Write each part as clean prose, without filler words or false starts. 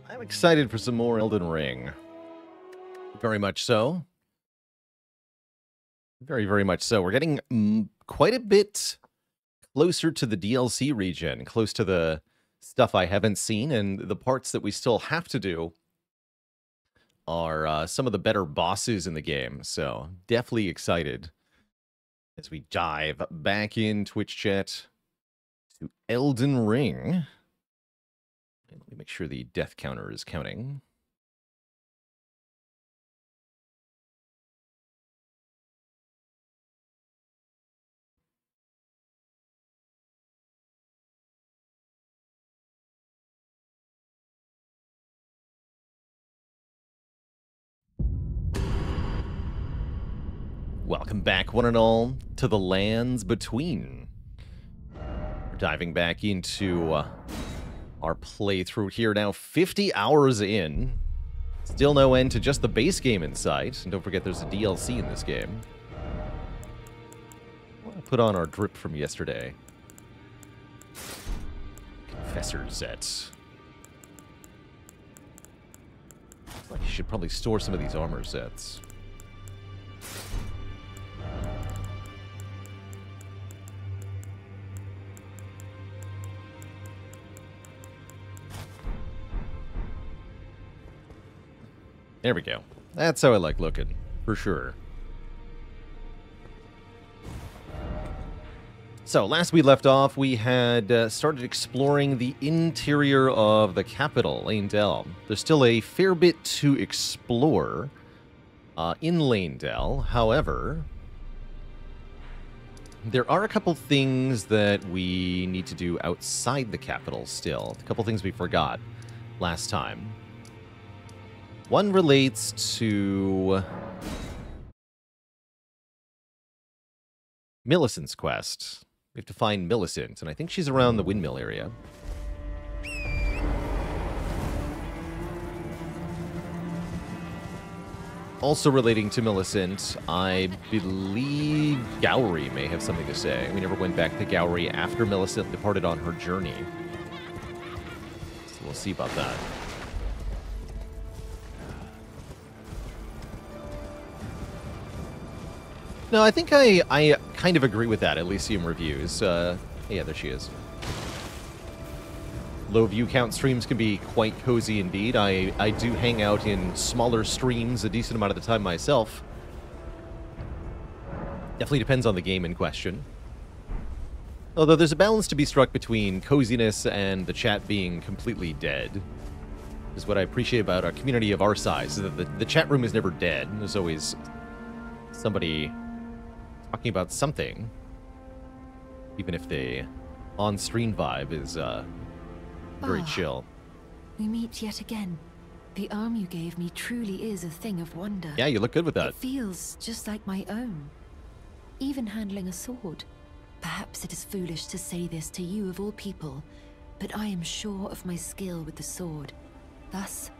I'm excited for some more Elden Ring. Very much so. Very, very much so. We're getting quite a bit closer to the DLC region, close to the stuff I haven't seen, and the parts that we still have to do are some of the better bosses in the game. So definitely excited as we dive back in Twitch chat to Elden Ring. And let me make sure the death counter is counting. Welcome back, one and all, to the Lands Between. We're diving back into our playthrough here now, 50 hours in. Still no end to just the base game in sight. And don't forget there's a DLC in this game. I want to put on our drip from yesterday. Confessor set. Looks like you should probably store some of these armor sets. There we go. That's how I like looking, for sure. So, last we left off, we had started exploring the interior of the capital, Leyndell. There's still a fair bit to explore in Leyndell. However, there are a couple things that we need to do outside the capital still. A couple things we forgot last time. One relates to Millicent's quest. We have to find Millicent, and I think she's around the windmill area. Also relating to Millicent, I believe Cavalry may have something to say. We never went back to Cavalry after Millicent departed on her journey. So we'll see about that. No, I think I kind of agree with that, Elysium reviews. Yeah, there she is. Low view count streams can be quite cozy indeed. I do hang out in smaller streams a decent amount of the time myself. Definitely depends on the game in question. Although there's a balance to be struck between coziness and the chat being completely dead. Is what I appreciate about a community of our size, is that the chat room is never dead. There's always somebody talking about something, even if the on-screen vibe is very chill. We meet yet again. The arm you gave me truly is a thing of wonder. Yeah, you look good with that. It feels just like my own. Even handling a sword. Perhaps it is foolish to say this to you of all people, but I am sure of my skill with the sword. Thus,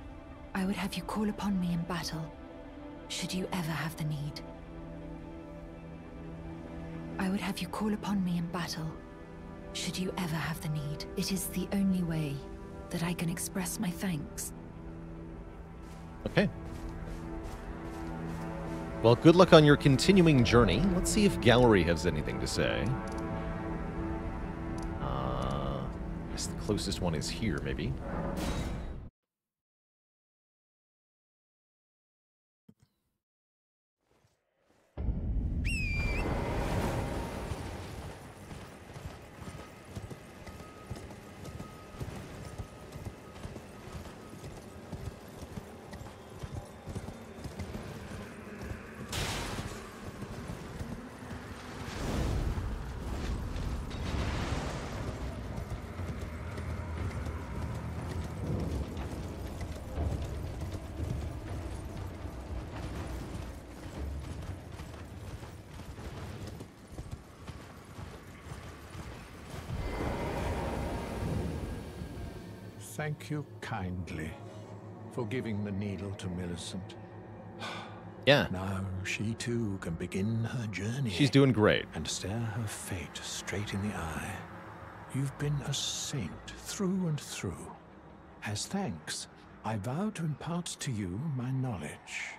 I would have you call upon me in battle, should you ever have the need. I would have you call upon me in battle, should you ever have the need. It is the only way that I can express my thanks. Okay. Well, good luck on your continuing journey. Let's see if Cavalry has anything to say. I guess the closest one is here, maybe. Thank you kindly for giving the needle to Millicent. Yeah. Now she too can begin her journey. She's doing great. And stare her fate straight in the eye. You've been a saint through and through. As thanks, I vow to impart to you my knowledge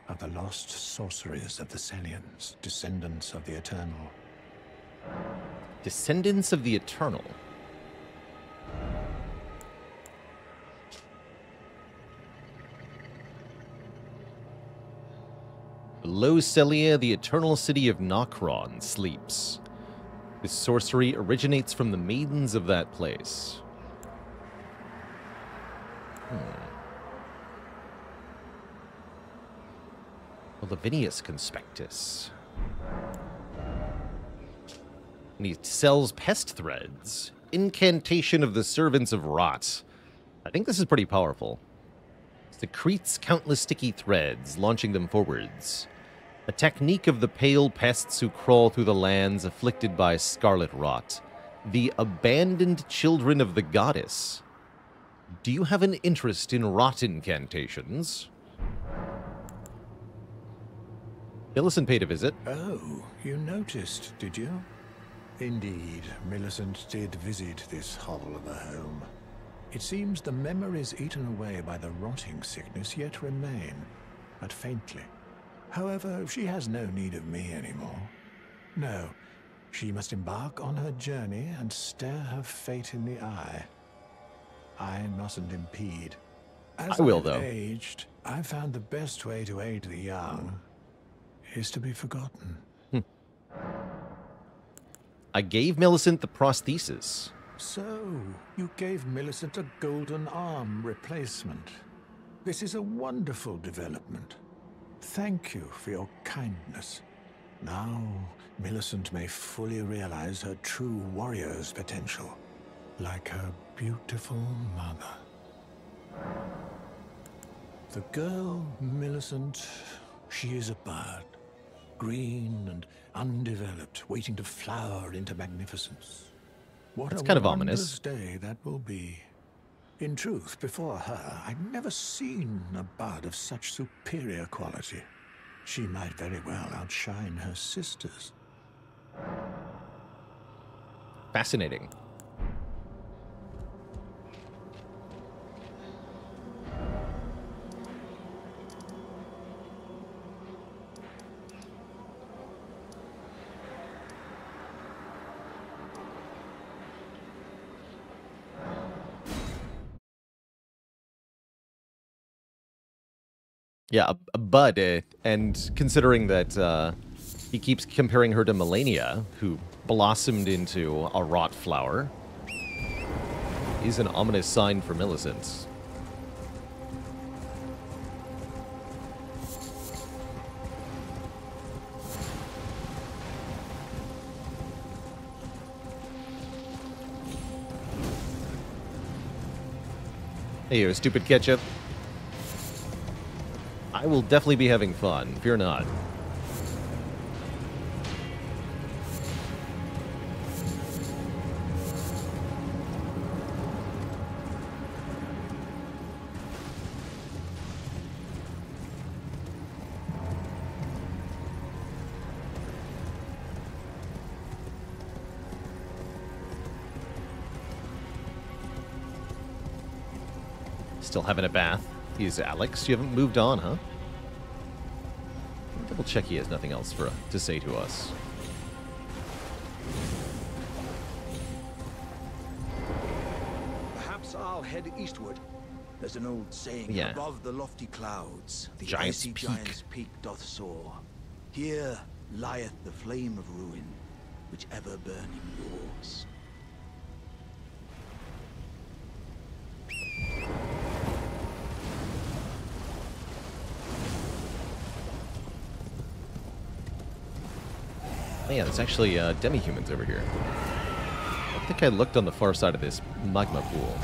of the lost sorceries of the Celians, descendants of the Eternal. Descendants of the Eternal. Below Celia, the eternal city of Nokron sleeps. This sorcery originates from the maidens of that place. The Lavinius Conspectus. And he sells pest threads. Incantation of the Servants of Rot. I think this is pretty powerful. Secretes countless sticky threads, launching them forwards. A technique of the pale pests who crawl through the lands afflicted by scarlet rot. The abandoned children of the goddess. Do you have an interest in rot incantations? Millicent paid a visit. Oh, you noticed, did you? Indeed, Millicent did visit this hovel of a home. It seems the memories eaten away by the rotting sickness yet remain, but faintly. However, she has no need of me anymore. No, she must embark on her journey and stare her fate in the eye. I mustn't impede. As I will, I've though. aged, I've found the best way to aid the young is to be forgotten. I gave Millicent the prosthesis. So, you gave Millicent a golden arm replacement. This is a wonderful development. Thank you for your kindness. Now, Millicent may fully realize her true warrior's potential, like her beautiful mother. The girl, Millicent, she is a bird. Green and undeveloped, waiting to flower into magnificence. What That's a kind of wondrous ominous. day that will be. In truth, before her, I'd never seen a bud of such superior quality. She might very well outshine her sisters. Fascinating. Yeah, a bud, and considering that he keeps comparing her to Melania, who blossomed into a rot flower, is an ominous sign for Millicent. Hey, you stupid ketchup. I will definitely be having fun. Fear not. Still having a bath. He's Alex. You haven't moved on, huh? Double check he has nothing else to say to us. Perhaps I'll head eastward. There's an old saying, Yeah. above the lofty clouds, the Giant's icy Peak. giant's peak doth soar. Here lieth the flame of ruin, which ever burning roars. Oh yeah, there's actually demi-humans over here. I think I looked on the far side of this magma pool.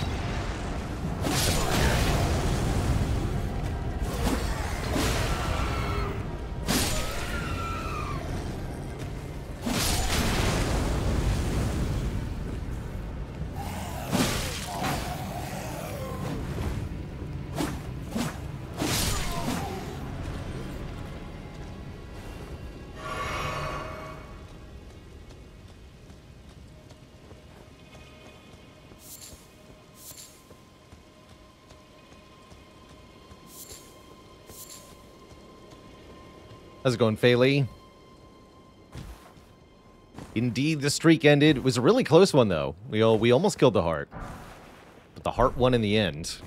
How's it going, Phaley? Indeed, the streak ended. It was a really close one, though. We almost killed the heart. But the heart won in the end.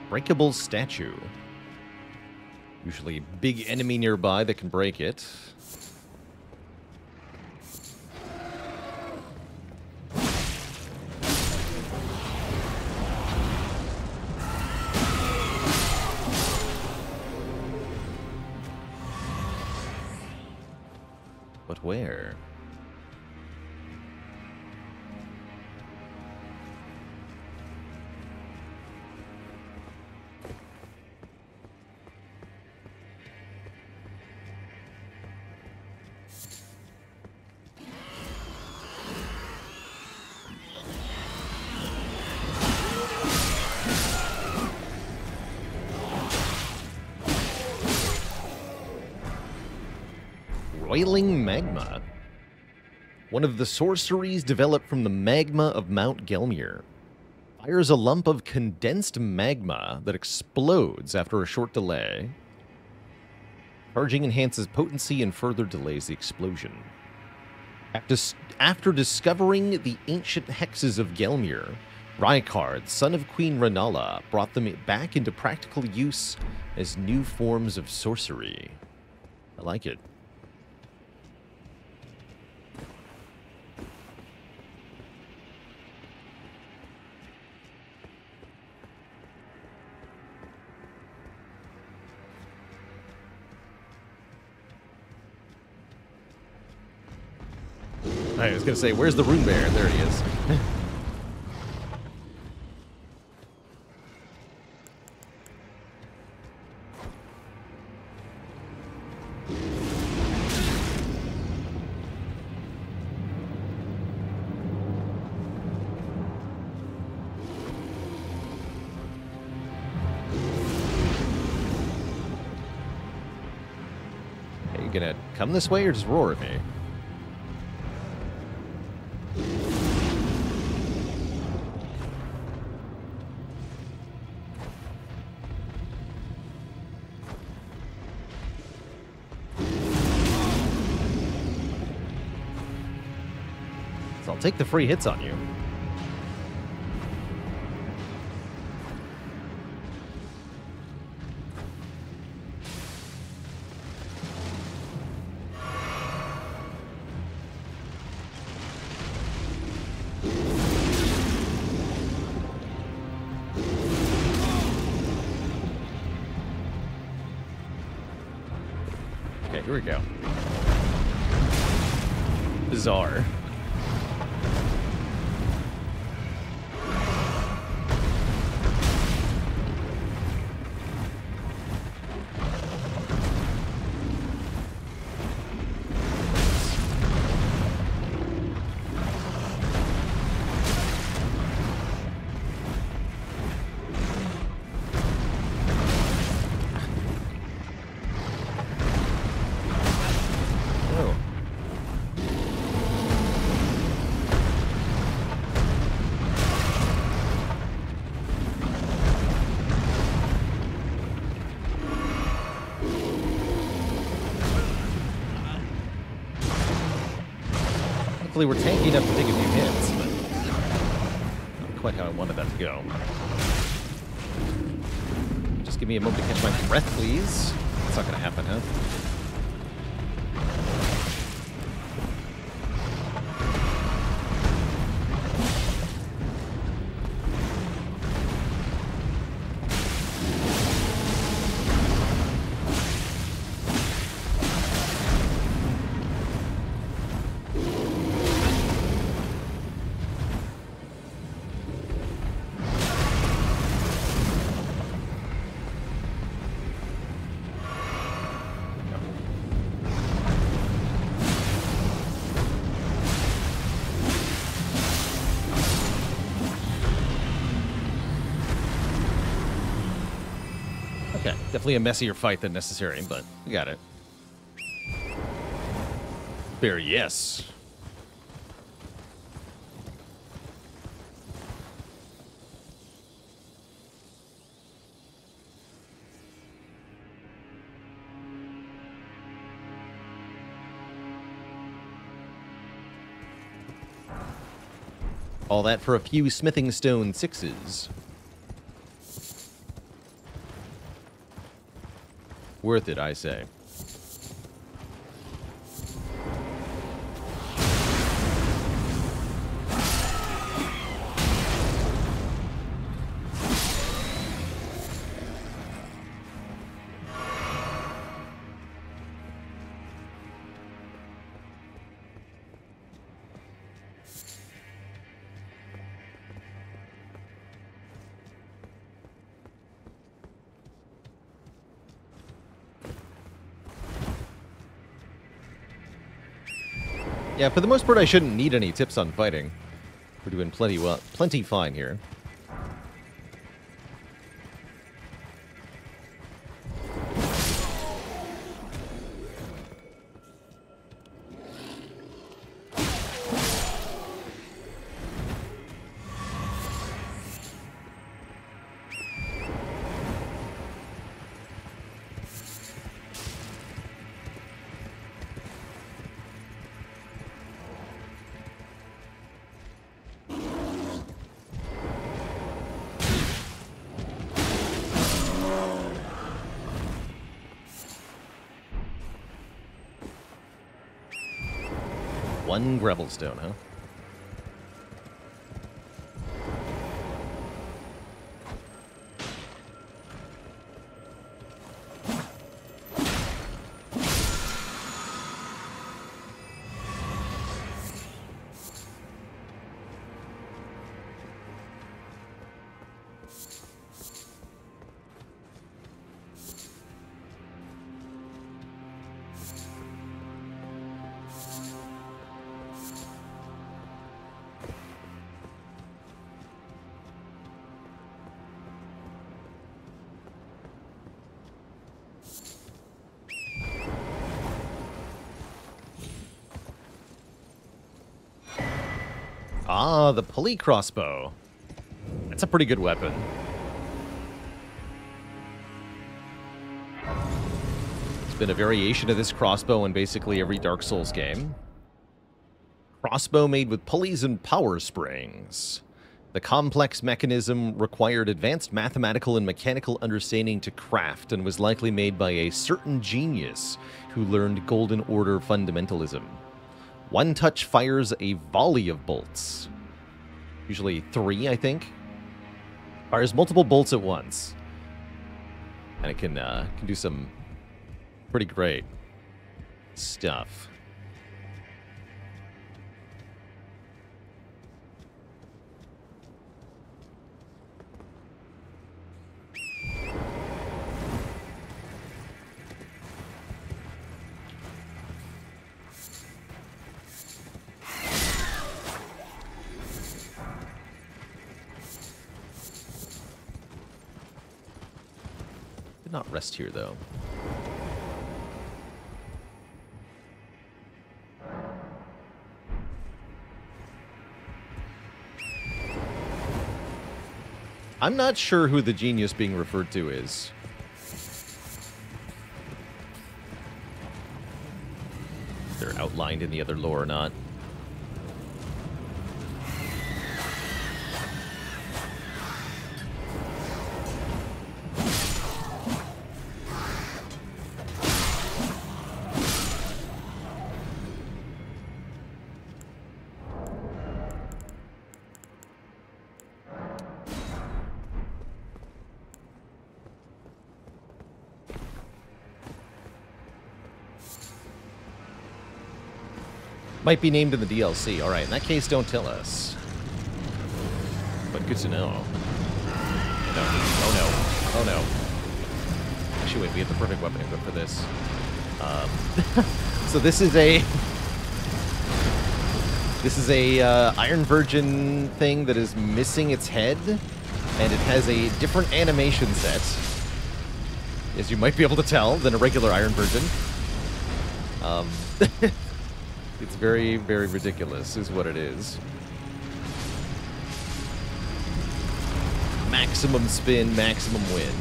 Breakable statue. Usually a big enemy nearby that can break it. But where? Roiling magma. One of the sorceries developed from the magma of Mount Gelmir. Fires a lump of condensed magma that explodes after a short delay. Charging enhances potency and further delays the explosion. After discovering the ancient hexes of Gelmir, Rykard, son of Queen Renala, brought them back into practical use as new forms of sorcery. I like it. I was going to say, where's the rune bear? There he is. Are you going to come this way or just roar at me? I'll take the free hits on you. Okay, here we go. Bizarre. We're tanky enough to take a few hits, but not quite how I wanted that to go. Just give me a moment to catch my breath, please. It's not going to happen, huh? Okay, definitely a messier fight than necessary, but we got it. Bear, yes. All that for a few smithing stone 6s. Worth it, I say. Yeah, for the most part, I shouldn't need any tips on fighting. We're doing plenty fine here. One Gravelstone, huh? Ah, the pulley crossbow. That's a pretty good weapon. It's been a variation of this crossbow in basically every Dark Souls game. Crossbow made with pulleys and power springs. The complex mechanism required advanced mathematical and mechanical understanding to craft and was likely made by a certain genius who learned Golden Order fundamentalism. One touch fires a volley of bolts. Usually 3, I think. Fires multiple bolts at once. And it can do some pretty great stuff. Not rest here, though. I'm not sure who the genius being referred to is. If they're outlined in the other lore or not. Might be named in the DLC. Alright, in that case, don't tell us. But good to know. No. Oh no. Oh no. Actually, wait, we have the perfect weapon equipped for this. So this is a... This is a Iron Virgin thing that is missing its head, and it has a different animation set. as you might be able to tell, than a regular Iron Virgin. It's very, very ridiculous, is what it is. Maximum spin, maximum win.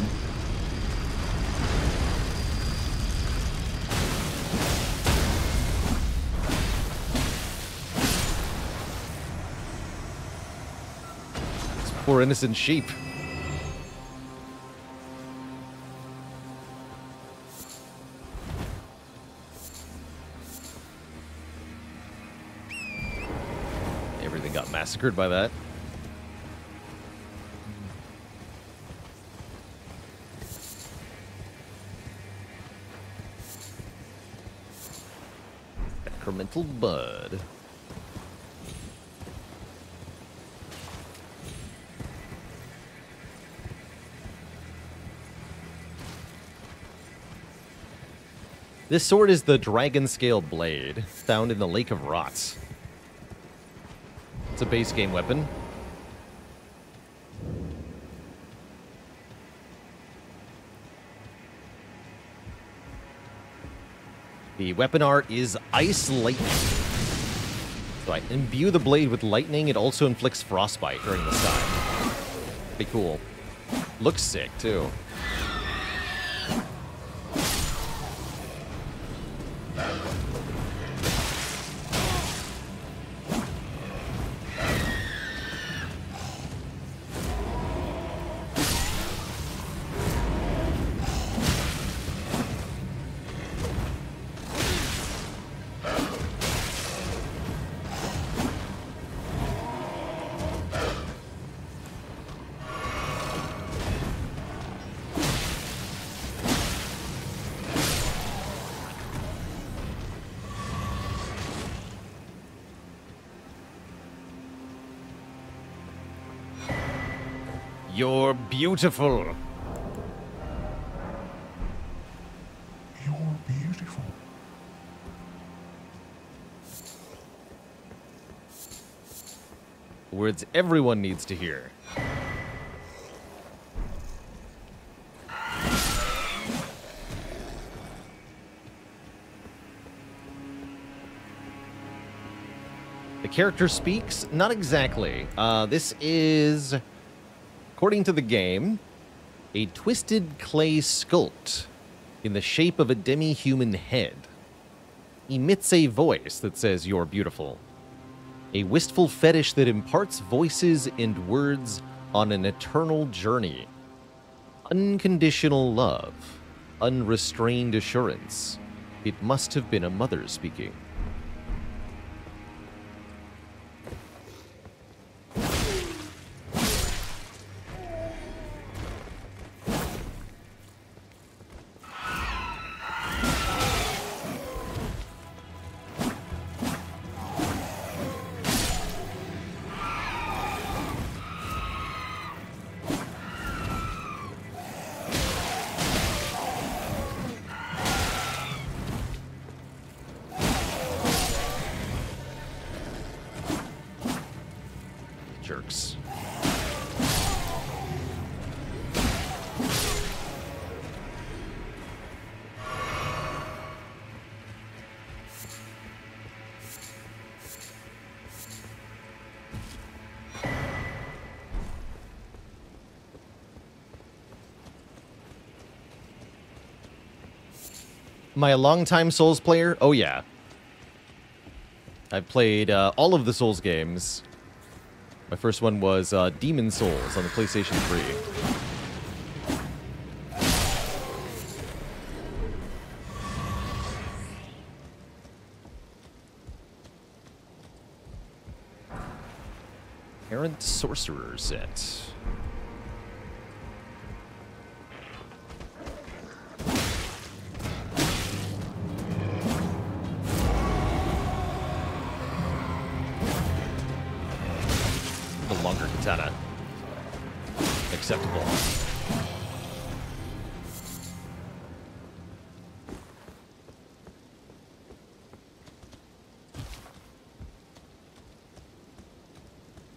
These poor innocent sheep. Everything got massacred by that. Incremental bud. This sword is the dragon scale blade, found in the Lake of Rots. It's a base game weapon. The weapon art is Ice Lightning. So I imbue the blade with lightning. It also inflicts frostbite during the time. Pretty cool. Looks sick, too. You're beautiful. You're beautiful. Words everyone needs to hear. The character speaks? Not exactly. This is, according to the game, a twisted clay sculpt in the shape of a demi-human head. Emits a voice that says, "You're beautiful." A wistful fetish that imparts voices and words on an eternal journey. Unconditional love. Unrestrained assurance. It must have been a mother speaking. Jerks. Am I a longtime Souls player? Oh yeah. I've played all of the Souls games. My first one was Demon Souls on the PlayStation 3. Errant Sorcerer set. The longer katana. Acceptable.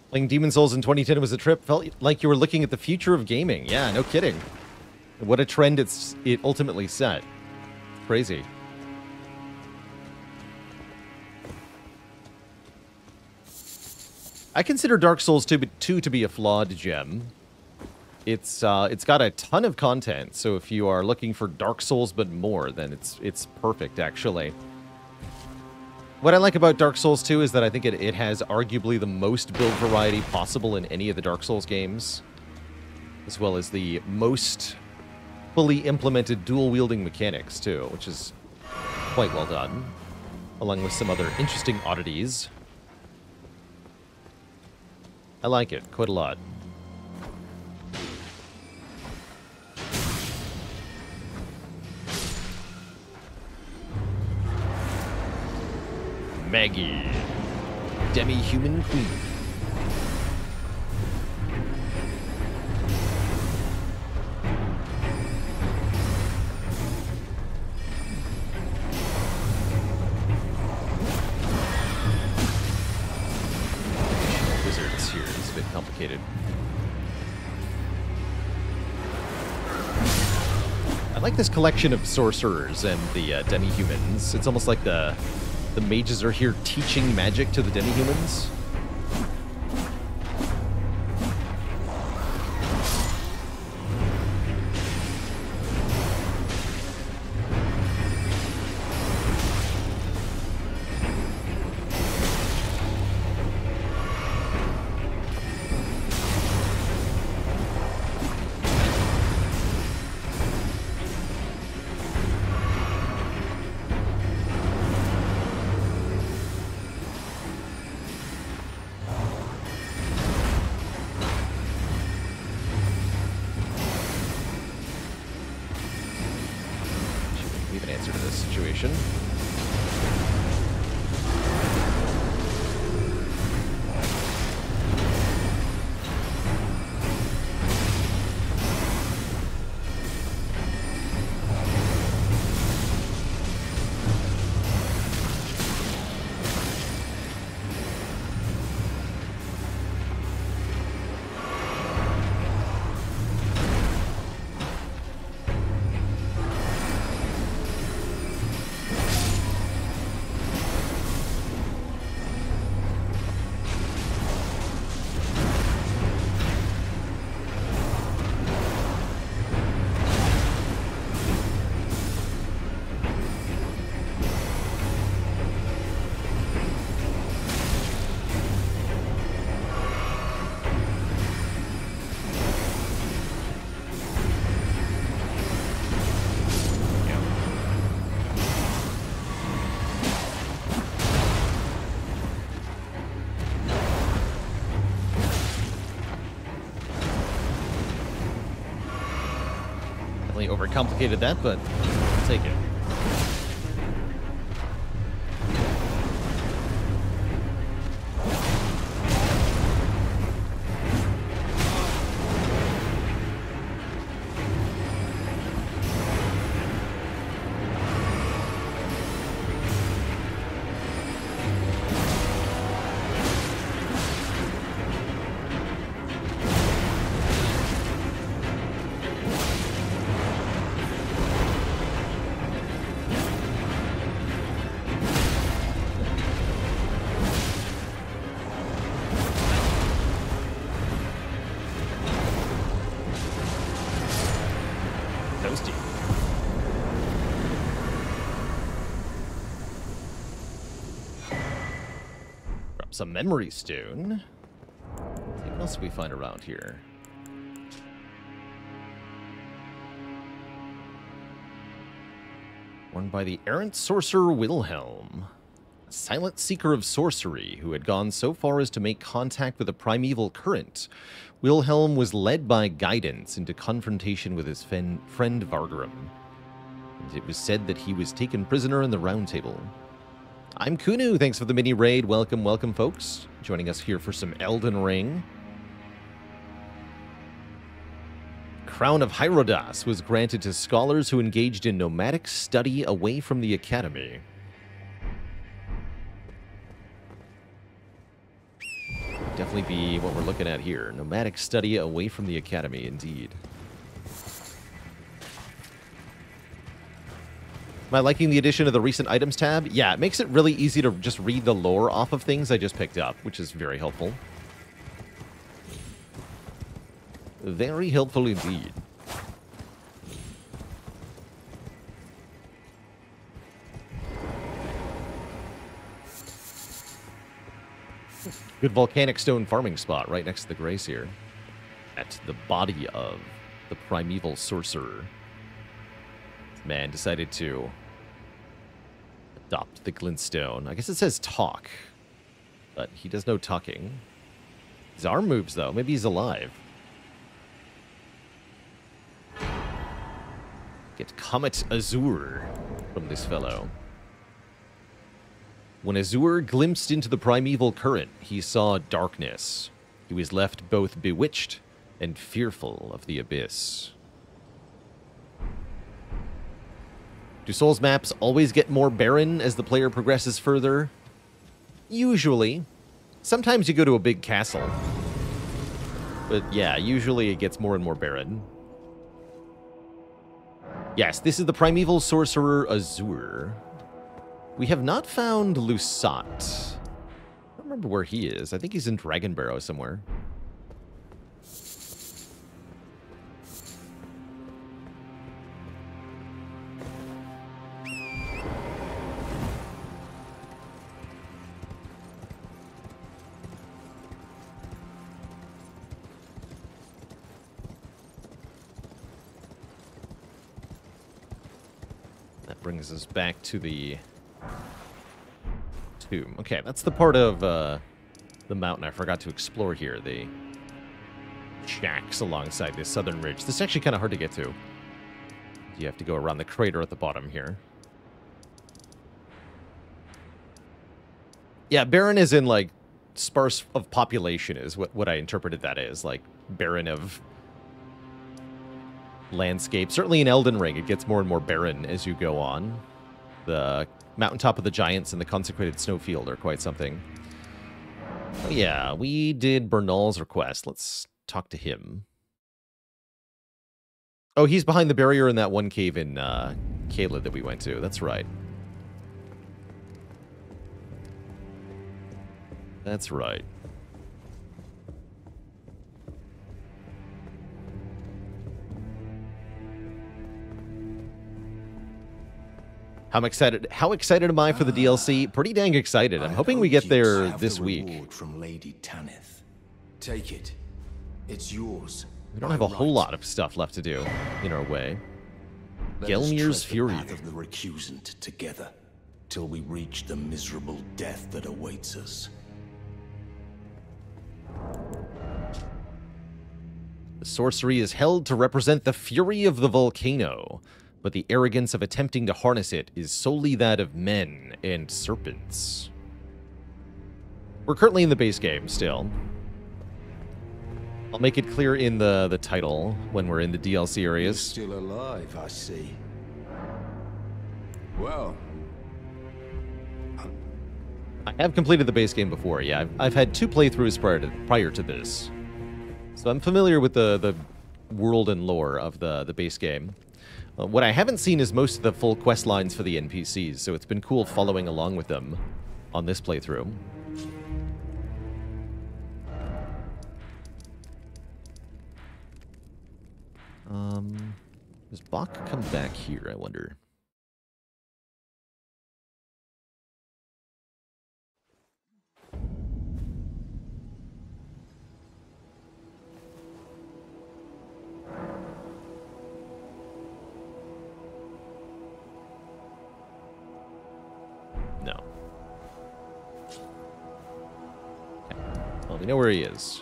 Playing Demon Souls in 2010 was a trip. Felt like you were looking at the future of gaming. Yeah, no kidding. What a trend it ultimately set. Crazy. I consider Dark Souls 2 to be a flawed gem. It's got a ton of content, so if you are looking for Dark Souls but more, then it's perfect, actually. What I like about Dark Souls 2 is that I think it has arguably the most build variety possible in any of the Dark Souls games, as well as the most fully implemented dual-wielding mechanics, too, which is quite well done, along with some other interesting oddities. I like it quite a lot. Maggie, demi-human queen. Wizards here is a bit complicated. I like this collection of sorcerers and the demi-humans. It's almost like the mages are here teaching magic to the demi-humans. Overcomplicated that, but I'll take it. Some memory stone. What else do we find around here? Worn by the errant sorcerer Wilhelm, a silent seeker of sorcery who had gone so far as to make contact with a primeval current. Wilhelm was led by guidance into confrontation with his friend Vargrim, and it was said that he was taken prisoner in the Round Table. I'm Kunu, thanks for the mini raid. Welcome, welcome, folks. Joining us here for some Elden Ring. Crown of Hyrodas was granted to scholars who engaged in nomadic study away from the academy. Definitely be what we're looking at here. Nomadic study away from the academy, indeed. Am I liking the addition of the recent items tab? Yeah, it makes it really easy to just read the lore off of things I just picked up, which is very helpful. Very helpful indeed. Good volcanic stone farming spot right next to the Grace here. At the body of the primeval sorcerer. This man decided to adopt the glintstone. I guess it says talk, but he does no talking. His arm moves, though. Maybe he's alive. Get Comet Azure from this fellow. When Azure glimpsed into the primeval current, he saw darkness. He was left both bewitched and fearful of the abyss. Do Souls maps always get more barren as the player progresses further? Usually. Sometimes you go to a big castle. But yeah, usually it gets more and more barren. Yes, this is the primeval sorcerer Azure. We have not found Lusat. I don't remember where he is. I think he's in Dragonbarrow somewhere. That brings us back to the tomb. Okay, that's the part of the mountain I forgot to explore here. The shacks alongside this southern ridge. This is actually kind of hard to get to. You have to go around the crater at the bottom here. Yeah, barren is in, like, sparse of population is what I interpreted that as. Like, barren of landscape. Certainly in Elden Ring, it gets more and more barren as you go on. The Mountaintop of the Giants and the Consecrated Snowfield are quite something. Oh yeah, we did Bernal's request. Let's talk to him. Oh, he's behind the barrier in that one cave in Caelid that we went to. That's right. That's right. How excited am I for the DLC? Pretty dang excited. I'm hoping we get there this week. From Lady Tanith. Take it. It's yours. We don't have a whole lot of stuff left to do in our way. Gelmir's Fury. Let us tread the path of the recusant together till we reach the miserable death that awaits us. The sorcery is held to represent the fury of the volcano, but the arrogance of attempting to harness it is solely that of men and serpents. We're currently in the base game still. I'll make it clear in the title when we're in the DLC areas. You're still alive, I see. Well, I have completed the base game before, yeah. I've had 2 playthroughs prior to this. So I'm familiar with the world and lore of the base game. What I haven't seen is most of the full quest lines for the NPCs, so it's been cool following along with them on this playthrough. Does Bach come back here, I wonder? No. Okay. Well, we know where he is.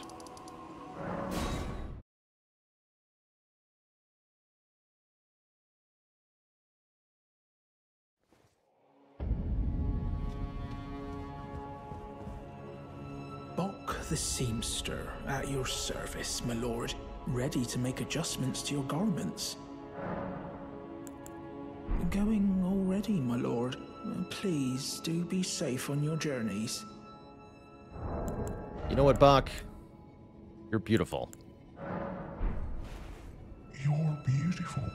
The seamster at your service, my lord, ready to make adjustments to your garments. Going already, my lord. Please do be safe on your journeys. You know what, Bach? You're beautiful. You're beautiful.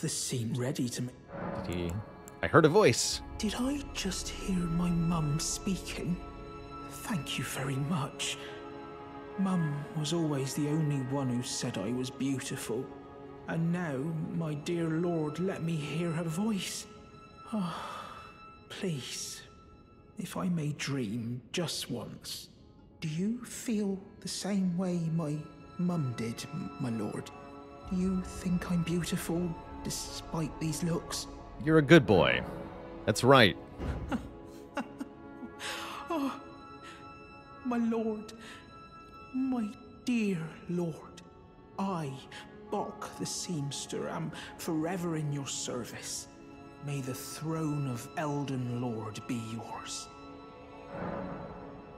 the seam, ready to make... Did he... I heard a voice. Did I just hear my mum speaking? Thank you very much. Mum was always the only one who said I was beautiful. And now, my dear Lord, let me hear her voice. Oh, please, if I may dream just once, do you feel the same way my mum did, my lord? Do you think I'm beautiful, despite these looks? You're a good boy. That's right. Oh, my lord, my dear lord, I, Bok the Seamster, am forever in your service. May the throne of Elden Lord be yours.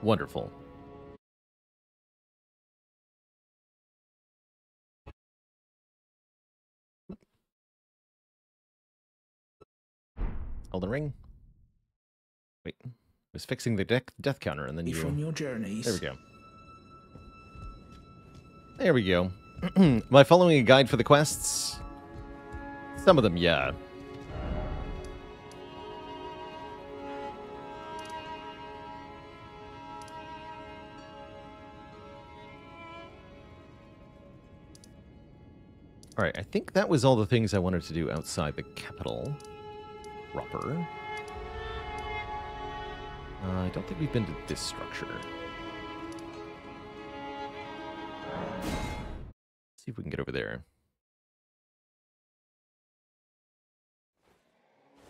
Wonderful. Elden Ring? Wait. I was fixing the death counter and then you... From your journeys. There we go. There we go. Am I following a guide for the quests? Some of them, yeah. Alright, I think that was all the things I wanted to do outside the capital proper. I don't think we've been to this structure. See if we can get over there.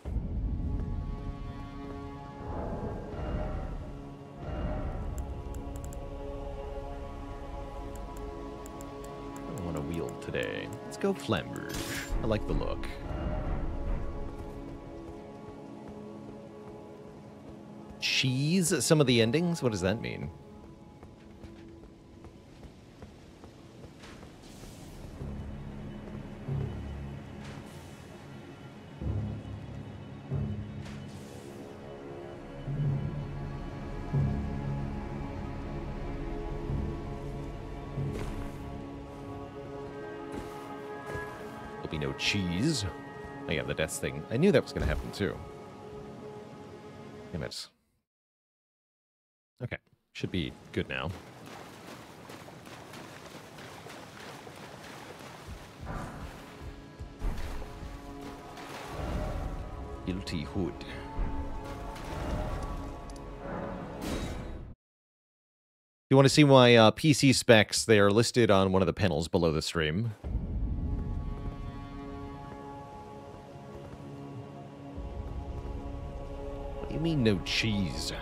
I don't want to wield today. Let's go Flamberge. I like the look. Cheese some of the endings? What does that mean? There'll be no cheese. Oh yeah, the death thing. I knew that was going to happen too. Damn it. Okay, should be good now. Guilty Hood. You want to see my PC specs? They are listed on one of the panels below the stream. What do you mean no cheese?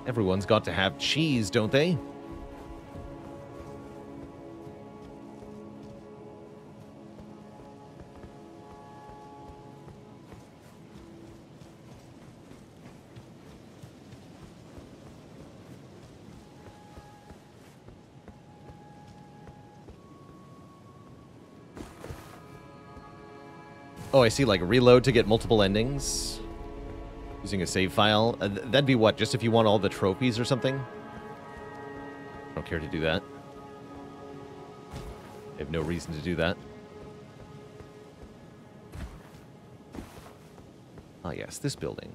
Everyone's got to have cheese, don't they? Oh, I see, like, reload to get multiple endings. Using a save file. That'd be what? Just if you want all the trophies or something? I don't care to do that. I have no reason to do that. Ah, yes, this building.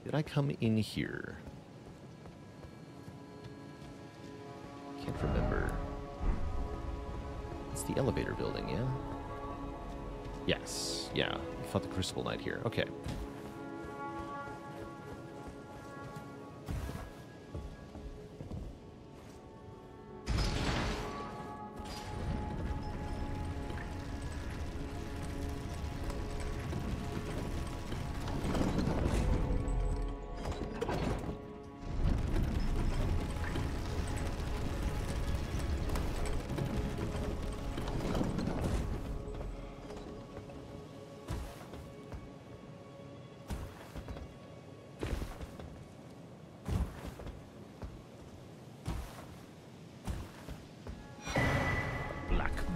Did I come in here? Can't remember. It's the elevator building, yeah? Yes, yeah. I fought the Crucible Knight here. Okay.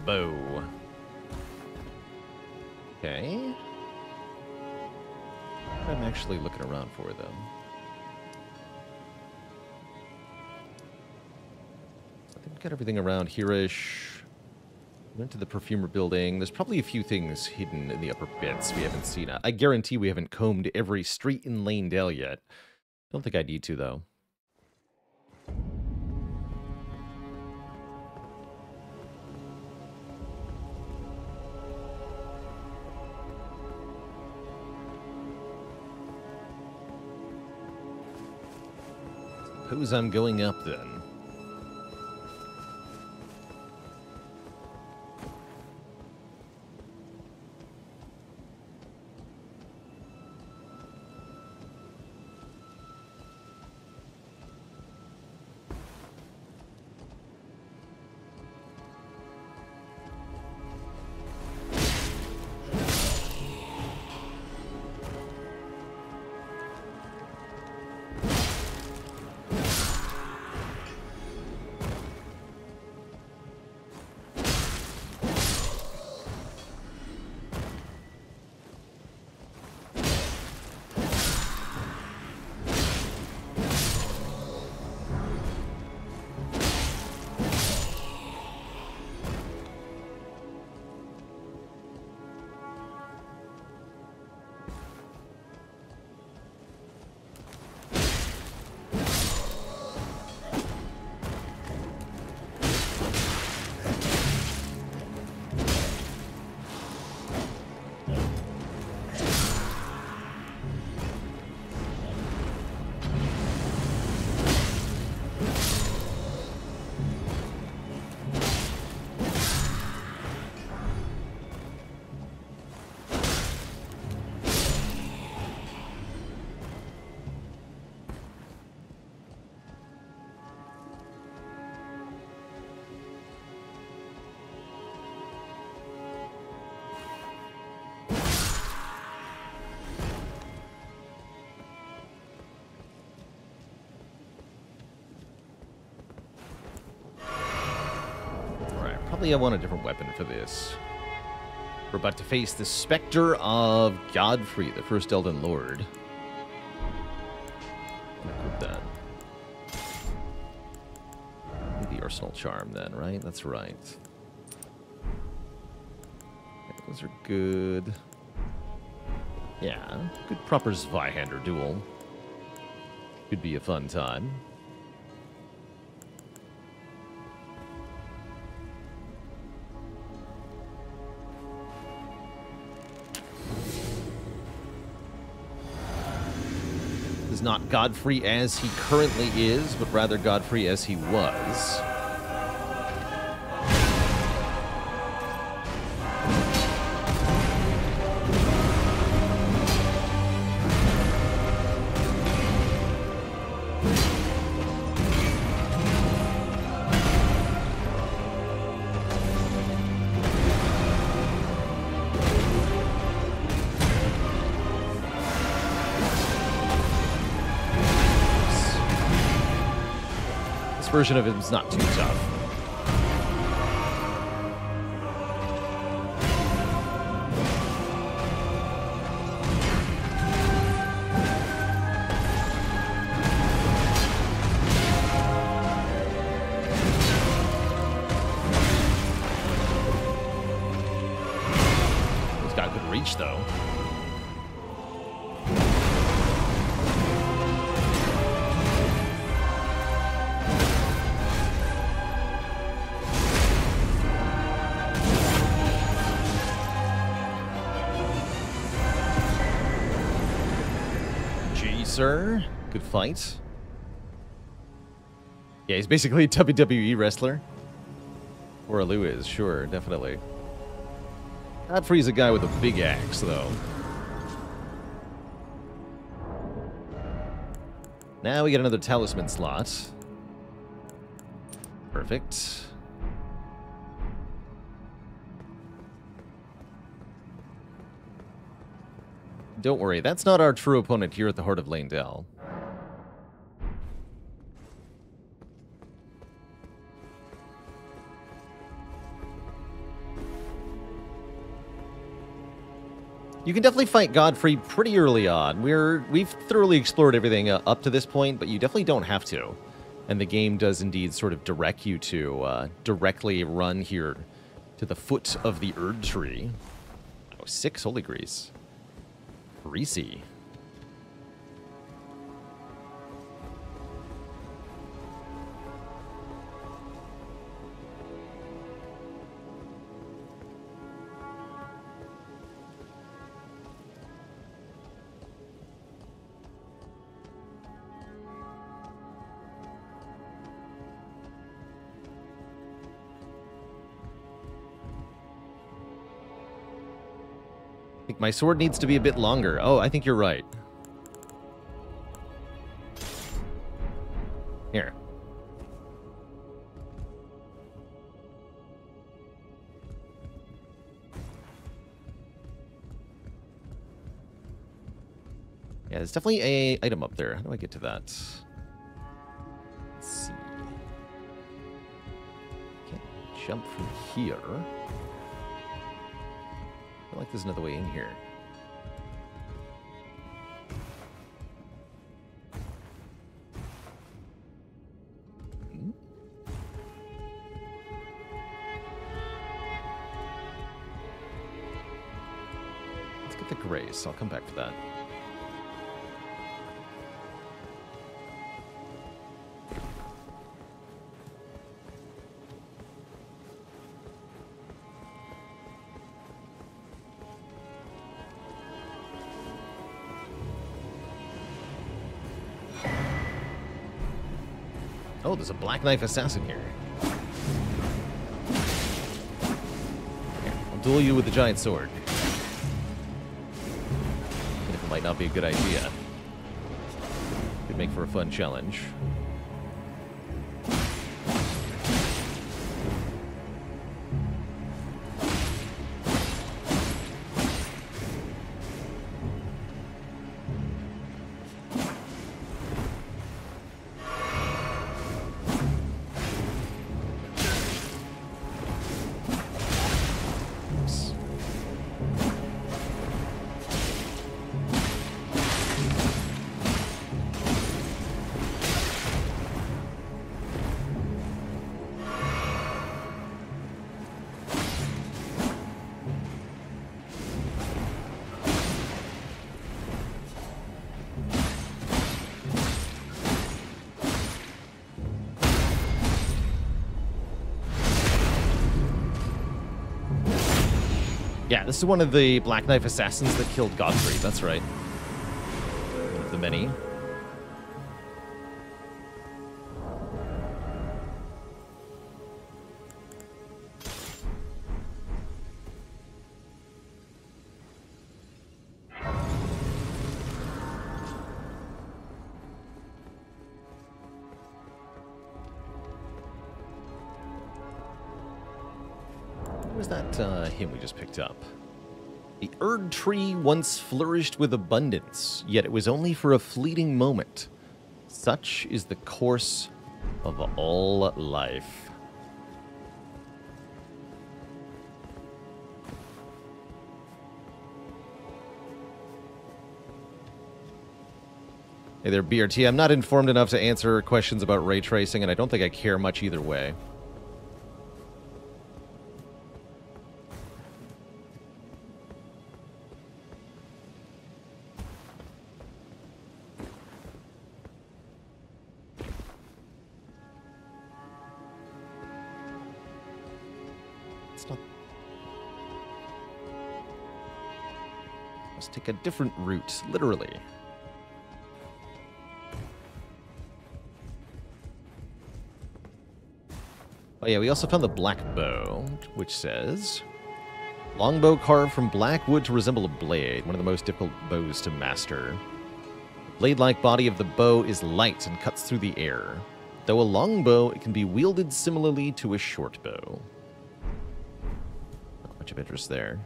Bow. Okay. What I'm actually looking around for, though. I think we got everything around here-ish. Went to the perfumer building. There's probably a few things hidden in the upper bits we haven't seen. I guarantee we haven't combed every street in Lanedale yet. Don't think I need to, though. Suppose I'm going up, then. Probably I want a different weapon for this. We're about to face the Spectre of Godfrey, the first Elden Lord. Equip that. The Arsenal Charm then, right? That's right. Okay, those are good. Yeah, good proper Zweihander duel. Could be a fun time. Not Godfrey as he currently is, but rather Godfrey as he was. Version of him is not too tough. He's got good reach, though. Sir, good fight. Yeah, he's basically a WWE wrestler. Or Alu is, sure, definitely. Godfrey's a guy with a big axe, though. Now we get another talisman slot. Perfect. Don't worry, that's not our true opponent here at the Heart of Lanedale. You can definitely fight Godfrey pretty early on. We've thoroughly explored everything up to this point, but you definitely don't have to. And the game does indeed sort of direct you to directly run here to the foot of the Erd tree. Oh, 6 holy grease. Greasy. I think my sword needs to be a bit longer. Oh, I think you're right. Here. Yeah, there's definitely a item up there. How do I get to that? Let's see. Can't jump from here. I feel like there's another way in here. Let's get the grace. I'll come back for that. Oh, there's a Black Knife Assassin here. Here, I'll duel you with the giant sword. Even if it might not be a good idea. Could make for a fun challenge. Yeah, this is one of the Black Knife Assassins that killed Godfrey. That's right. One of the many. What was that hymn we just picked up? The Erd tree once flourished with abundance, yet it was only for a fleeting moment. Such is the course of all life. Hey there, BRT. I'm not informed enough to answer questions about ray tracing, and I don't think I care much either way. Let's take a different route, literally. Oh yeah, we also found the black bow, which says, longbow carved from black wood to resemble a blade, one of the most difficult bows to master. The blade-like body of the bow is light and cuts through the air. Though a longbow, it can be wielded similarly to a short bow. Not much of interest there.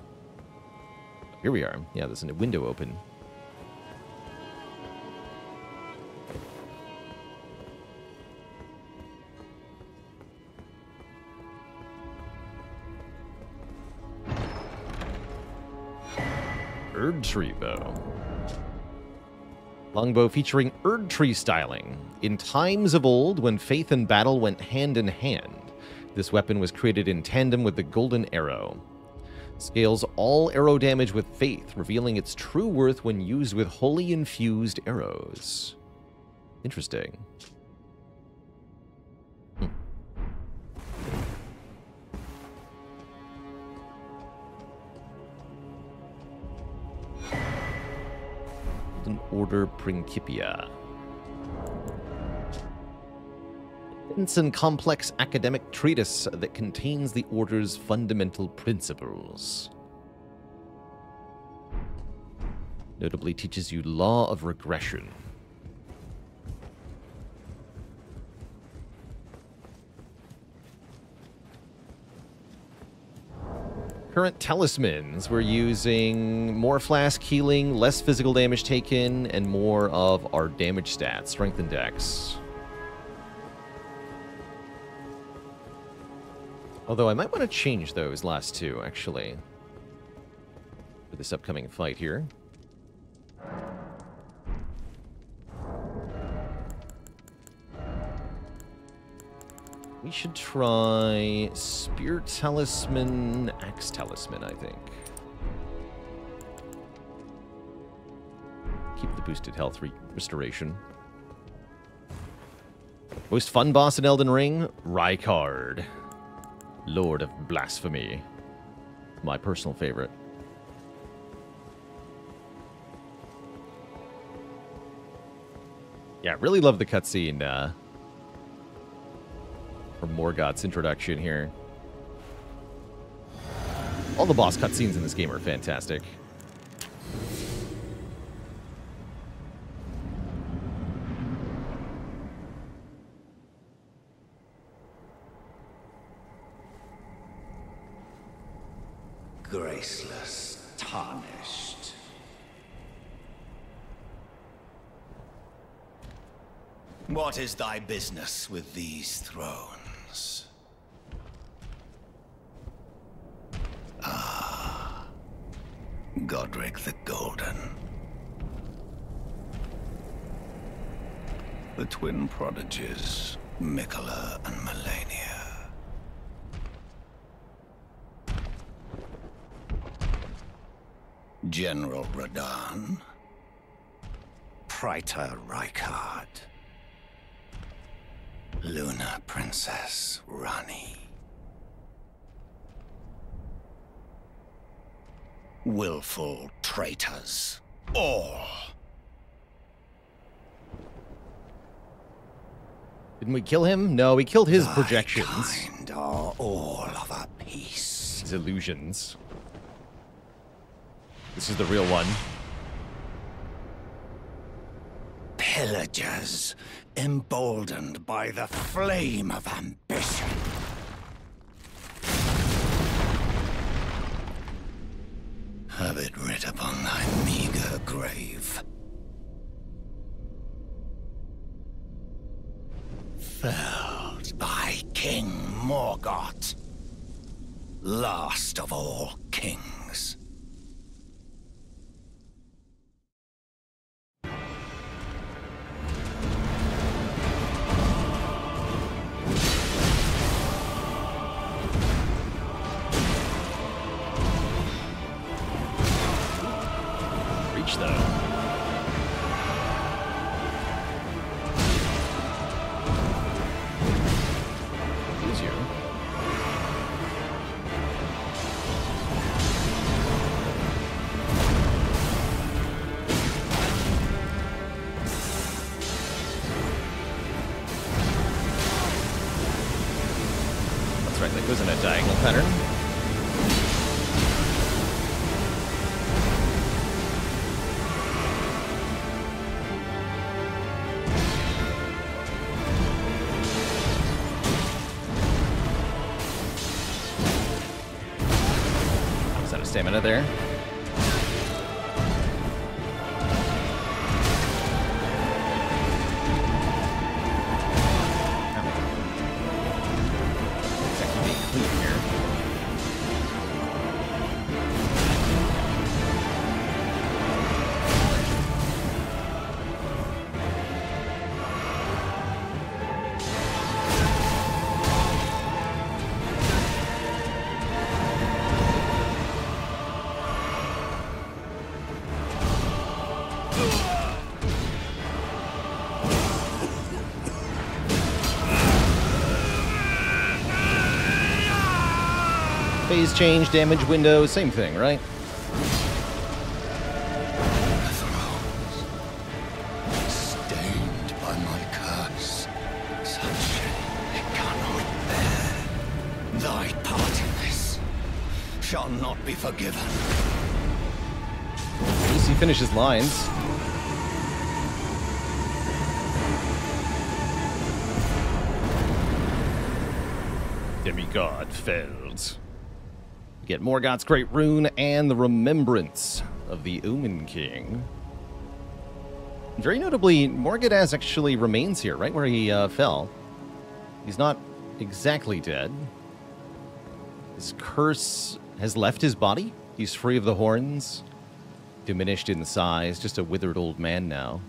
Here we are. Yeah, there's a window open. Erd tree bow. Longbow featuring Erd tree styling. In times of old, when faith and battle went hand in hand, This weapon was created in tandem with the golden arrow. Scales all arrow damage with faith, revealing its true worth when used with holy infused arrows. Interesting. Golden Order Principia. Dense and complex academic treatise that contains the Order's fundamental principles. Notably teaches you law of regression. Current talismans, we're using more flask healing, less physical damage taken, and more of our damage stats, strength and dex. Although I might want to change those last two, actually, for this upcoming fight here. We should try Spear Talisman, Axe Talisman, I think. Keep the boosted health restoration. Most fun boss in Elden Ring? Rykard. Lord of Blasphemy. My personal favorite. Yeah, really love the cutscene, from Morgoth's introduction here. All the boss cutscenes in this game are fantastic. Graceless, tarnished. What is thy business with these thrones? Ah, Godric the Golden. The twin prodigies, Mikola and Melania. General Radahn. Praetor Rykard. Luna Princess Rani. Willful traitors, all. Didn't we kill him? No, we killed his Thy projections. kind are all of a piece. His illusions. This is the real one. Pillagers, emboldened by the flame of ambition. Have it writ upon thy meager grave. Felled by King Morgoth, last of all kings. Reach though. Easier. That's right, that goes in a diagonal pattern. Stamina there. Exactly being clean here. Phase change, damage window, same thing, right? Stained by my curse, such it cannot bear. Thy part in this shall not be forgiven. At least he finishes lines. Demigod felled. We get Morgoth's Great Rune and the Remembrance of the Omen King. Very notably, Morgoth actually remains here, right where he fell. He's not exactly dead. His curse has left his body. He's free of the horns. Diminished in size, just a withered old man now.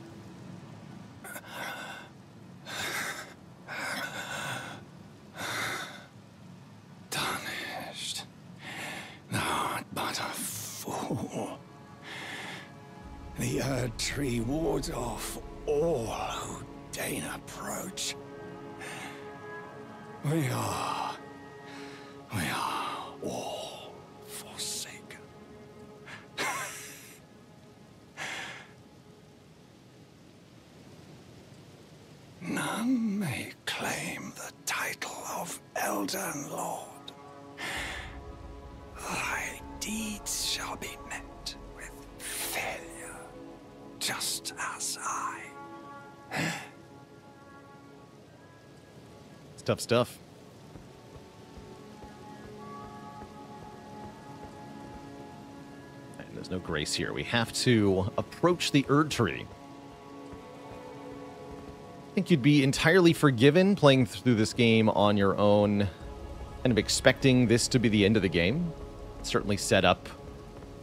Tarnished. Thou art but a fool. The Erd Tree wards off all who deign approach. We are all forsaken. None may claim the title of Elden Lord. Thy deeds shall be met with failure, just as I. It's tough stuff. And there's no grace here. We have to approach the Erd Tree. I think you'd be entirely forgiven playing through this game on your own, kind of expecting this to be the end of the game. It's certainly set up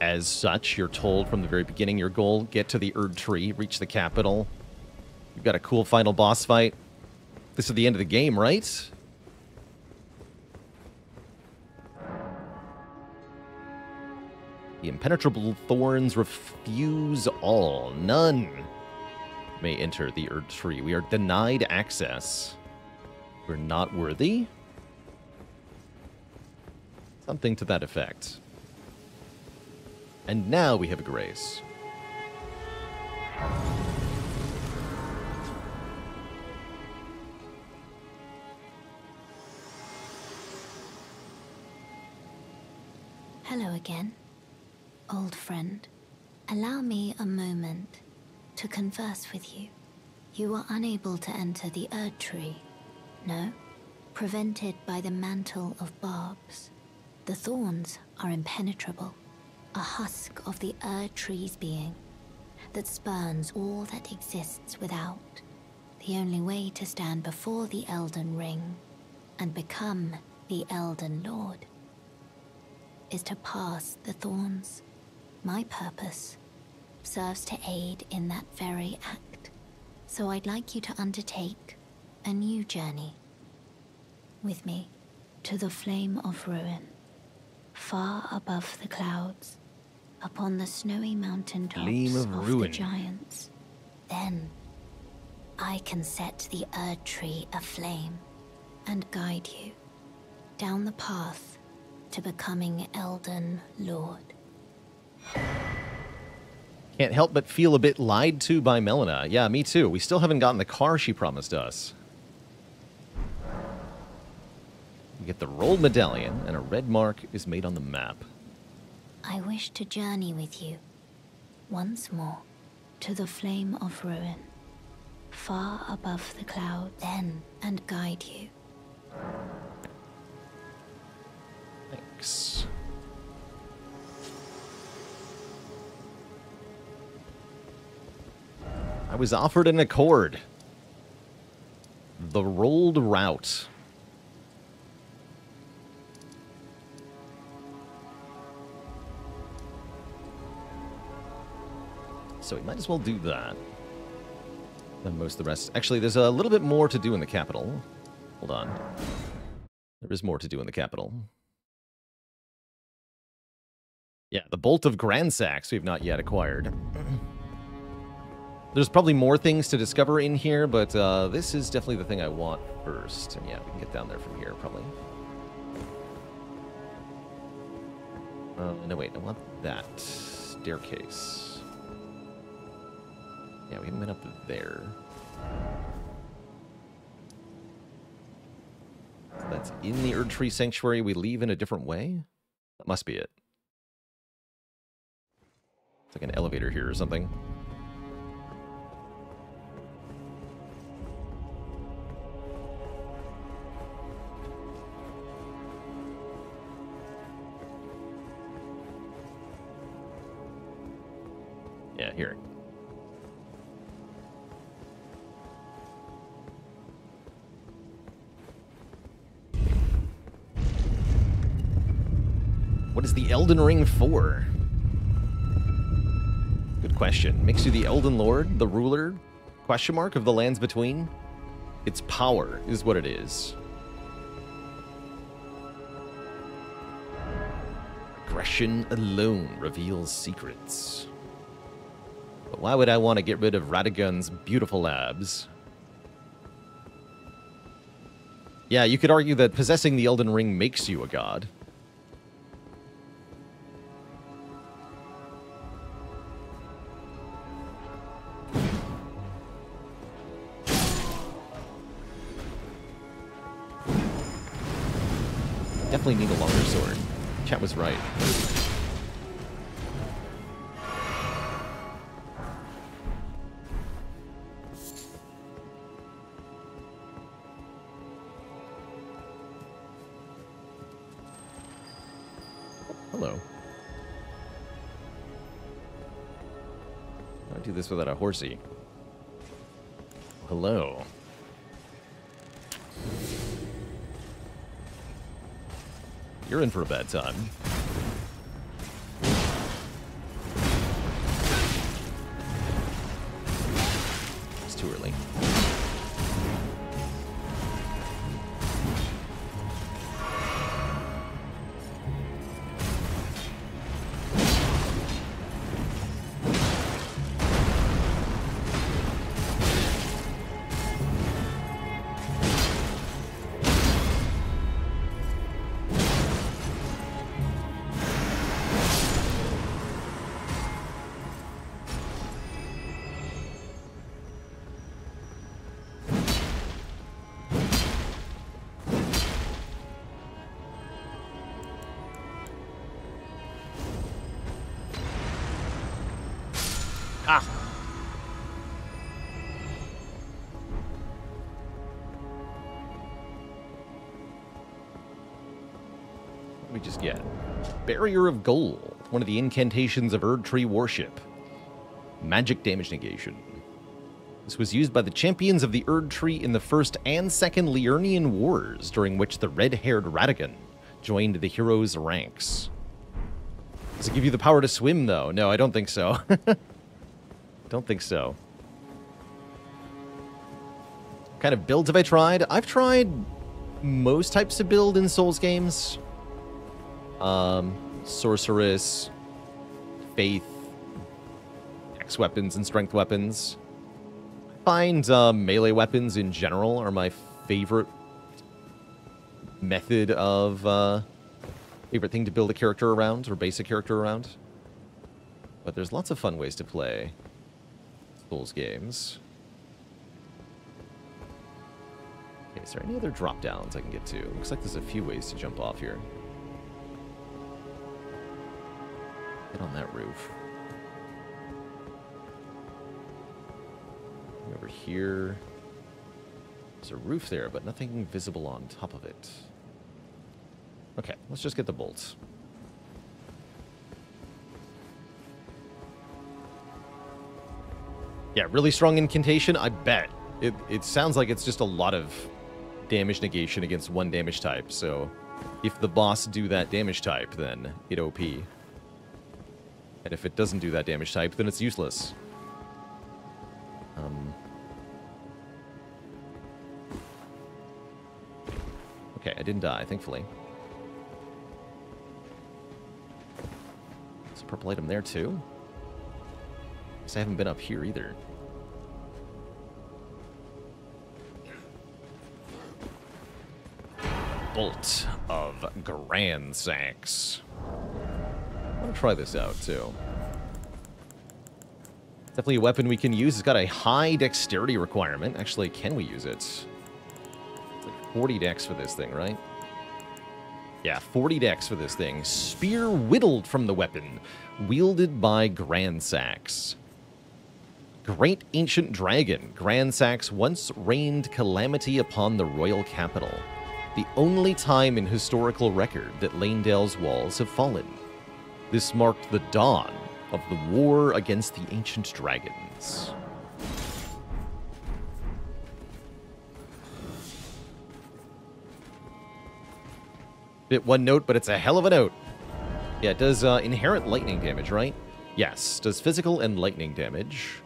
as such. You're told from the very beginning your goal, get to the Erd Tree, reach the capital. You've got a cool final boss fight. This is the end of the game, right? The impenetrable thorns refuse all. None may enter the Erd Tree. We are denied access. We're not worthy? Something to that effect. And now we have a grace. Hello again, old friend. Allow me a moment to converse with you. You are unable to enter the Erd Tree, no? Prevented by the mantle of barbs. The thorns are impenetrable, a husk of the Erd Tree's being that spurns all that exists without. The only way to stand before the Elden Ring and become the Elden Lord is to pass the thorns. My purpose serves to aid in that very act. So I'd like you to undertake a new journey with me to the Flame of Ruin, far above the clouds, upon the snowy mountain tops of the giants. Then I can set the Erd Tree aflame and guide you down the path to becoming Elden Lord. Can't help but feel a bit lied to by Melina. Yeah, me too. We still haven't gotten the car she promised us. We get the rolled medallion, and a red mark is made on the map. I wish to journey with you once more to the Flame of Ruin, far above the clouds, then, and guide you. Thanks. I was offered an accord. The rolled route. So we might as well do that. Than most of the rest. Actually, there's a little bit more to do in the capital. Hold on. There is more to do in the capital. Yeah, the Bolt of Grandsax we've not yet acquired. There's probably more things to discover in here, but this is definitely the thing I want first. And yeah, we can get down there from here, probably. No, wait, I want that staircase. Yeah, we haven't been up there. So that's in the Erdtree Sanctuary. We leave in a different way? That must be it. It's like an elevator here or something. Yeah, here. What is the Elden Ring for? Good question. Makes you the Elden Lord, the ruler, question mark, of the lands between? Its power is what it is. Aggression alone reveals secrets. But why would I want to get rid of Radagon's beautiful abs? Yeah, you could argue that possessing the Elden Ring makes you a god. Definitely need a longer sword. Chat was right. Hello. How do I do this without a horsey? Hello. You're in for a bad time. It's too early. What did we just get? Barrier of Gold, one of the incantations of Erdtree worship. Magic damage negation. This was used by the champions of the Erdtree in the First and Second Liurnian Wars, during which the red-haired Radagon joined the heroes' ranks. Does it give you the power to swim, though? No, I don't think so. Don't think so. What kind of builds have I tried? I've tried most types of build in Souls games. Sorceress, Faith, X weapons and Strength weapons. I find melee weapons in general are my favorite method of, favorite thing to build a character around, or base a character around. But there's lots of fun ways to play Souls games. Okay, is there any other drop downs I can get to? Looks like there's a few ways to jump off here. Get on that roof. Over here. There's a roof there, but nothing visible on top of it. Okay, let's just get the bolts. Yeah, really strong incantation, I bet. It sounds like it's just a lot of damage negation against one damage type, so if the boss do that damage type, then it OP. And if it doesn't do that damage type, then it's useless. Okay, I didn't die, thankfully. There's a purple item there, too. Guess I haven't been up here, either. Bolt of Grand Sanks. want to try this out, too. Definitely a weapon we can use. It's got a high dexterity requirement. Actually, can we use it? Like 40 dex for this thing, right? Yeah, 40 dex for this thing. Spear whittled from the weapon, wielded by Grandsax. Great ancient dragon, Grandsax once rained calamity upon the royal capital. The only time in historical record that Lanedale's walls have fallen. This marked the dawn of the war against the ancient dragons. Bit one note, but it's a hell of a note. Yeah, it does inherent lightning damage, right? Yes, does physical and lightning damage.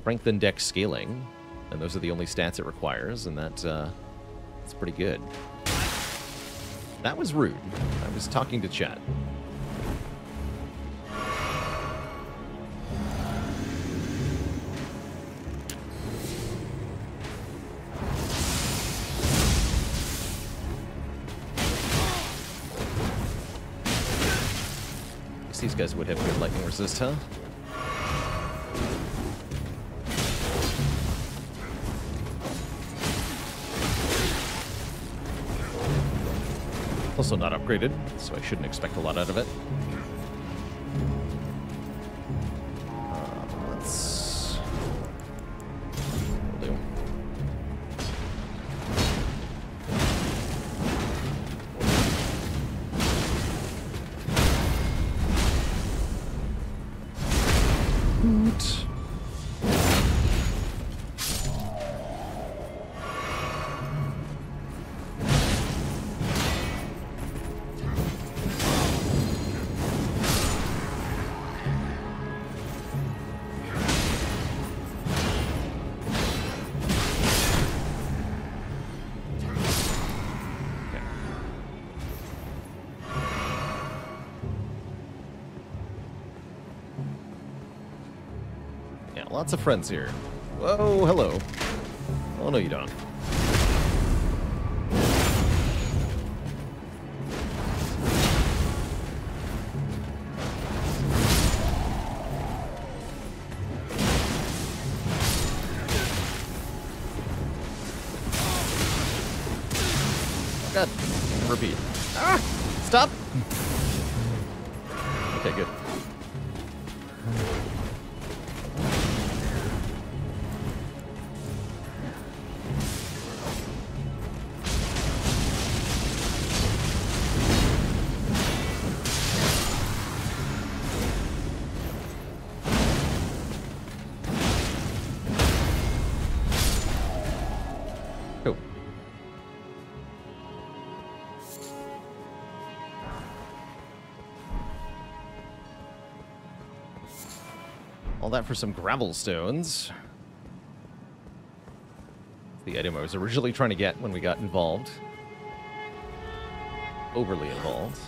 Strength and dex scaling. And those are the only stats it requires, and that's pretty good. That was rude. I was talking to chat. These guys would have good lightning resist, huh? Also not upgraded, so I shouldn't expect a lot out of it. Let's... Will do. Hoot. Lots of friends here. Whoa, hello. Oh, no, you don't. God, repeat. Ah! Stop! Okay, good. All that for some gravel stones. The item I was originally trying to get when we got involved. Overly involved.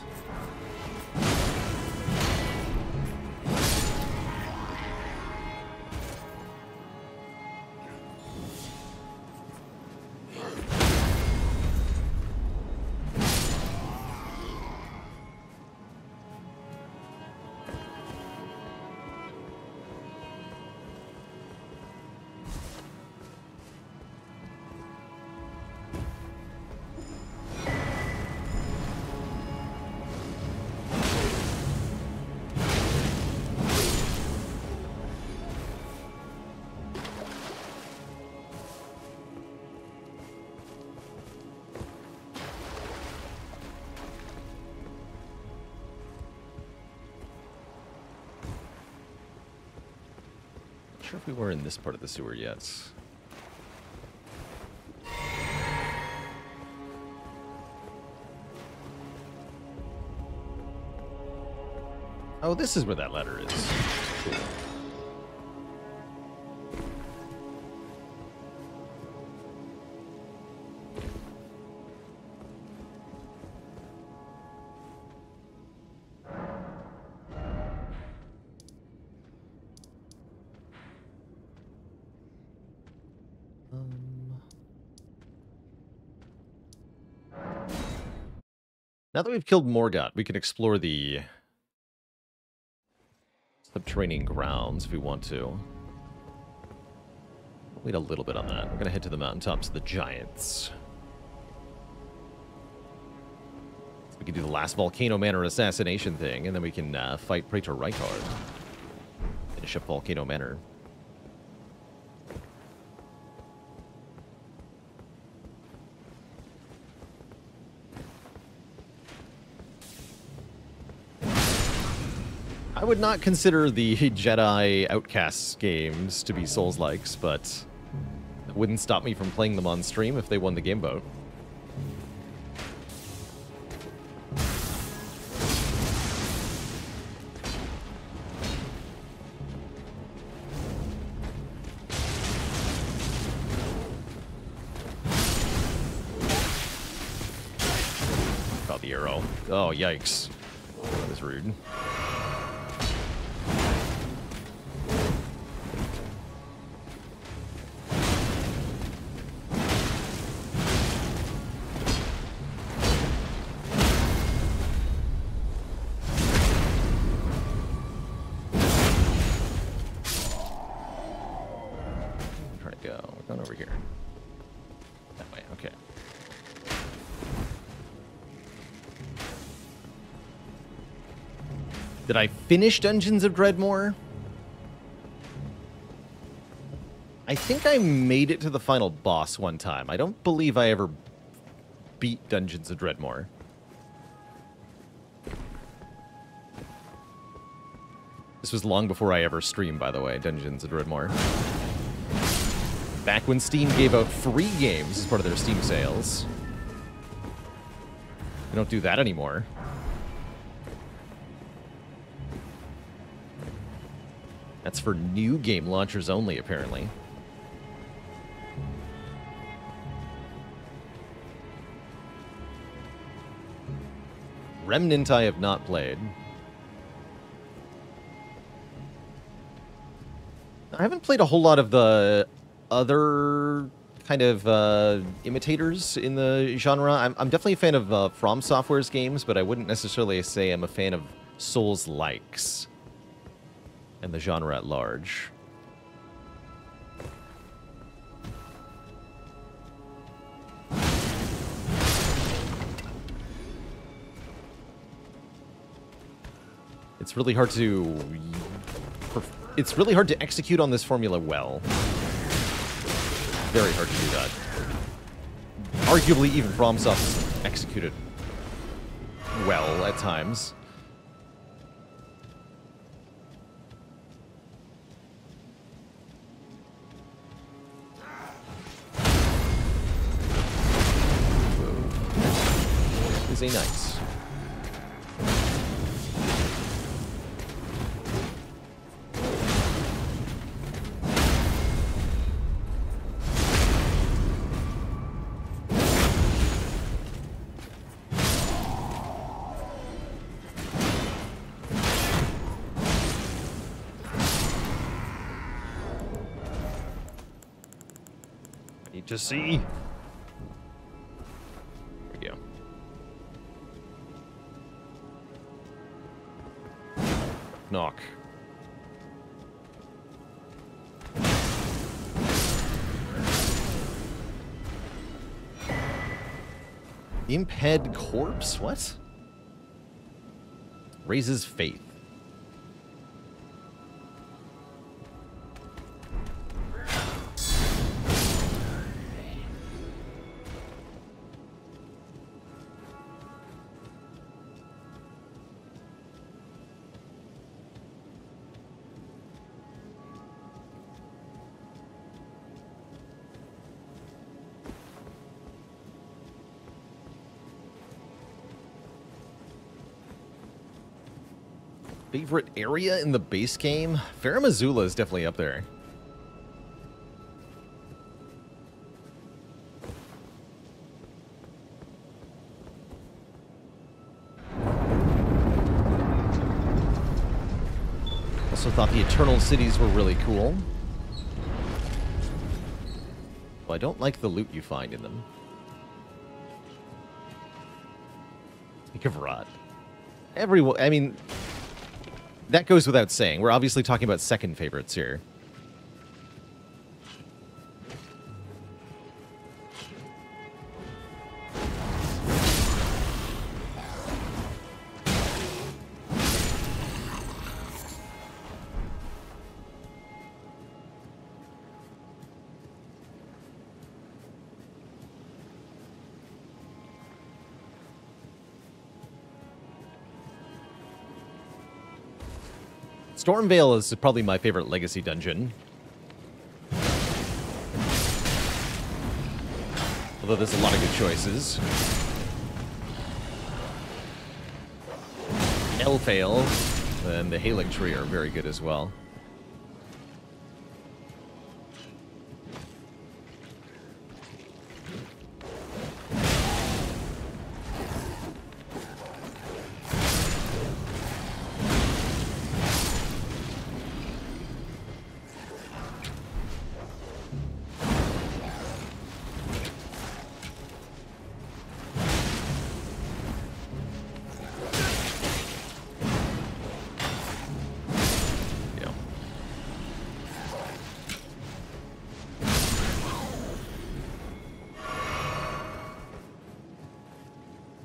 Not sure if we were in this part of the sewer yet. Oh, this is where that ladder is. Cool. Now that we've killed Morgott, we can explore the Subterranean grounds if we want to. Wait a little bit on that. We're going to head to the mountaintops of the Giants. So we can do the last Volcano Manor assassination thing, and then we can fight Praetor Rykard. Finish up Volcano Manor. I would not consider the Jedi Outcasts games to be Souls-likes, but it wouldn't stop me from playing them on stream if they won the game vote. Got the arrow. Oh, yikes. That was rude. Did I finish Dungeons of Dreadmore? I think I made it to the final boss one time. I don't believe I ever beat Dungeons of Dreadmore. This was long before I ever streamed, by the way, Dungeons of Dreadmore. Back when Steam gave out free games as part of their Steam sales. They don't do that anymore. That's for new game launchers only, apparently. Remnant I have not played. I haven't played a whole lot of the other kind of imitators in the genre. I'm definitely a fan of From Software's games, but I wouldn't necessarily say I'm a fan of Souls-likes and the genre at large. It's really hard to execute on this formula well. Very hard to do that. Arguably, even FromSoft doesn't execute it well at times. Is a nice. To see. There we go. Knock. Imped corpse? What? Raises faith. Favorite area in the base game? Farum Azula is definitely up there. Also thought the Eternal Cities were really cool. Well, I don't like the loot you find in them. Think of Rot. Everyone, I mean... that goes without saying. We're obviously talking about second favorites here. Stormvale is probably my favorite legacy dungeon. Although there's a lot of good choices. Elfale and the Hailing Tree are very good as well.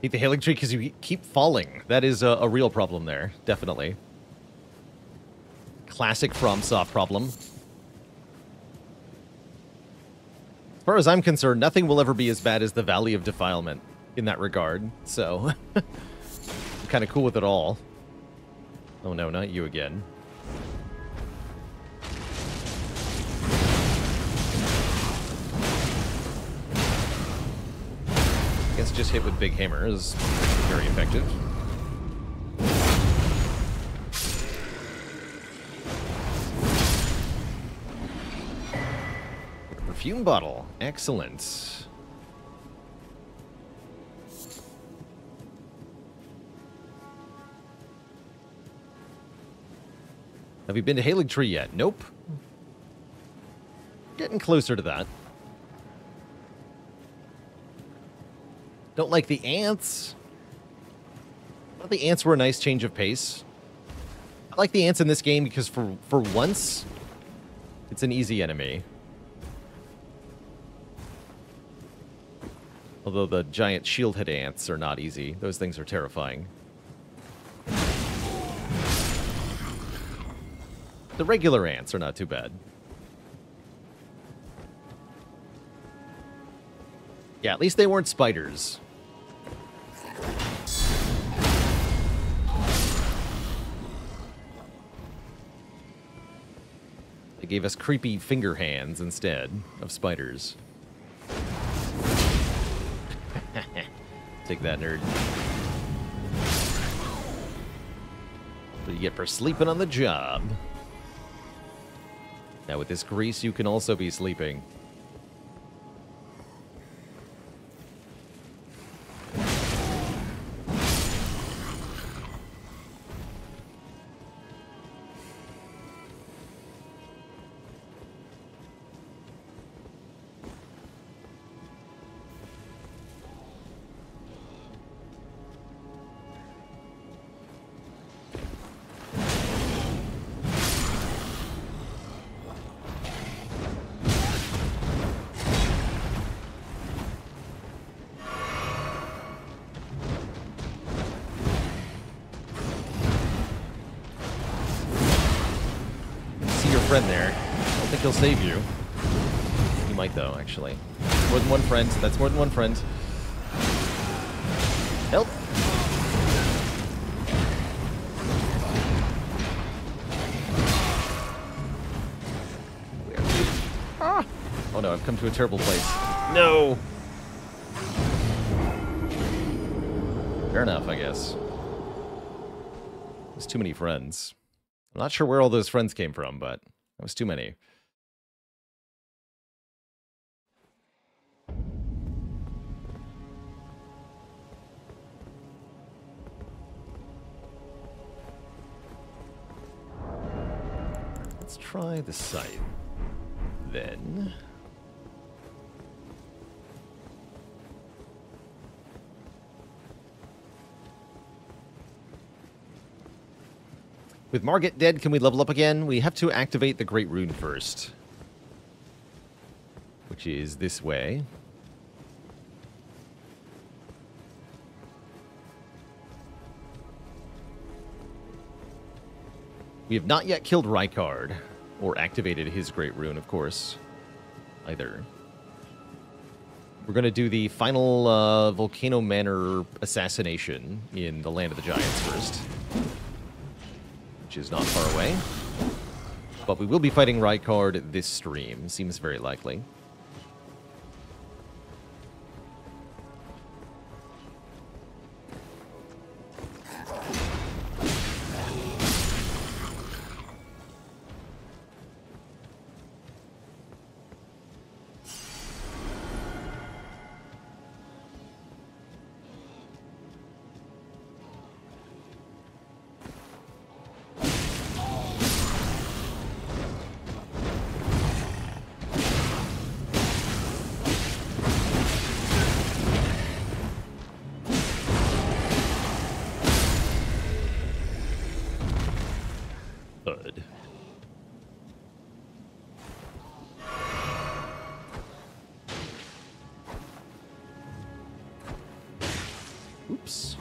Hate the Hailing Tree because you keep falling. That is a real problem there, definitely. Classic FromSoft problem. As far as I'm concerned, nothing will ever be as bad as the Valley of Defilement in that regard, so I'm kind of cool with it all. Oh no, not you again. Guess just hit with Big Hammer is very effective. Perfume bottle. Excellent. Have you been to Hailing Tree yet? Nope. Getting closer to that. Don't like the ants. I thought the ants were a nice change of pace. I like the ants in this game because for once, it's an easy enemy. Although the giant shield-head ants are not easy. Those things are terrifying. The regular ants are not too bad. Yeah, at least they weren't spiders. They gave us creepy finger hands instead of spiders. Take that, nerd. What do you get for sleeping on the job? Now with this grease, you can also be sleeping. Friend there. I don't think he'll save you. He might, though, actually. More than one friend. That's more than one friend. Help! Ah! Oh no, I've come to a terrible place. No! Fair enough, I guess. There's too many friends. I'm not sure where all those friends came from, but that was too many. Let's try the scythe, then. With Margit dead, can we level up again? We have to activate the Great Rune first. Which is this way. We have not yet killed Rykard, or activated his Great Rune, of course, either. We're going to do the final Volcano Manor assassination in the Land of the Giants first, which is not far away. But we will be fighting Rykard this stream. Seems very likely. Oops.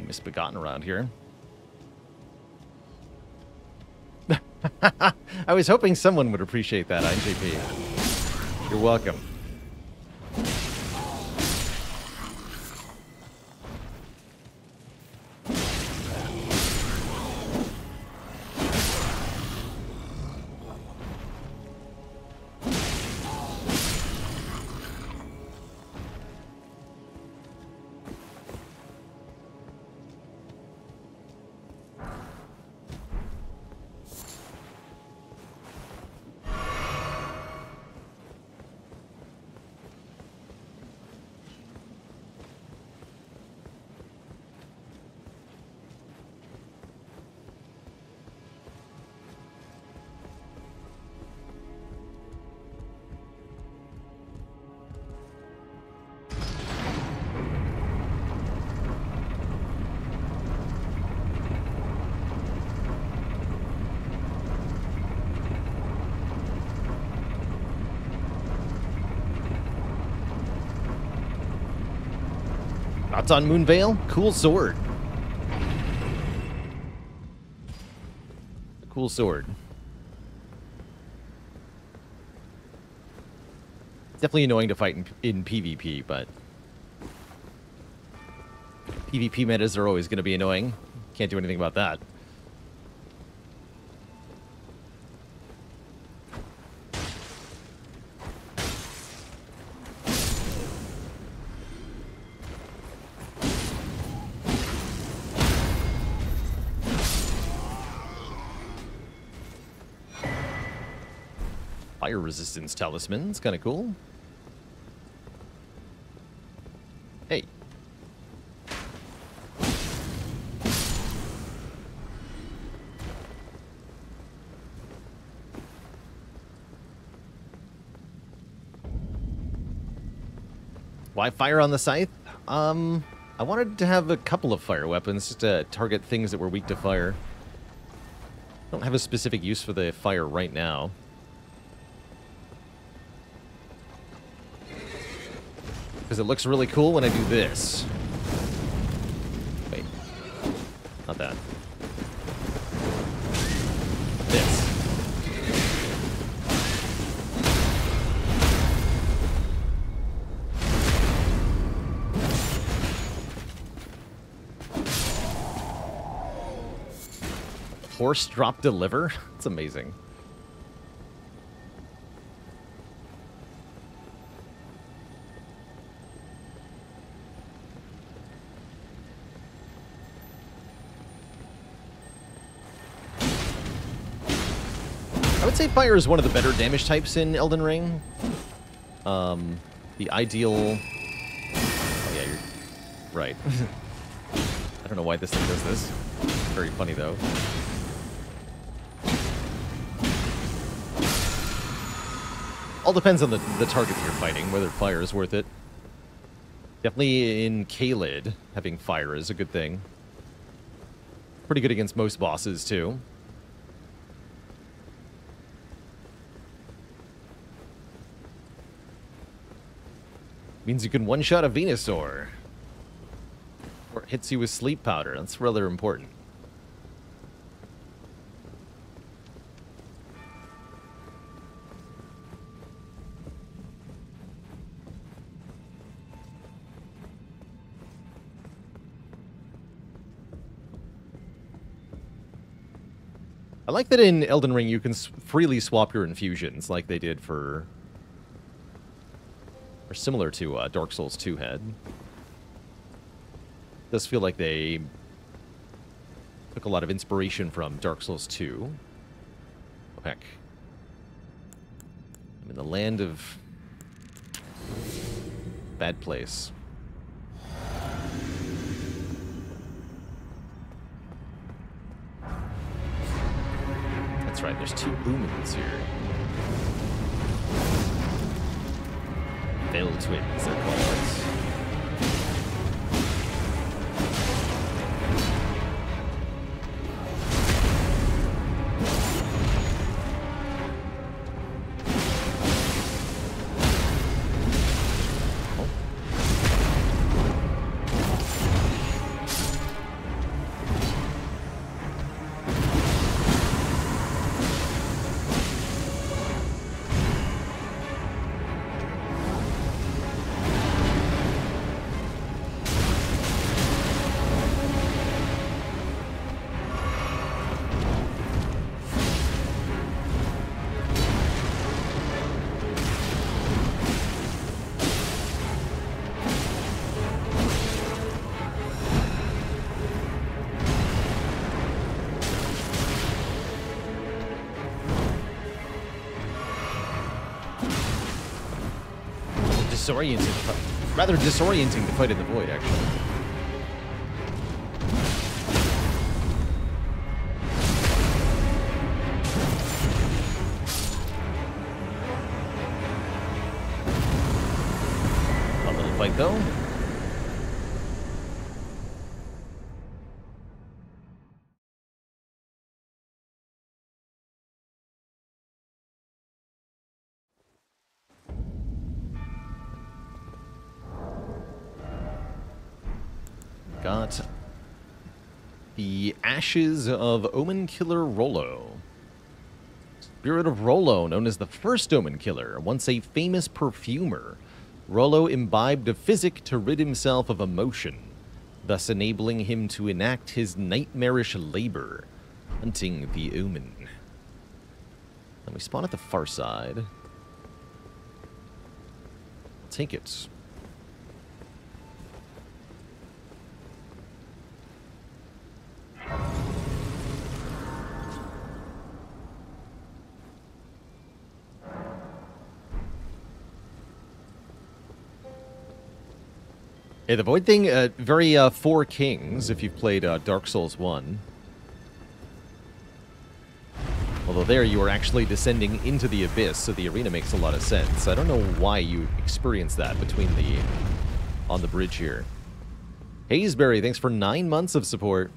Misbegotten around here. I was hoping someone would appreciate that, IJP. You're welcome. Thoughts on Moonveil? Cool sword. A cool sword. Definitely annoying to fight in PvP, but PvP metas are always going to be annoying. Can't do anything about that. Fire resistance talisman. It's kind of cool. Hey. Why fire on the scythe? I wanted to have a couple of fire weapons just to target things that were weak to fire. Don't have a specific use for the fire right now. Because it looks really cool when I do this. Wait. Not that. This. Horse drop deliver? It's amazing. I would say fire is one of the better damage types in Elden Ring. The ideal... Oh yeah, you're right. I don't know why this thing does this. Very funny, though. All depends on the target that you're fighting, whether fire is worth it. Definitely in Caelid, having fire is a good thing. Pretty good against most bosses, too. Means you can one-shot a Venusaur. Or it hits you with sleep powder. That's rather important. I like that in Elden Ring you can freely swap your infusions like they did for... or similar to Dark Souls 2 had. Does feel like they took a lot of inspiration from Dark Souls 2. Oh, heck. I'm in the land of... bad place. That's right, there's 2 Oomens here. Veil Twins, they're called. Rather disorienting to fight in the void, actually. Fun little fight, though. Got the Ashes of Omen Killer Rollo. Spirit of Rollo, known as the first Omen Killer, once a famous perfumer. Rollo imbibed a physic to rid himself of emotion, thus enabling him to enact his nightmarish labor, hunting the Omen. And we spawn at the far side. Take it. Yeah, the Void thing, very Four Kings, if you've played Dark Souls 1. Although there you are actually descending into the abyss, so the arena makes a lot of sense. I don't know why you experience that between the... on the bridge here. Hazeberry, thanks for 9 months of support.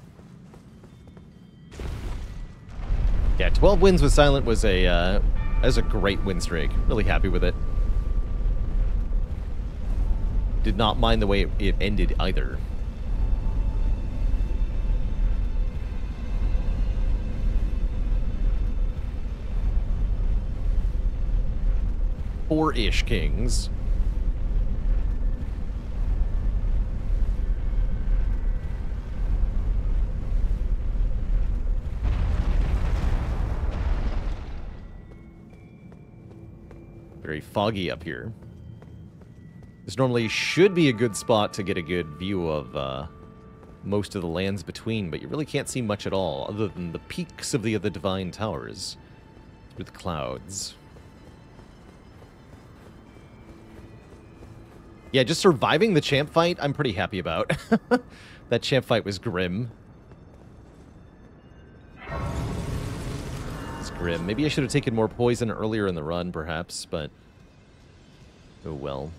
Yeah, 12 wins with Silent was a great win streak. Really happy with it. Did not mind the way it ended either. Four-ish kings. Very foggy up here. This normally should be a good spot to get a good view of most of the lands between, but you really can't see much at all, other than the peaks of the other divine towers with clouds. Yeah, just surviving the champ fight, I'm pretty happy about. That champ fight was grim. It's grim. Maybe I should have taken more poison earlier in the run, perhaps, but oh well.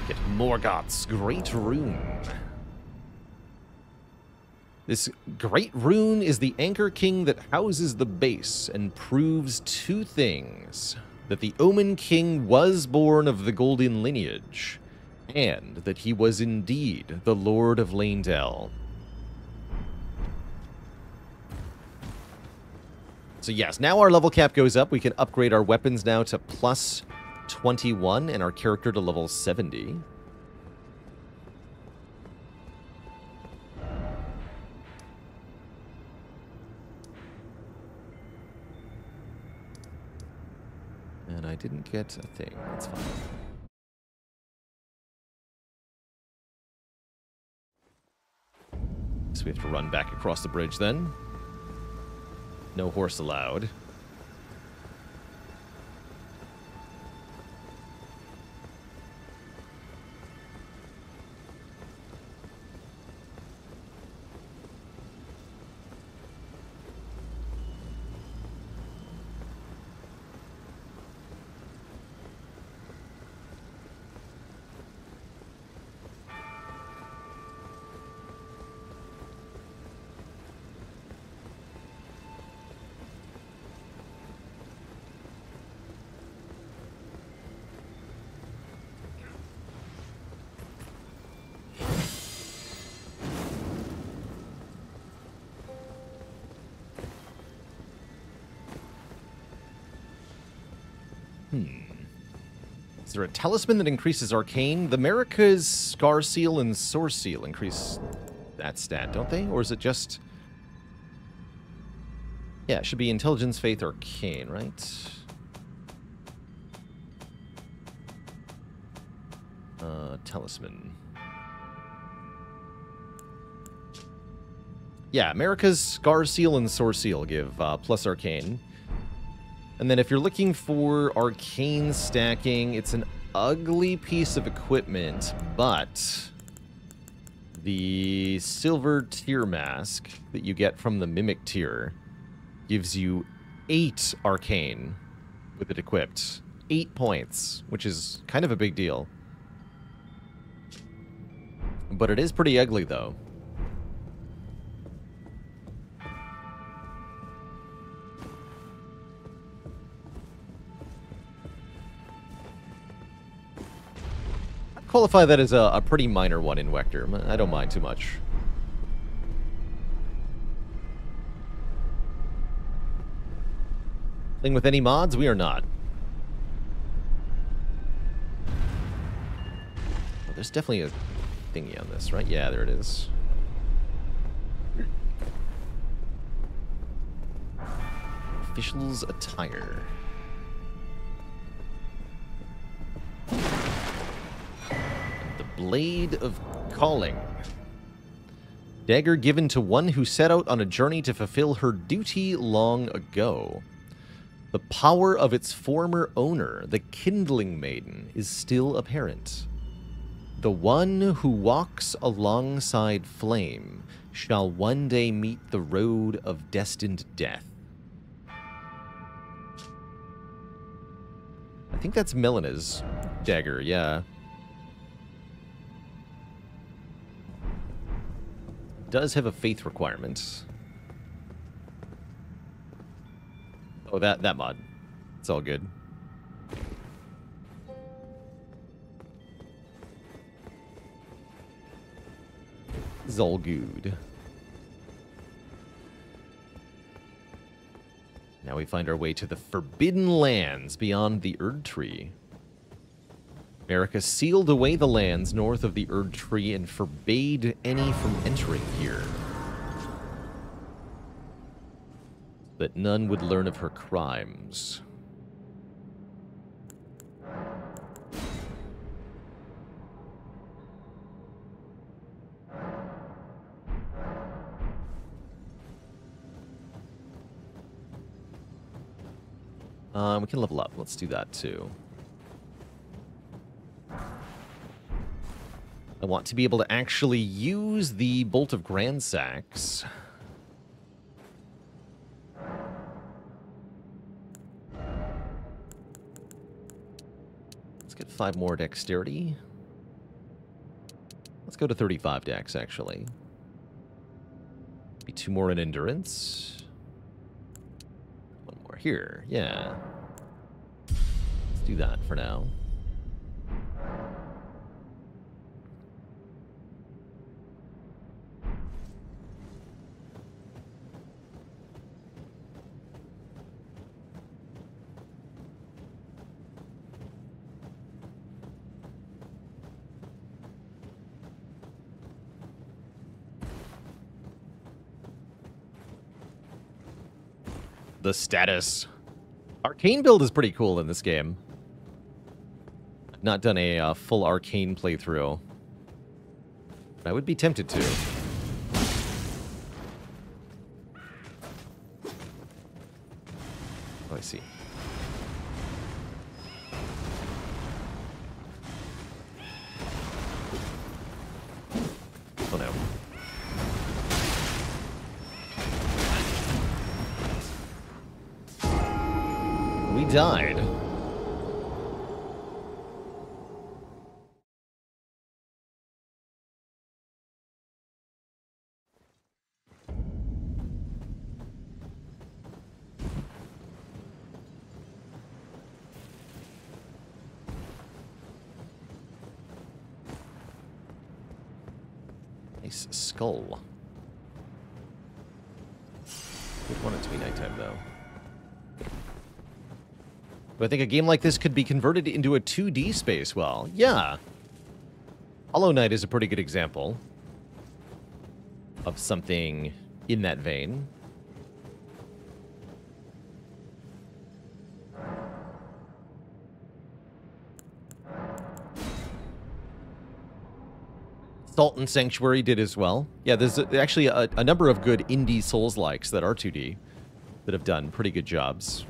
Get Morgoth's Great Rune. This Great Rune is the Anchor King that houses the base and proves two things. That the Omen King was born of the Golden lineage, and that he was indeed the Lord of Leyndell. So yes, now our level cap goes up. We can upgrade our weapons now to plus 21 and our character to level 70. And I didn't get a thing. That's fine. So we have to run back across the bridge then. No horse allowed. Is there a talisman that increases arcane? The Marika's Scar Seal and Source Seal increase that stat, don't they? Or is it just... Yeah, it should be Intelligence, Faith, Arcane, right? Talisman. Yeah, Marika's Scar Seal and Source Seal give plus Arcane. And then if you're looking for arcane stacking, it's an ugly piece of equipment, but the silver tier mask that you get from the Mimic tier gives you 8 arcane with it equipped. 8 points, which is kind of a big deal. But it is pretty ugly, though. Qualify that as a pretty minor one in Vector. I don't mind too much. Playing with any mods? We are not. Oh, there's definitely a thingy on this, right? Yeah, there it is. Official's attire. Blade of Calling. Dagger given to one who set out on a journey to fulfill her duty long ago. The power of its former owner, the Kindling Maiden, is still apparent. The one who walks alongside flame shall one day meet the road of destined death. I think that's Melena's dagger, yeah. Does have a faith requirement. Oh, that mod. It's all good. It's all good. Now we find our way to the Forbidden Lands beyond the Erd Tree. Marika sealed away the lands north of the Erd Tree and forbade any from entering here. that none would learn of her crimes. We can level up. Let's do that too. I want to be able to actually use the Bolt of Grandsacks. Let's get 5 more dexterity. Let's go to 35 dex, actually. Be 2 more in endurance. 1 more here, yeah. Let's do that for now. The status. Arcane build is pretty cool in this game. I've not done a full Arcane playthrough. But I would be tempted to. Oh, I see. Oh no. We died. Nice skull. Would want it to be nighttime though. But I think a game like this could be converted into a 2D space well. Yeah. Hollow Knight is a pretty good example of something in that vein. Salt and Sanctuary did as well. Yeah, there's actually a number of good indie Souls-likes that are 2D that have done pretty good jobs.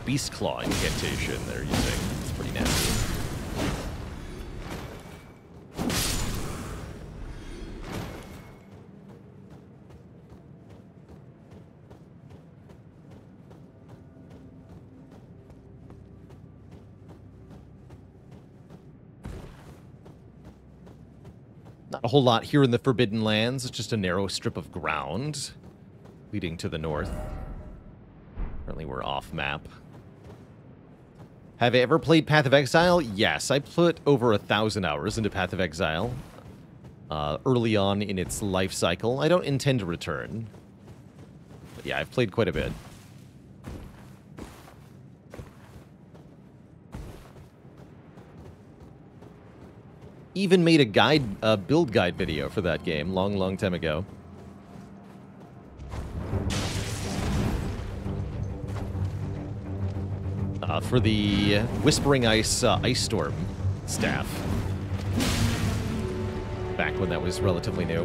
Beast Claw incantation they're using. It's pretty nasty. Not a whole lot here in the Forbidden Lands. It's just a narrow strip of ground leading to the north. Apparently we're off map. Have I ever played Path of Exile? Yes, I put over 1,000 hours into Path of Exile early on in its life cycle. I don't intend to return. But yeah, I've played quite a bit. Even made a build guide video for that game long time ago. For the Whispering Ice Ice Storm staff. Back when that was relatively new.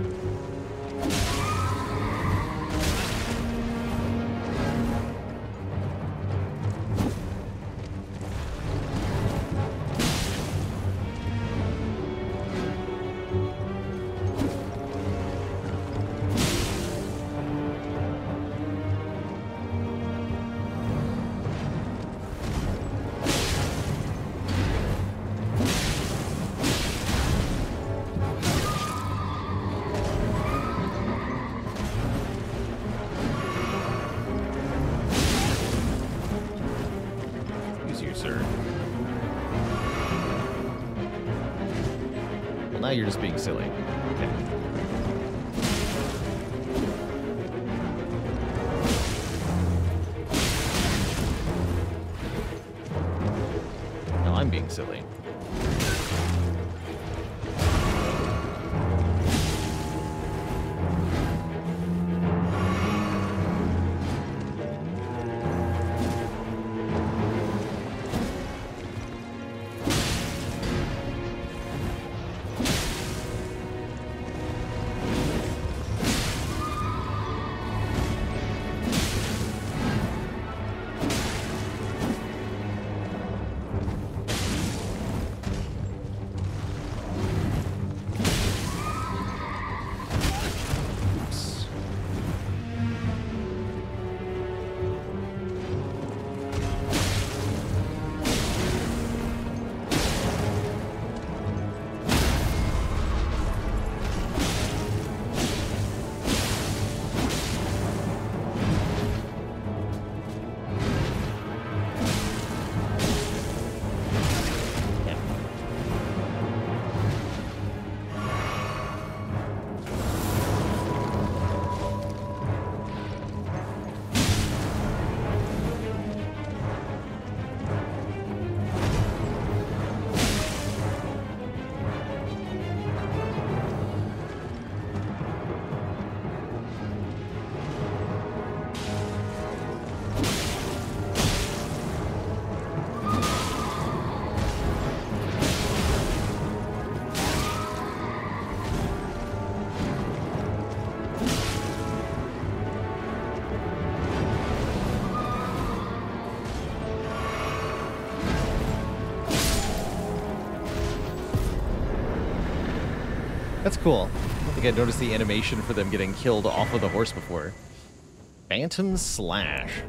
now you're just being silly. Okay. Now I'm being silly. That's cool. I don't think I noticed the animation for them getting killed off of the horse before. Phantom Slash.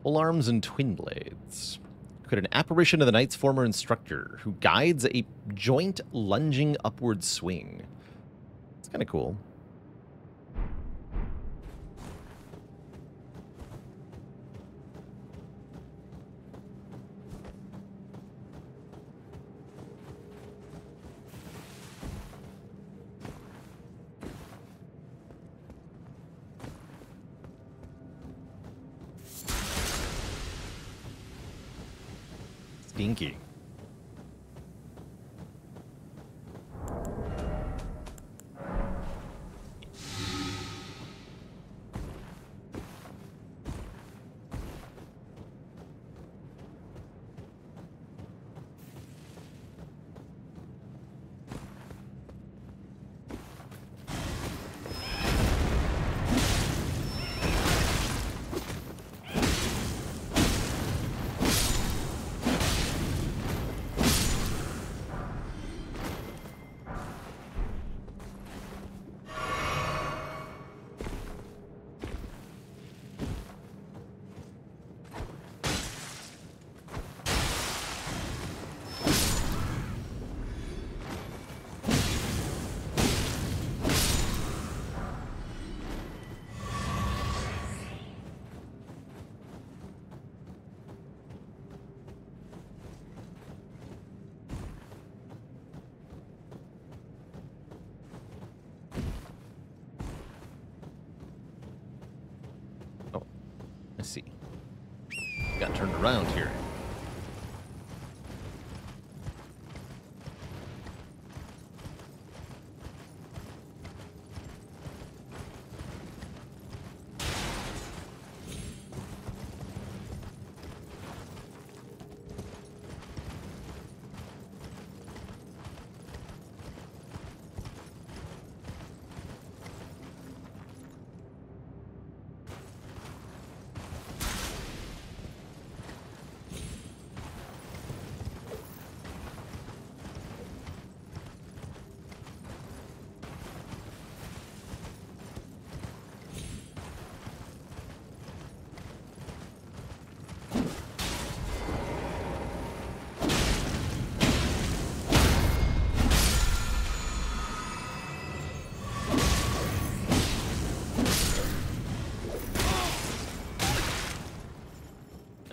Full arms and twin blades. Create an apparition of the knight's former instructor, who guides a joint lunging upward swing. It's kind of cool. Stinky. See. Got turned around here.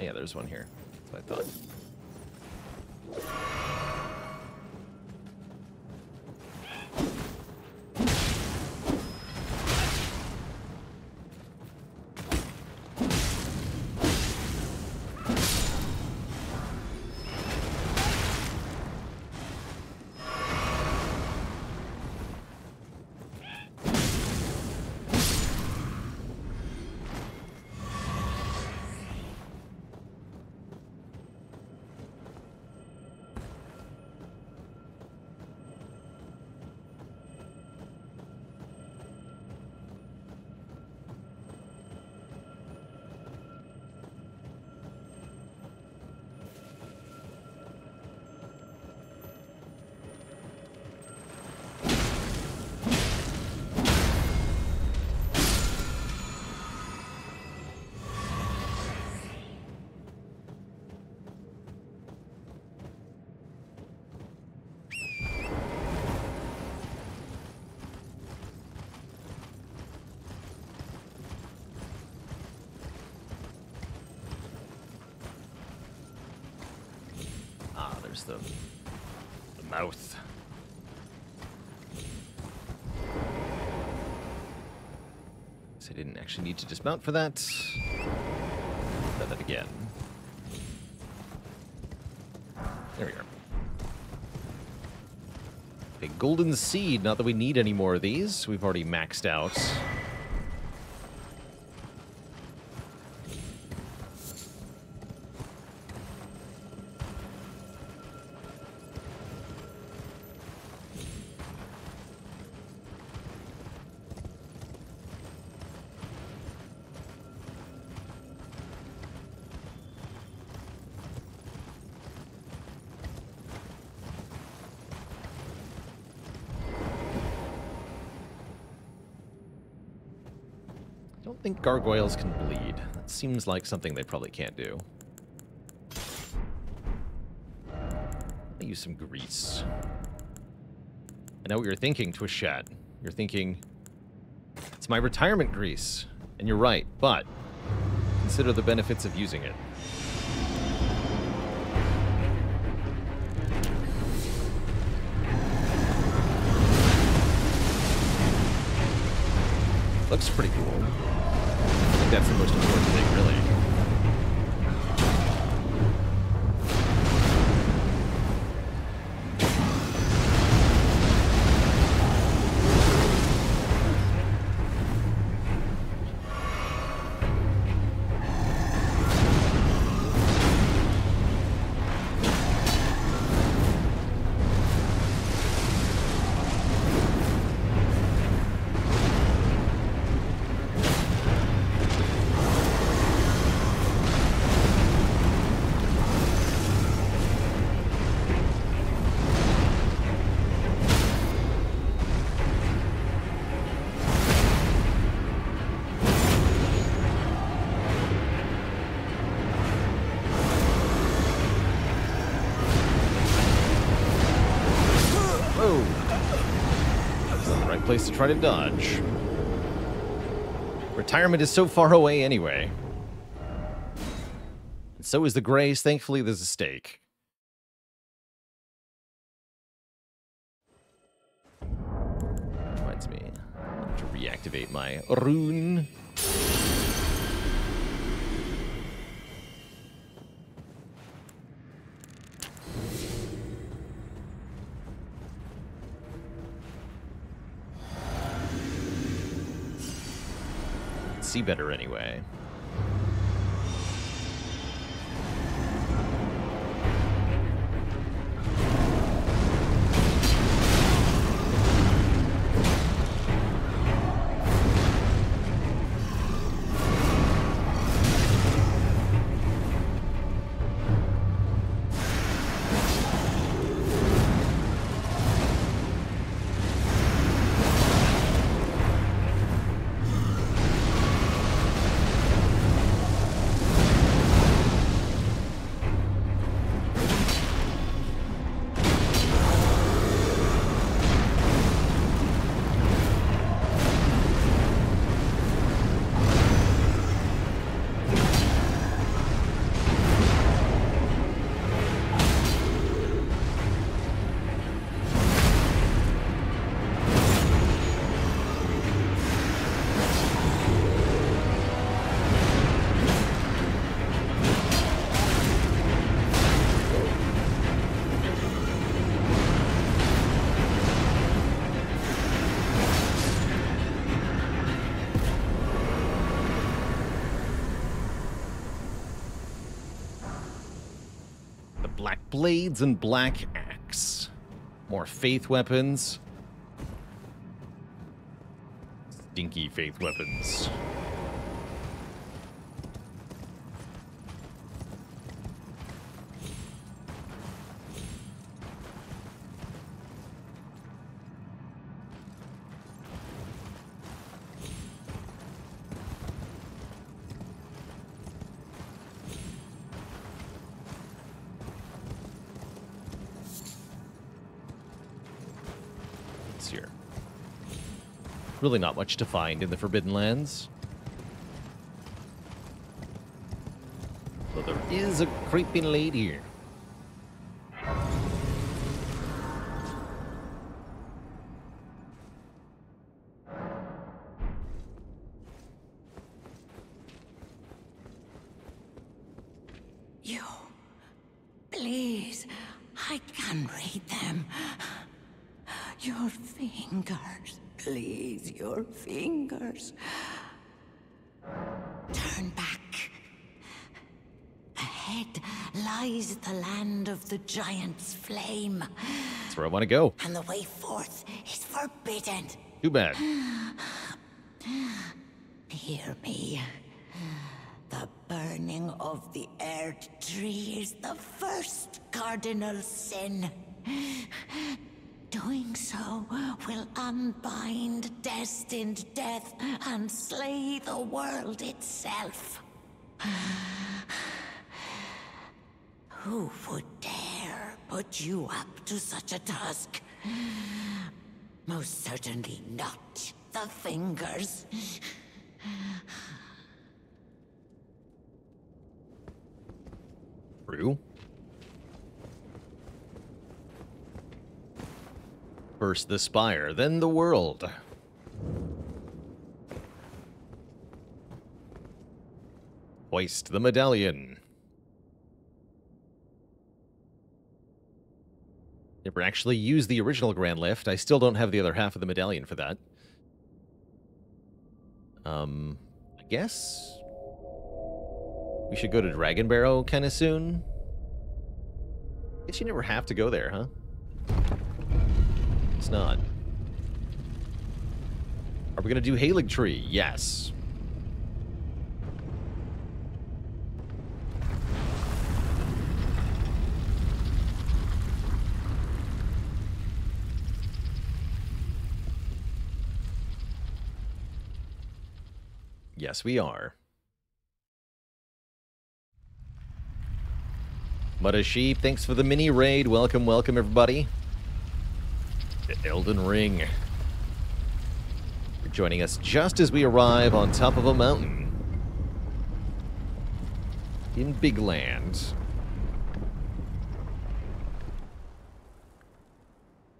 Yeah, there's one here. That's what I thought. Where's the mouth? So I didn't actually need to dismount for that. Try that again. There we are. A golden seed. Not that we need any more of these. We've already maxed out. I don't think gargoyles can bleed. That seems like something they probably can't do. I'll use some grease. I know what you're thinking, Twist Chat. You're thinking, it's my retirement grease. And you're right, but consider the benefits of using it. Looks pretty cool. I think that's the most important thing, really. Place to try to dodge. Retirement is so far away anyway. And so is the grace. Thankfully, there's a stake. Reminds me, I need to reactivate my rune. See better anyway. Black blades and black axe. More faith weapons. Stinky faith weapons. Here. Really not much to find in the Forbidden Lands. Though there is a creeping lady here. can read them. Your fingers, please, your fingers. Turn back. Ahead lies the land of the giant's flame. That's where I want to go. And the way forth is forbidden. Too bad. Hear me. The burning of the Erd tree is the first cardinal sin. Doing so will unbind destined death and slay the world itself. Who would dare put you up to such a task? Most certainly not the fingers. True. First the spire, then the world. Hoist the medallion. Never actually used the original Grand Lift. I still don't have the other half of the medallion for that. I guess we should go to Dragon Barrow kind of soon. Guess you never have to go there, huh? It's not. Are we gonna do Halig Tree? Yes. Yes, we are. Mutta Sheep, thanks for the mini raid. Welcome, welcome, everybody. To Elden Ring. You're joining us just as we arrive on top of a mountain. In Big Land.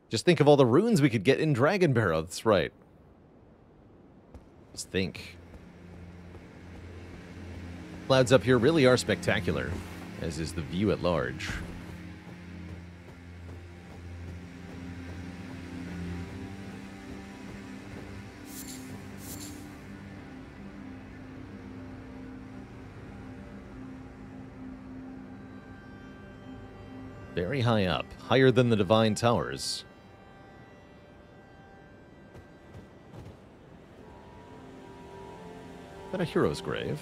Just think of all the runes we could get in Dragon Barrow. That's right. Just think. Clouds up here really are spectacular, as is the view at large. Very high up, higher than the Divine Towers. Is that a hero's grave?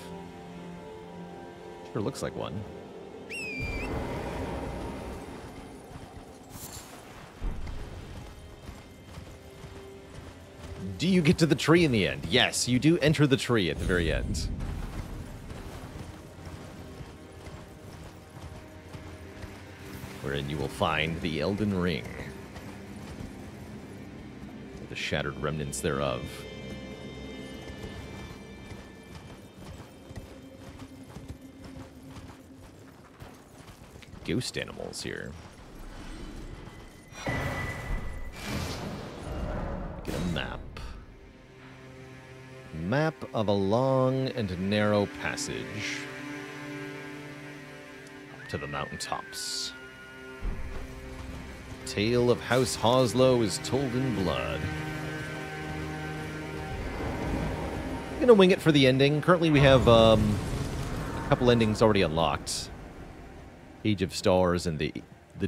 Sure looks like one. Do you get to the tree in the end? Yes, you do enter the tree at the very end. Wherein you will find the Elden Ring. The shattered remnants thereof. Ghost animals here. Get a map. Map of a long and narrow passage up to the mountaintops. Tale of House Hoslow is told in blood. I'm gonna wing it for the ending. Currently we have a couple endings already unlocked. Age of Stars and the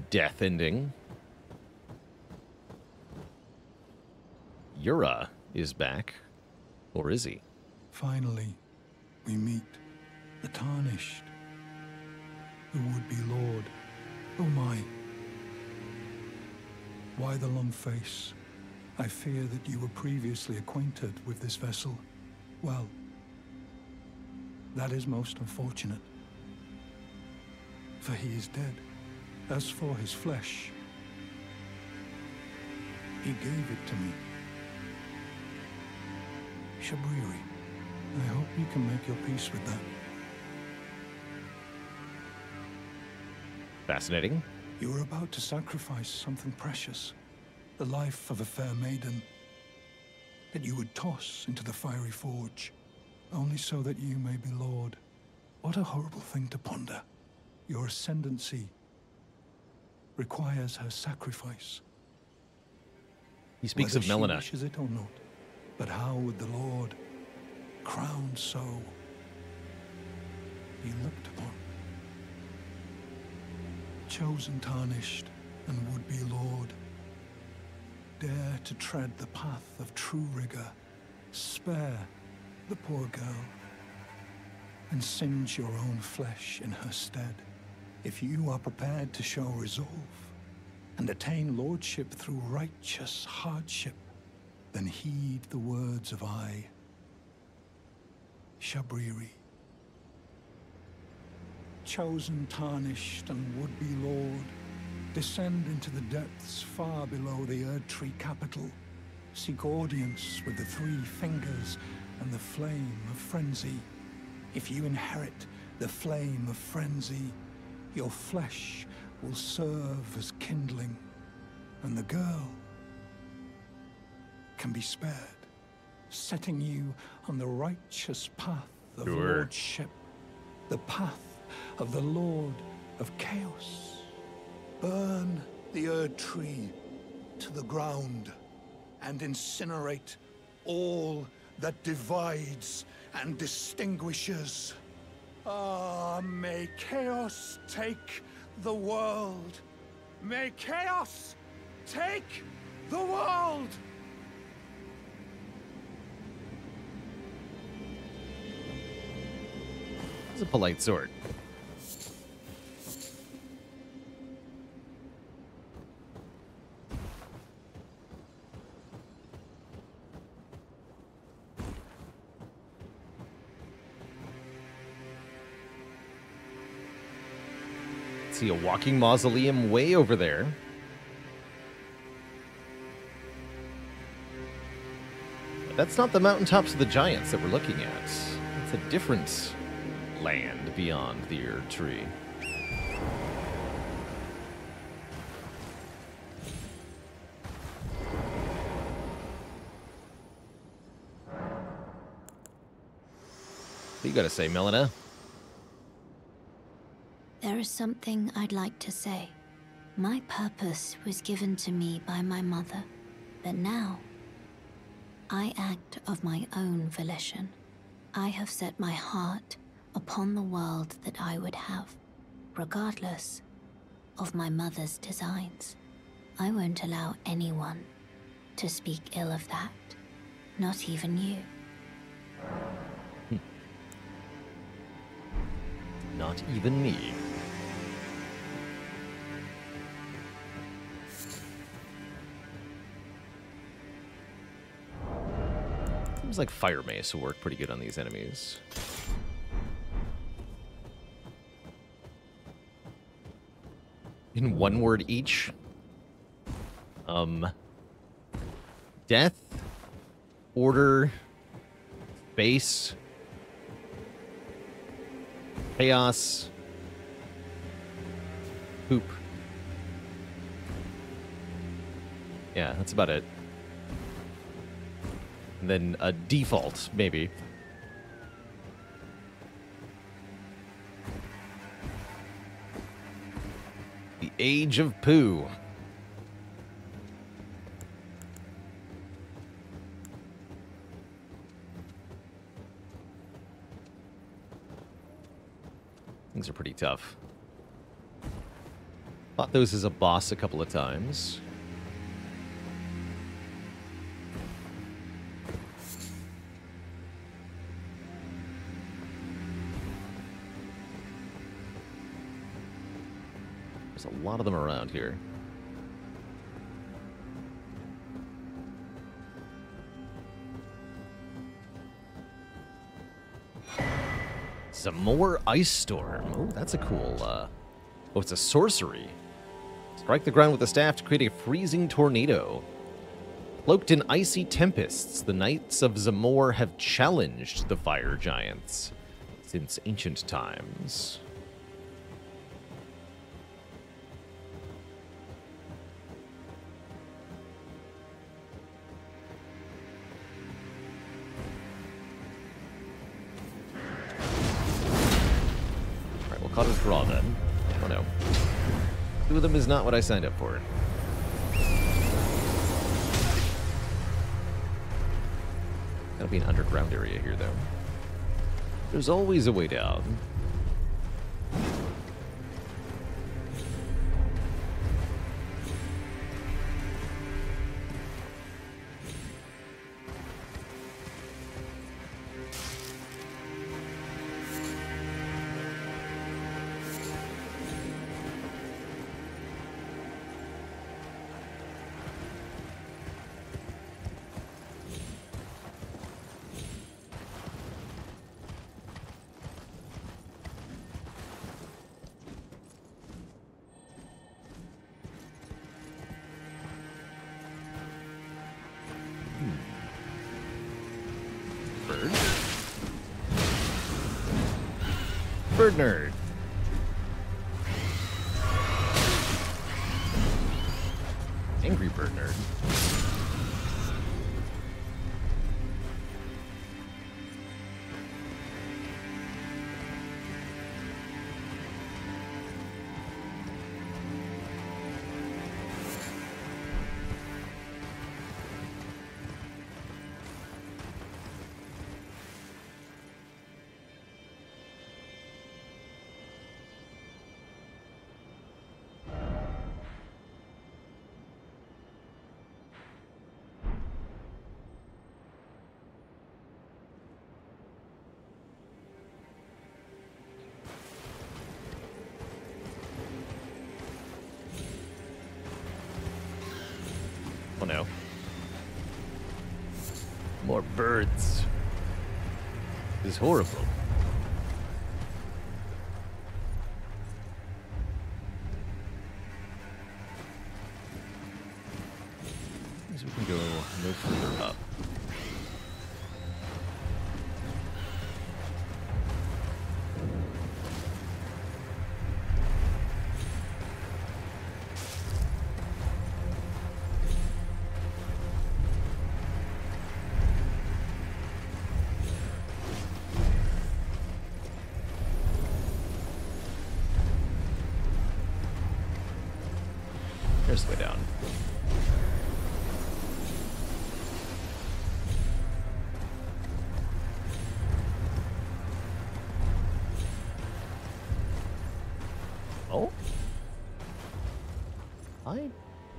death ending. Yura is back. Or is he? Finally, we meet the Tarnished, the would-be Lord. Oh my. Why the long face? I fear that you were previously acquainted with this vessel. Well, that is most unfortunate. For he is dead. As for his flesh, he gave it to me. Shabriri, I hope you can make your peace with that. Fascinating. You were about to sacrifice something precious, the life of a fair maiden, that you would toss into the fiery forge, only so that you may be Lord. What a horrible thing to ponder. Your ascendancy requires her sacrifice. He speaks Whether of Melina. she wishes it or not, but how would the Lord, crowned so, be looked upon? Chosen, tarnished, and would-be Lord, dare to tread the path of true rigor, spare the poor girl, and singe your own flesh in her stead. If you are prepared to show resolve, and attain lordship through righteous hardship, then heed the words of I, Shabriri. Chosen, tarnished, and would-be Lord, descend into the depths far below the Erdtree capital. Seek audience with the three fingers and the flame of frenzy. If you inherit the flame of frenzy, your flesh will serve as kindling, and the girl can be spared, setting you on the righteous path of lordship, the path of the Lord of Chaos. Burn the Erdtree to the ground and incinerate all that divides and distinguishes. Ah, may chaos take the world. May chaos take the world! It's a polite sword. See a walking mausoleum way over there. But that's not the mountaintops of the giants that we're looking at. It's a different land beyond the Erdtree. What you gotta say, Melina? There is something I'd like to say. My purpose was given to me by my mother, but now I act of my own volition. I have set my heart upon the world that I would have, regardless of my mother's designs. I won't allow anyone to speak ill of that, not even you. Not even me. Seems like Fire Mace will work pretty good on these enemies. In one word each. Death, order, base, chaos, poop. Yeah, that's about it. And then a default, maybe. The Age of Poo. Things are pretty tough. Fought those as a boss a couple of times. There's a lot of them around here. Some more Ice Storm. Oh, that's a cool, oh, it's a sorcery. Strike the ground with a staff to create a freezing tornado. Cloaked in icy tempests, the Knights of Zamor have challenged the fire giants since ancient times. Caught his draw then. Oh no. Two of them is not what I signed up for. Gotta be an underground area here, though. There's always a way down. Bird nerd. Angry bird nerd. Oh no. More birds. This is horrible. I guess we can go no further up. There's the way down. Oh?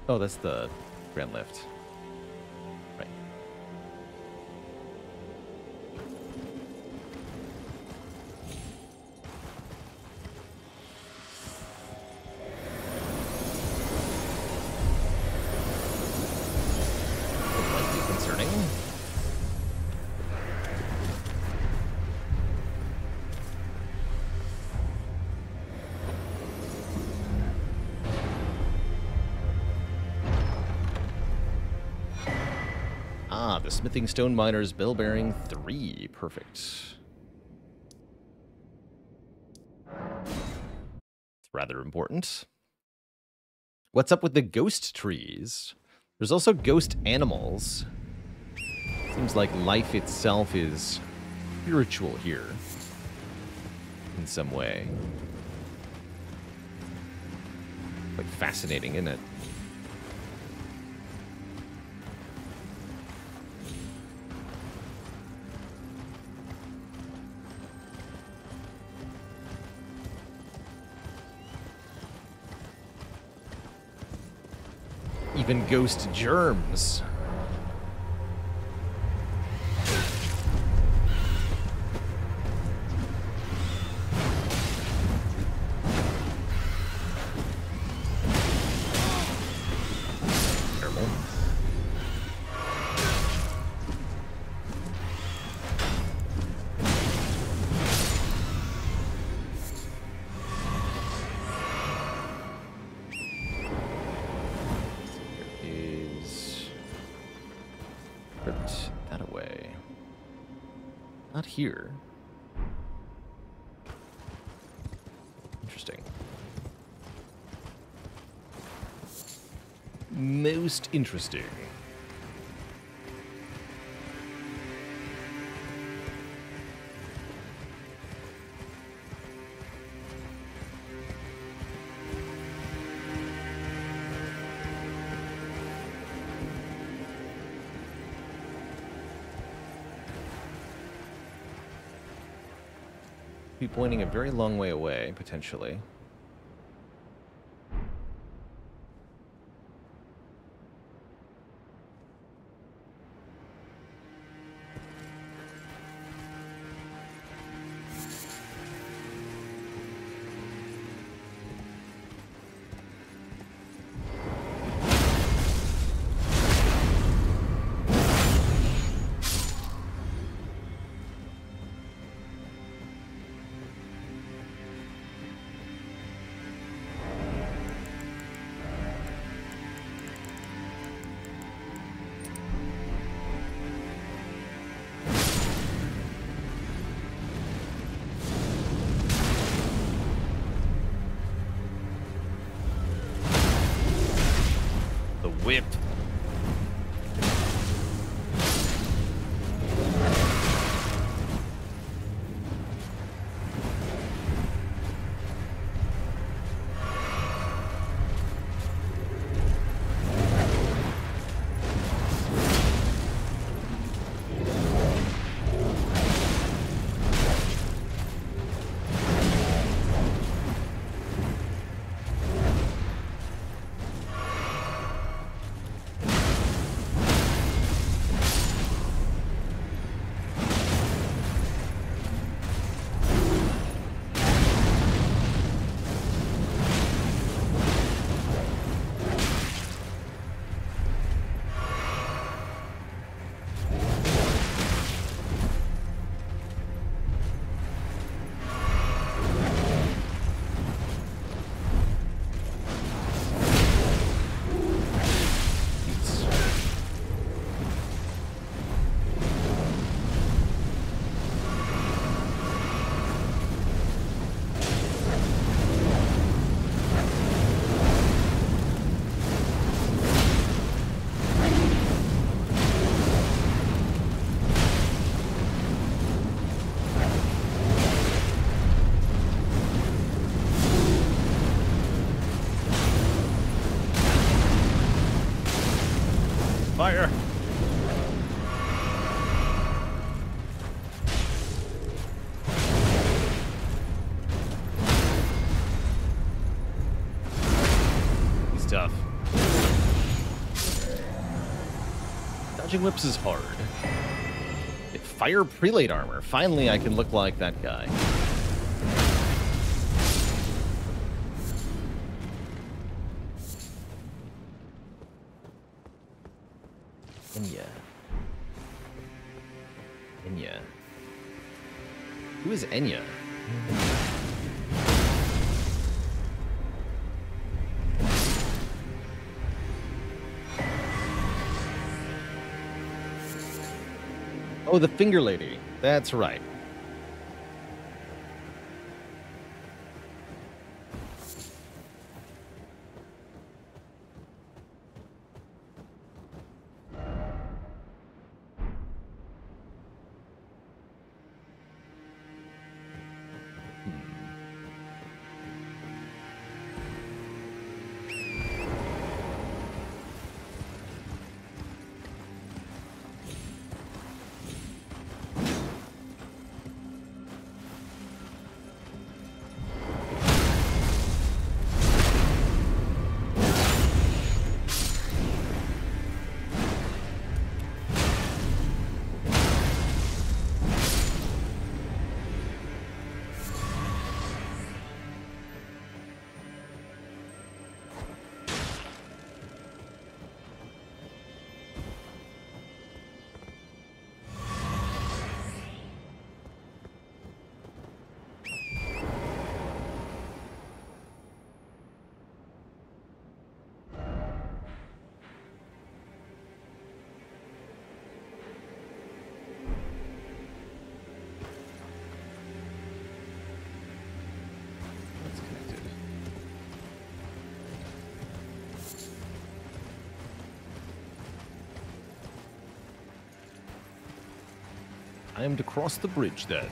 Oh, that's the grand lift. Right. Concerning. Ah, the Smithing Stone Miner's Bell Bearing 3. Perfect. It's rather important. What's up with the ghost trees? There's also ghost animals. Seems like life itself is spiritual here in some way. Quite fascinating, isn't it? Even ghost germs. Terrible. That away. Not here. Interesting. Most interesting. be pointing a very long way away, potentially. Whip. Fire! He's tough. Dodging whips is hard. Fire prelate armor. Finally, I can look like that guy. Enya. Who is Enya? Oh, the finger lady. That's right. I am to cross the bridge then.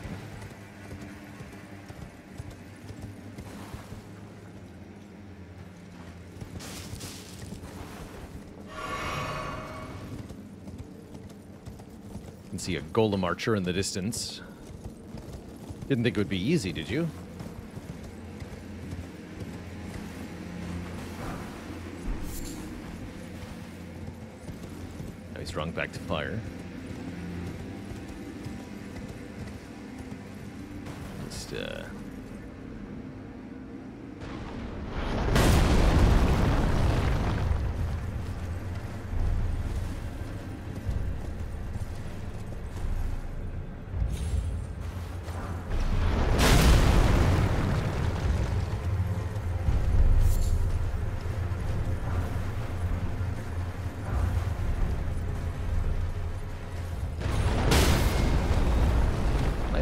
You can see a golem archer in the distance. Didn't think it would be easy, did you? Now he's sprung back to fire. Just,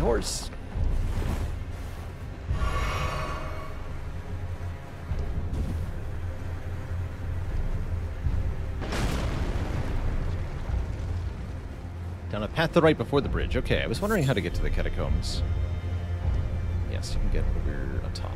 horse. Down a path to the right before the bridge. Okay, I was wondering how to get to the catacombs. Yes, you can get over on top.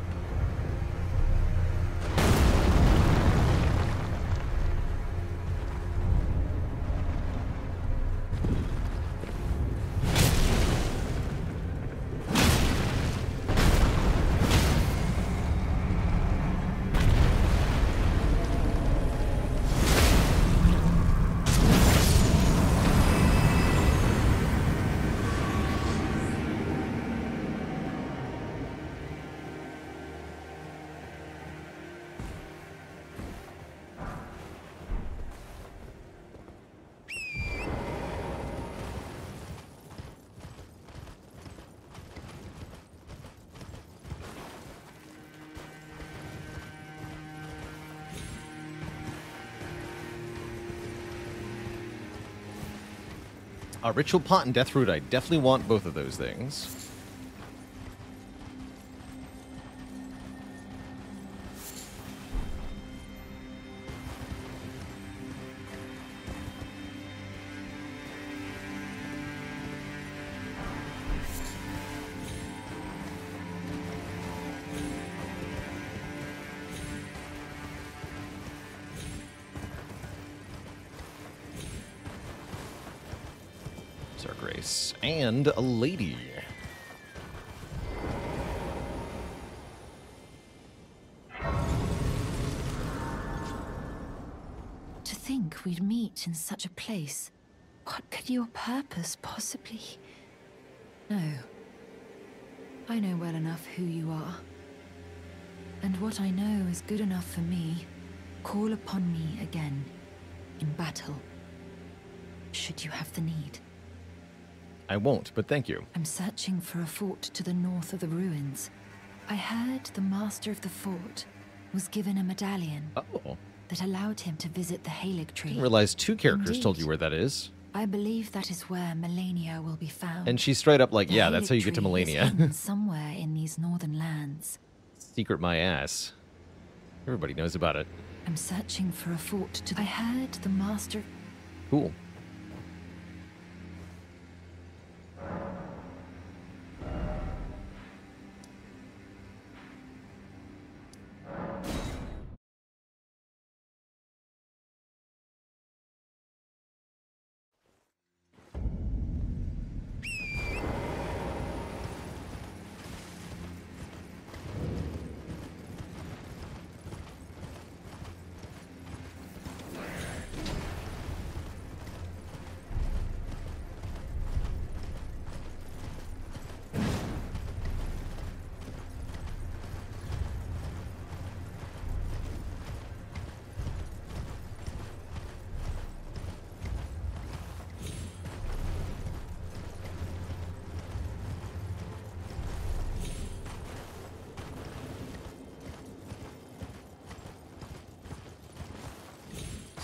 Ritual Pot and Death Root, I definitely want both of those things. Grace and a lady. To think we'd meet in such a place. What could your purpose possibly... No. I know well enough who you are. And what I know is good enough for me. Call upon me again, in battle, should you have the need. I won't, but thank you. I'm searching for a fort to the north of the ruins. I heard the master of the fort was given a medallion that allowed him to visit the Halig tree. Didn't realize two characters Indeed. Told you where that is. I believe that is where Melania will be found. And she's straight up like, The yeah, that's how you Halig get to tree is Melania. hidden somewhere in these northern lands. Secret my ass. Everybody knows about it. I'm searching for a fort to... I heard the master... Cool.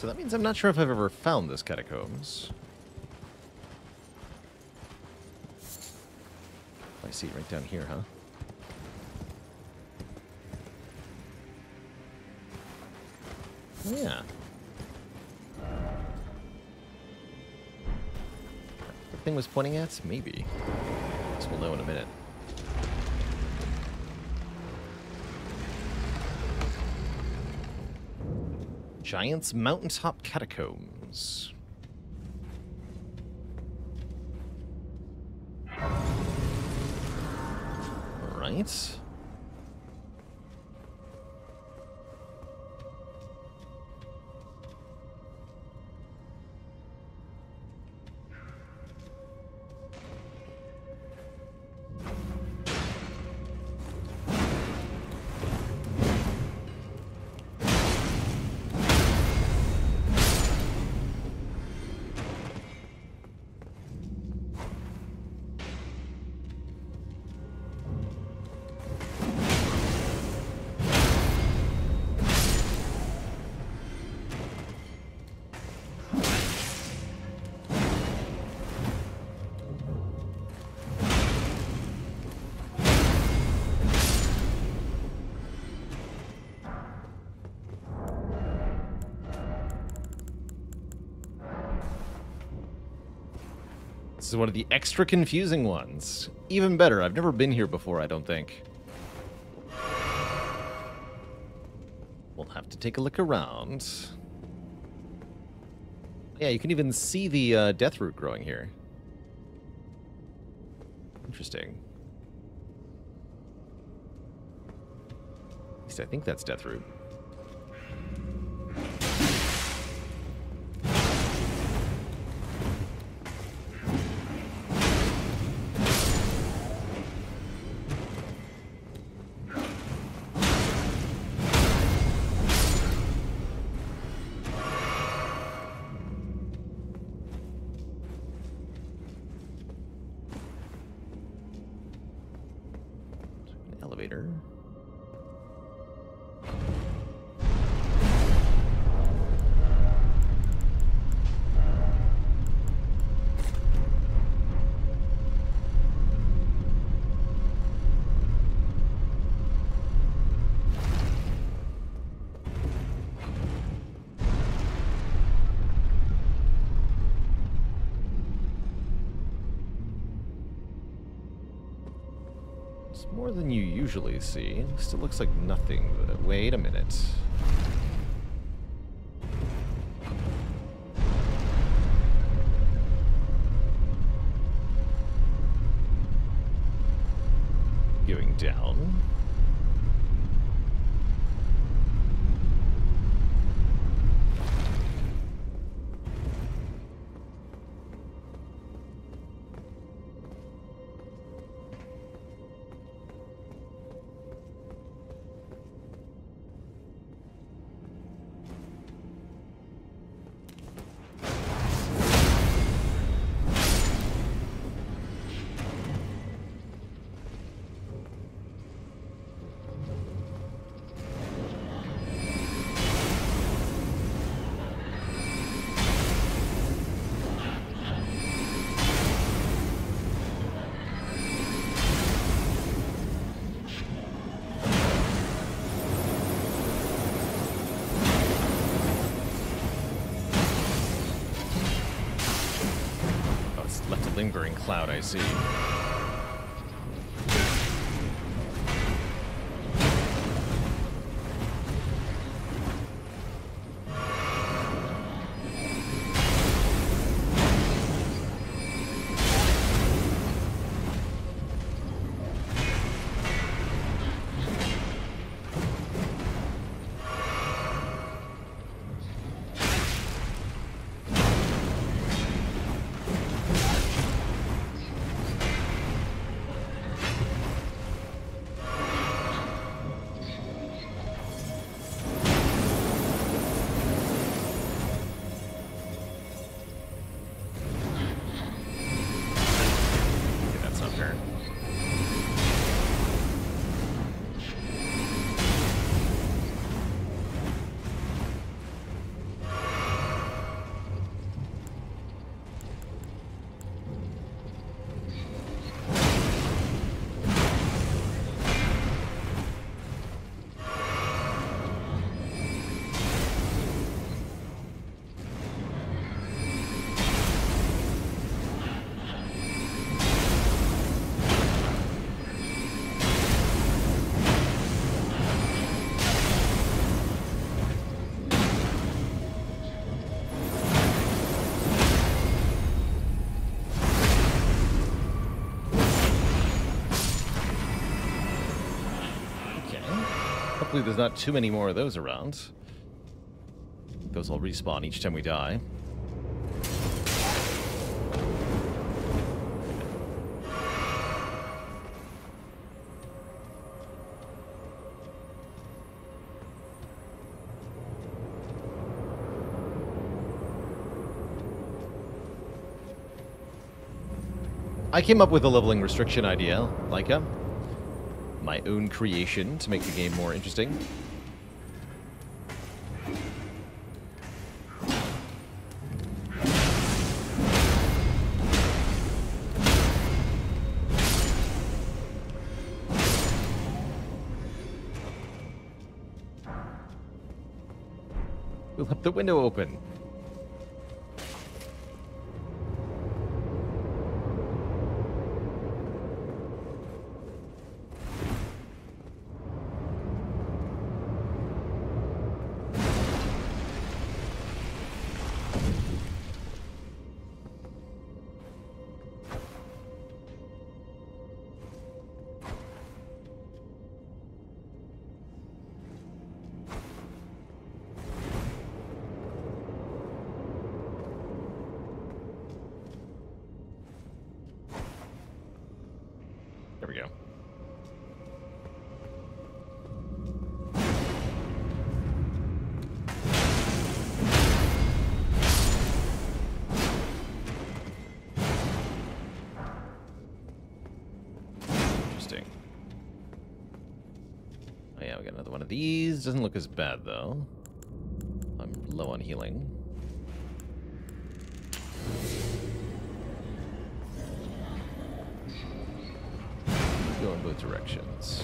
So that means I'm not sure if I've ever found this catacombs. I see it right down here, huh? Oh, yeah. The thing was pointing at? Maybe. Guess we'll know in a minute. Giant's Mountaintop Catacombs. right. This is one of the extra confusing ones. Even better, I've never been here before, I don't think. We'll have to take a look around. Yeah, you can even see the death root growing here. Interesting. At least I think that's death root. Elevator. More than you usually see. Still looks like nothing. Wait a minute. Going down. Lingering cloud, I see. Hopefully there's not too many more of those around. Those all respawn each time we die. I came up with a leveling restriction idea, Laika. My own creation to make the game more interesting. We'll have the window open. There we go. Interesting. Oh yeah, we got another one of these. Doesn't look as bad though. I'm low on healing. Go in both directions.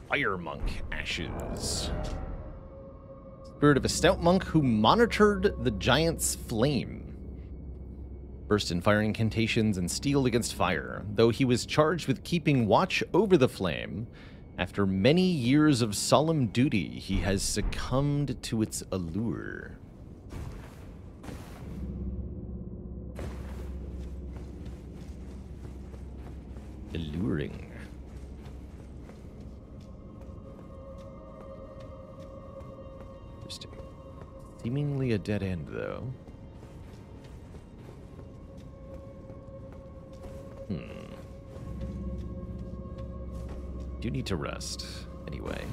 Fire Monk Ashes. Spirit of a stout monk who monitored the giant's flame. Burst in fire incantations and steeled against fire, though he was charged with keeping watch over the flame. After many years of solemn duty, he has succumbed to its allure. Alluring. Interesting. Seemingly a dead end, though. Do need to rest, anyway.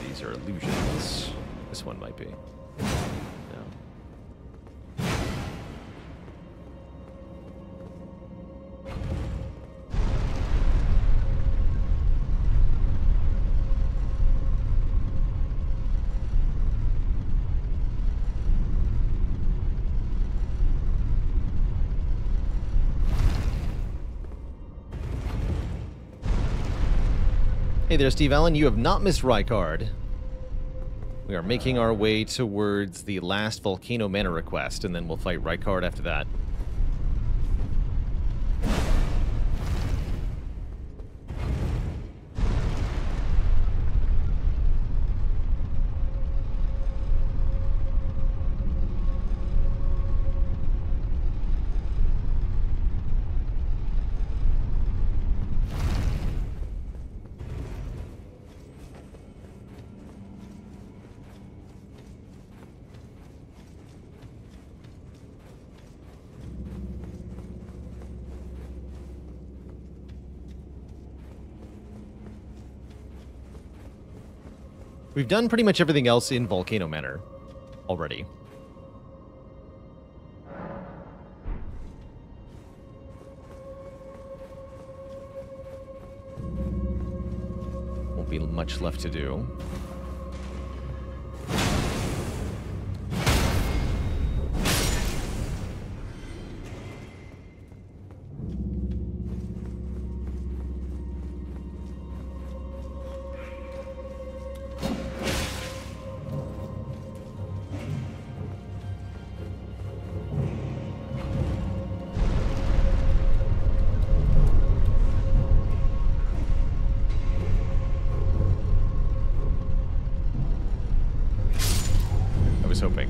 These are illusions. This one might be. No. Hey there, Steve Allen. You have not missed Rykard. We are making our way towards the last Volcano Mana request, and then we'll fight Rykard after that. We've done pretty much everything else in Volcano Manor already. Won't be much left to do. Hoping.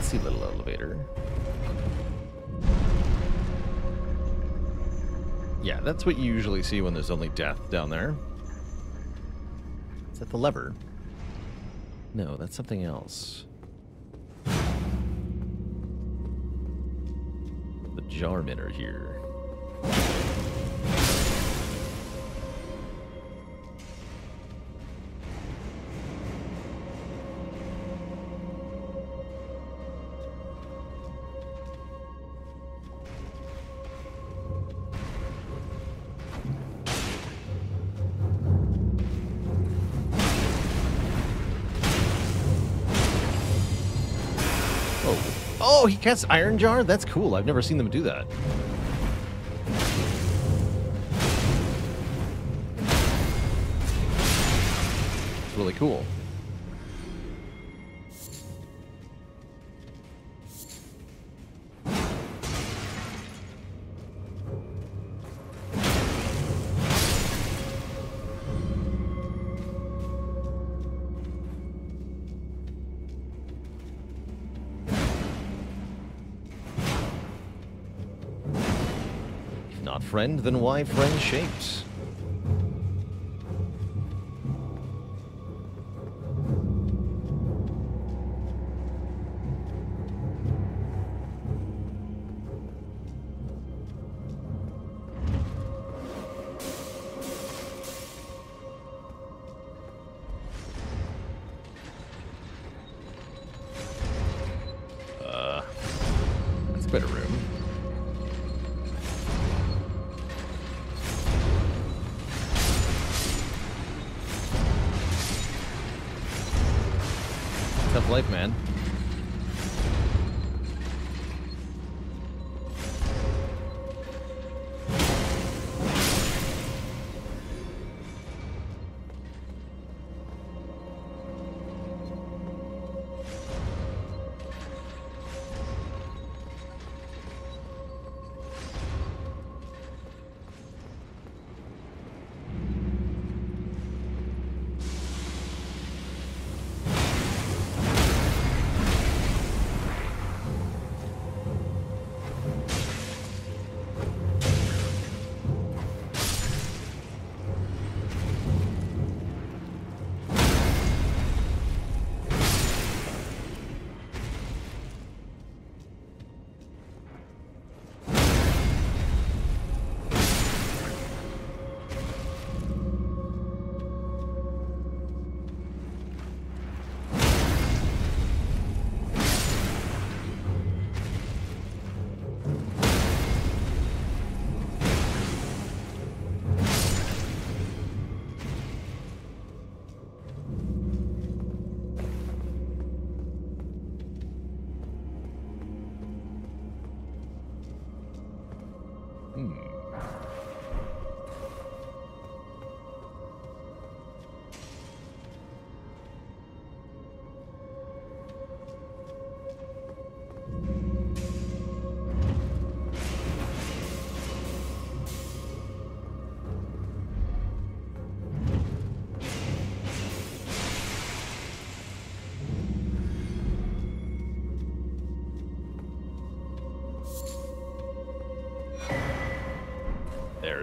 See, little elevator. Yeah, that's what you usually see when there's only death down there. Is that the lever? No, that's something else. The jarmen are here. Oh, he casts Iron Jar? That's cool. I've never seen them do that. It's really cool. Not friend, then why friend shaped? That's a better room. Tough life, man.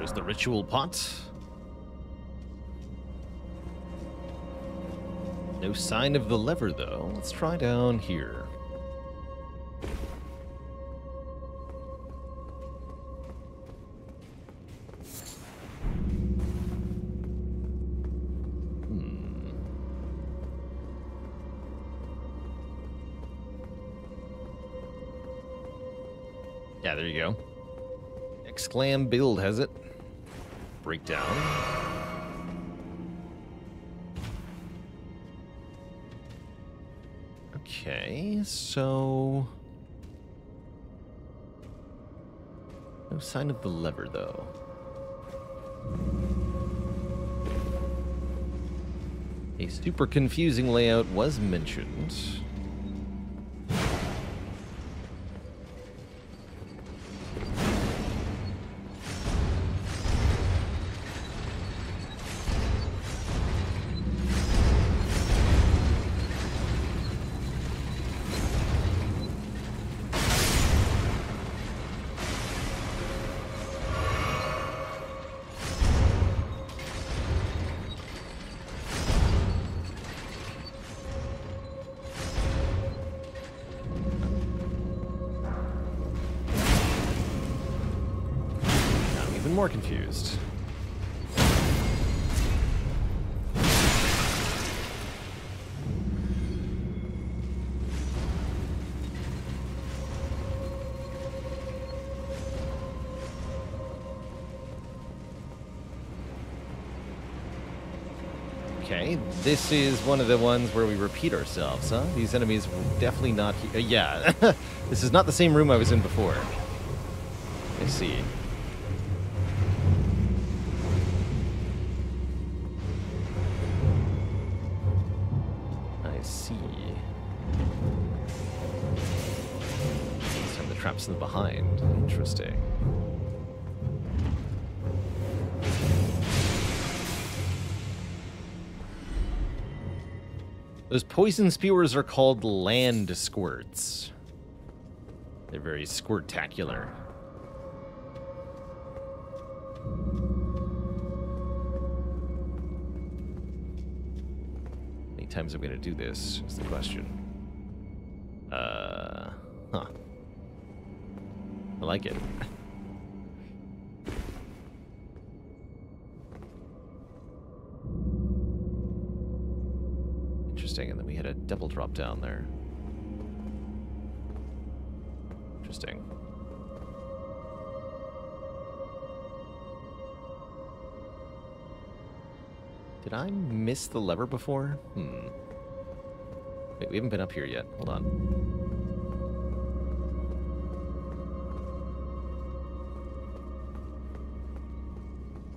There's the ritual pot. No sign of the lever, though. Let's try down here. Yeah, there you go. Exclam build has it. Breakdown. Okay, so... no sign of the lever, though. A super confusing layout was mentioned. More confused. Okay, this is one of the ones where we repeat ourselves, huh? These enemies were definitely not here. Yeah, this is not the same room I was in before. I see. Traps in the behind. Interesting. Those poison spewers are called land squirts. They're very squirtacular. How many times am I going to do this is the question. Huh. I like it. Interesting, and then we had a double drop down there. Interesting. Did I miss the lever before? Wait, we haven't been up here yet. Hold on.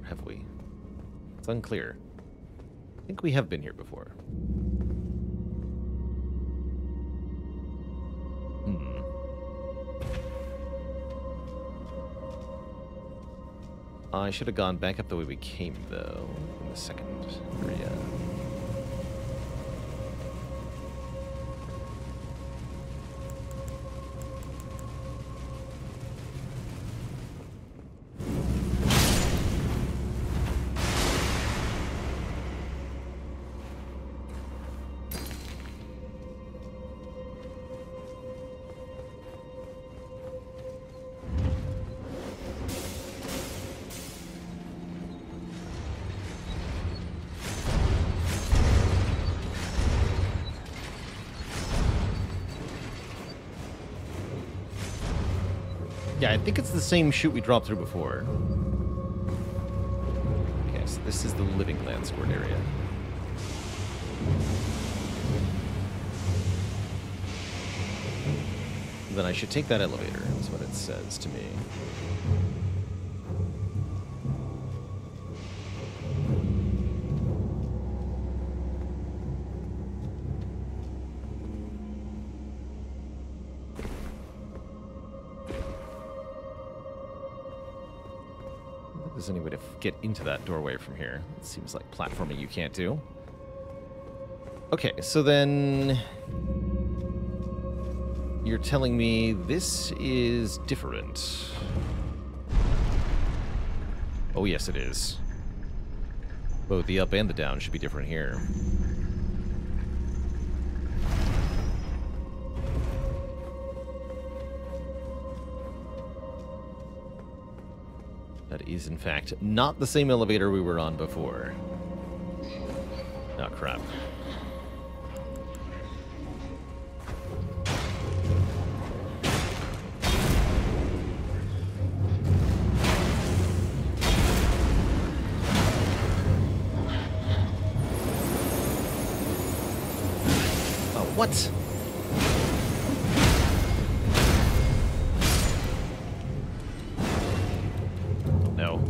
Have we? It's unclear. I think we have been here before. I should have gone back up the way we came, though, in the second area. Yeah, I think it's the same chute we dropped through before. Okay, so this is the living land squirt area. Then I should take that elevator, is what it says to me. There's any way to get into that doorway from here. It seems like platforming you can't do. Okay, so then you're telling me this is different. Oh, yes, it is. Both the up and the down should be different here. That is, in fact, not the same elevator we were on before. Oh, crap. Oh, what? No.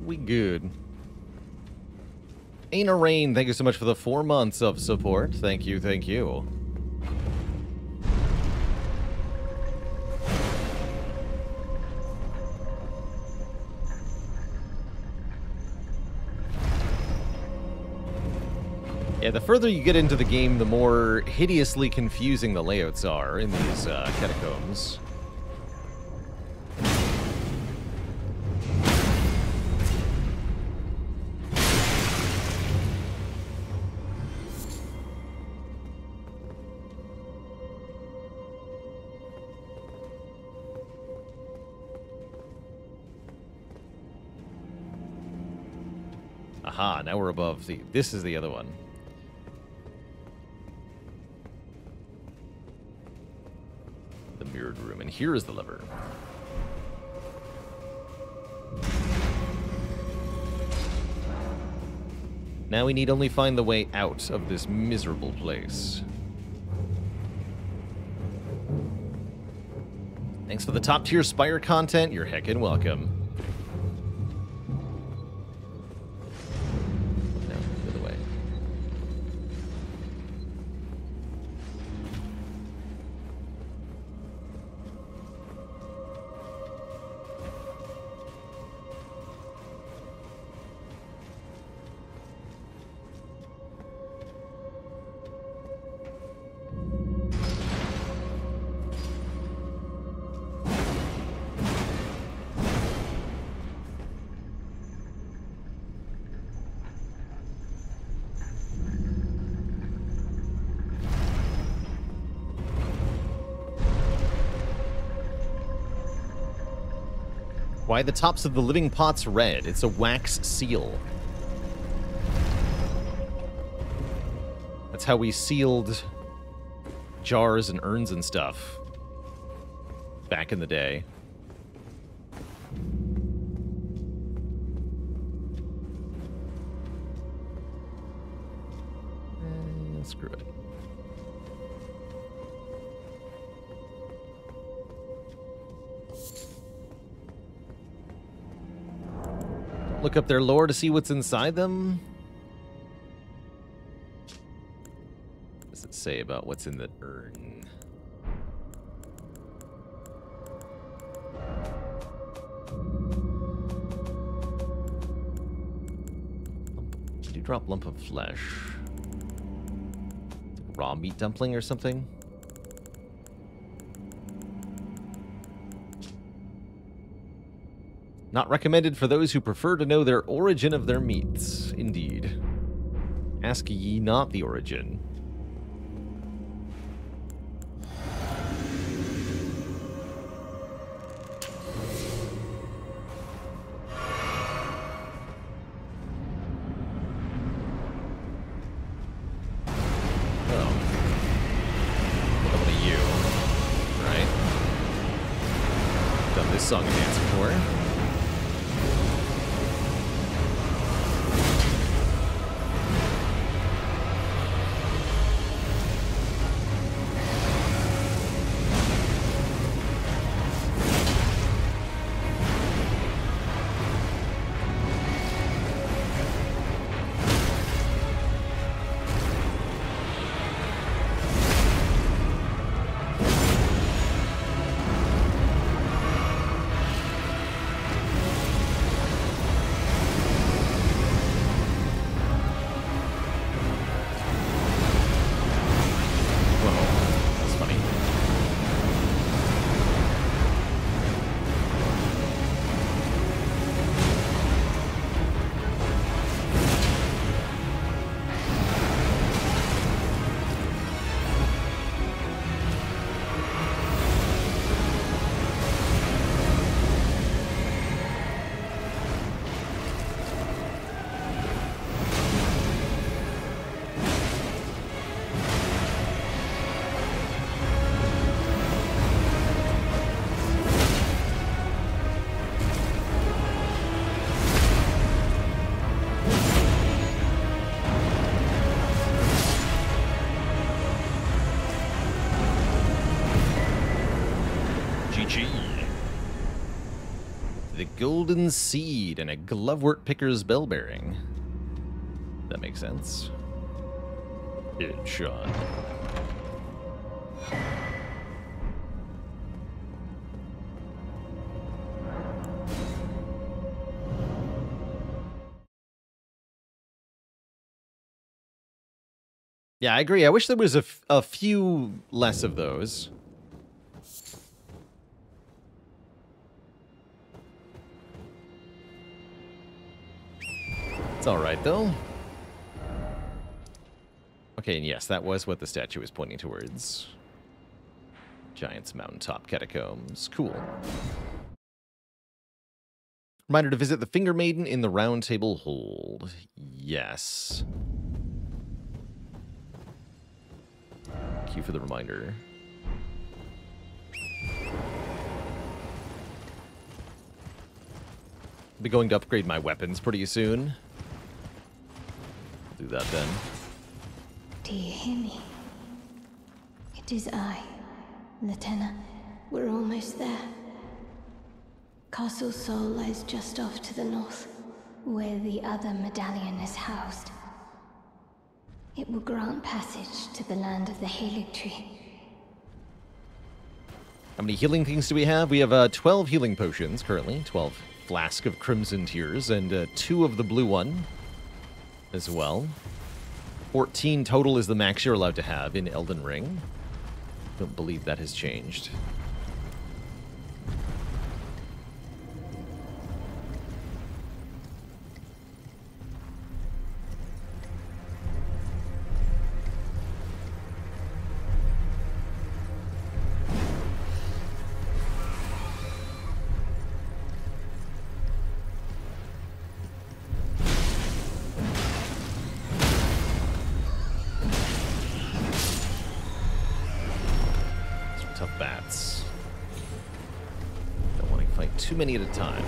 We good. Aina Rain, thank you so much for the 4 months of support. Thank you, thank you. Yeah, the further you get into the game, the more hideously confusing the layouts are in these catacombs. Aha, now we're above the... This is the other one. The mirrored room, and here is the lever. Now we need only find the way out of this miserable place. Thanks for the top-tier Spire content. You're heckin' welcome. Why are the tops of the living pots red? It's a wax seal. That's how we sealed jars and urns and stuff back in the day. Screw it. Look up their lore to see what's inside them. What does it say about what's in the urn? Dewdrop lump of flesh. Raw meat dumpling or something? Not recommended for those who prefer to know their origin of their meats. Indeed. Ask ye not the origin. song and dance for. The golden seed and a glovewort picker's bell bearing. That makes sense. Headshot. Yeah, I agree. I wish there was a few less of those. It's all right, though. Okay, and yes, that was what the statue was pointing towards. Giant's Mountaintop Catacombs. Cool. Reminder to visit the Finger Maiden in the Round Table Hold. Yes. Thank you for the reminder. I'll be going to upgrade my weapons pretty soon. I'll do that then. Do you hear me? It is I, Lieutenant. We're almost there. Castle Sol lies just off to the north, where the other medallion is housed. It will grant passage to the land of the Haligtree. How many healing things do we have? We have 12 healing potions currently. 12 flask of Crimson Tears and 2 of the blue one as well. 14 total is the max you're allowed to have in Elden Ring. Don't believe that has changed. Too many at a time.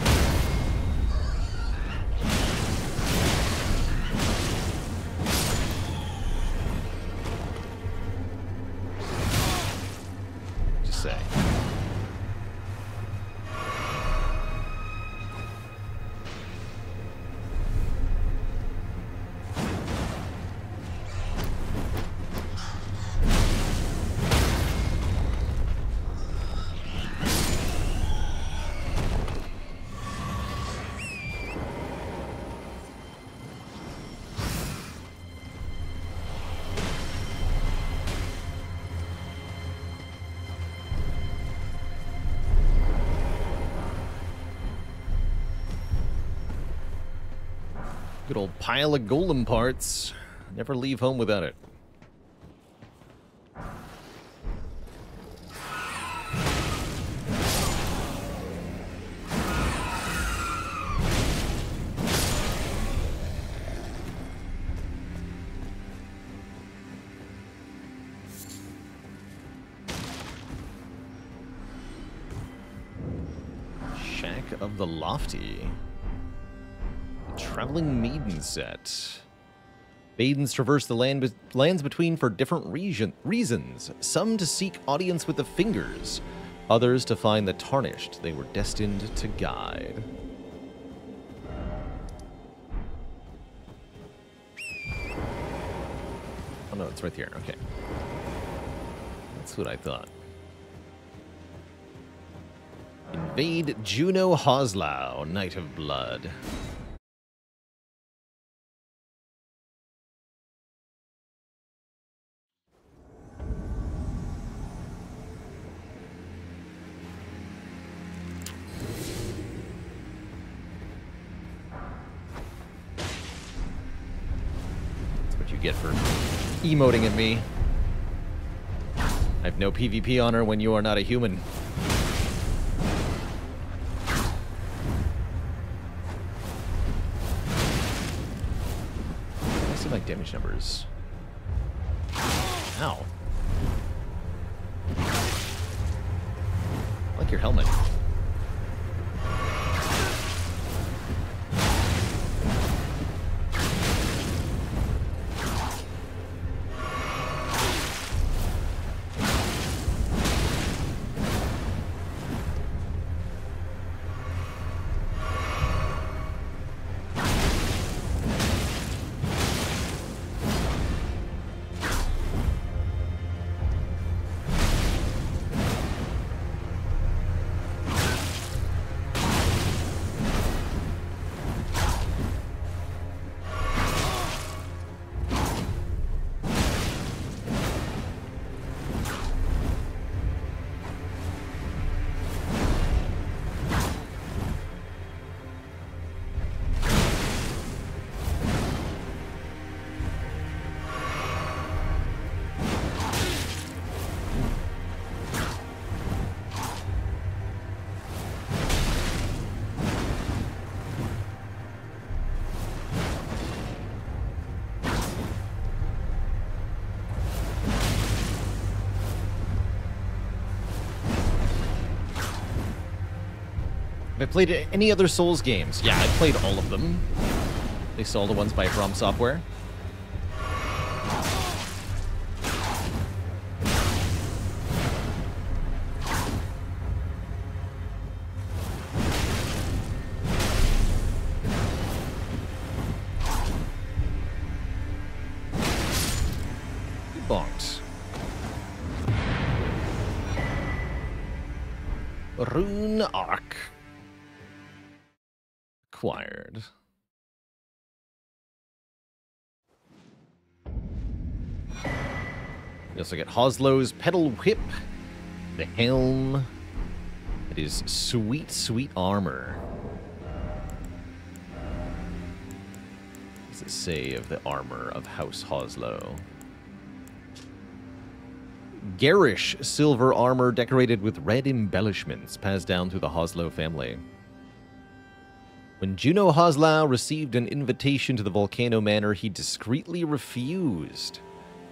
Just say. Good old pile of golem parts. Never leave home without it. of the Lofty. Traveling Maiden set. Maidens traverse the lands between for different reasons. Some to seek audience with the fingers. Others to find the tarnished they were destined to guide. Oh no, it's right here. Okay. That's what I thought. Invade Juno Hoslau, Knight of Blood. That's what you get for emoting at me. I have no PvP honor when you are not a human. My damage numbers. Ow. I like your helmet. Have I played any other Souls games? Yeah, I played all of them. At least all the ones by From Software. Bonked. Rune Arc. Acquired. We also get Hoslow's Pedal Whip, the Helm. It is sweet, sweet armor. What does it say of the armor of House Hoslow? Garish silver armor decorated with red embellishments passed down through the Hoslow family. When Juno Hoslau received an invitation to the Volcano Manor, he discreetly refused.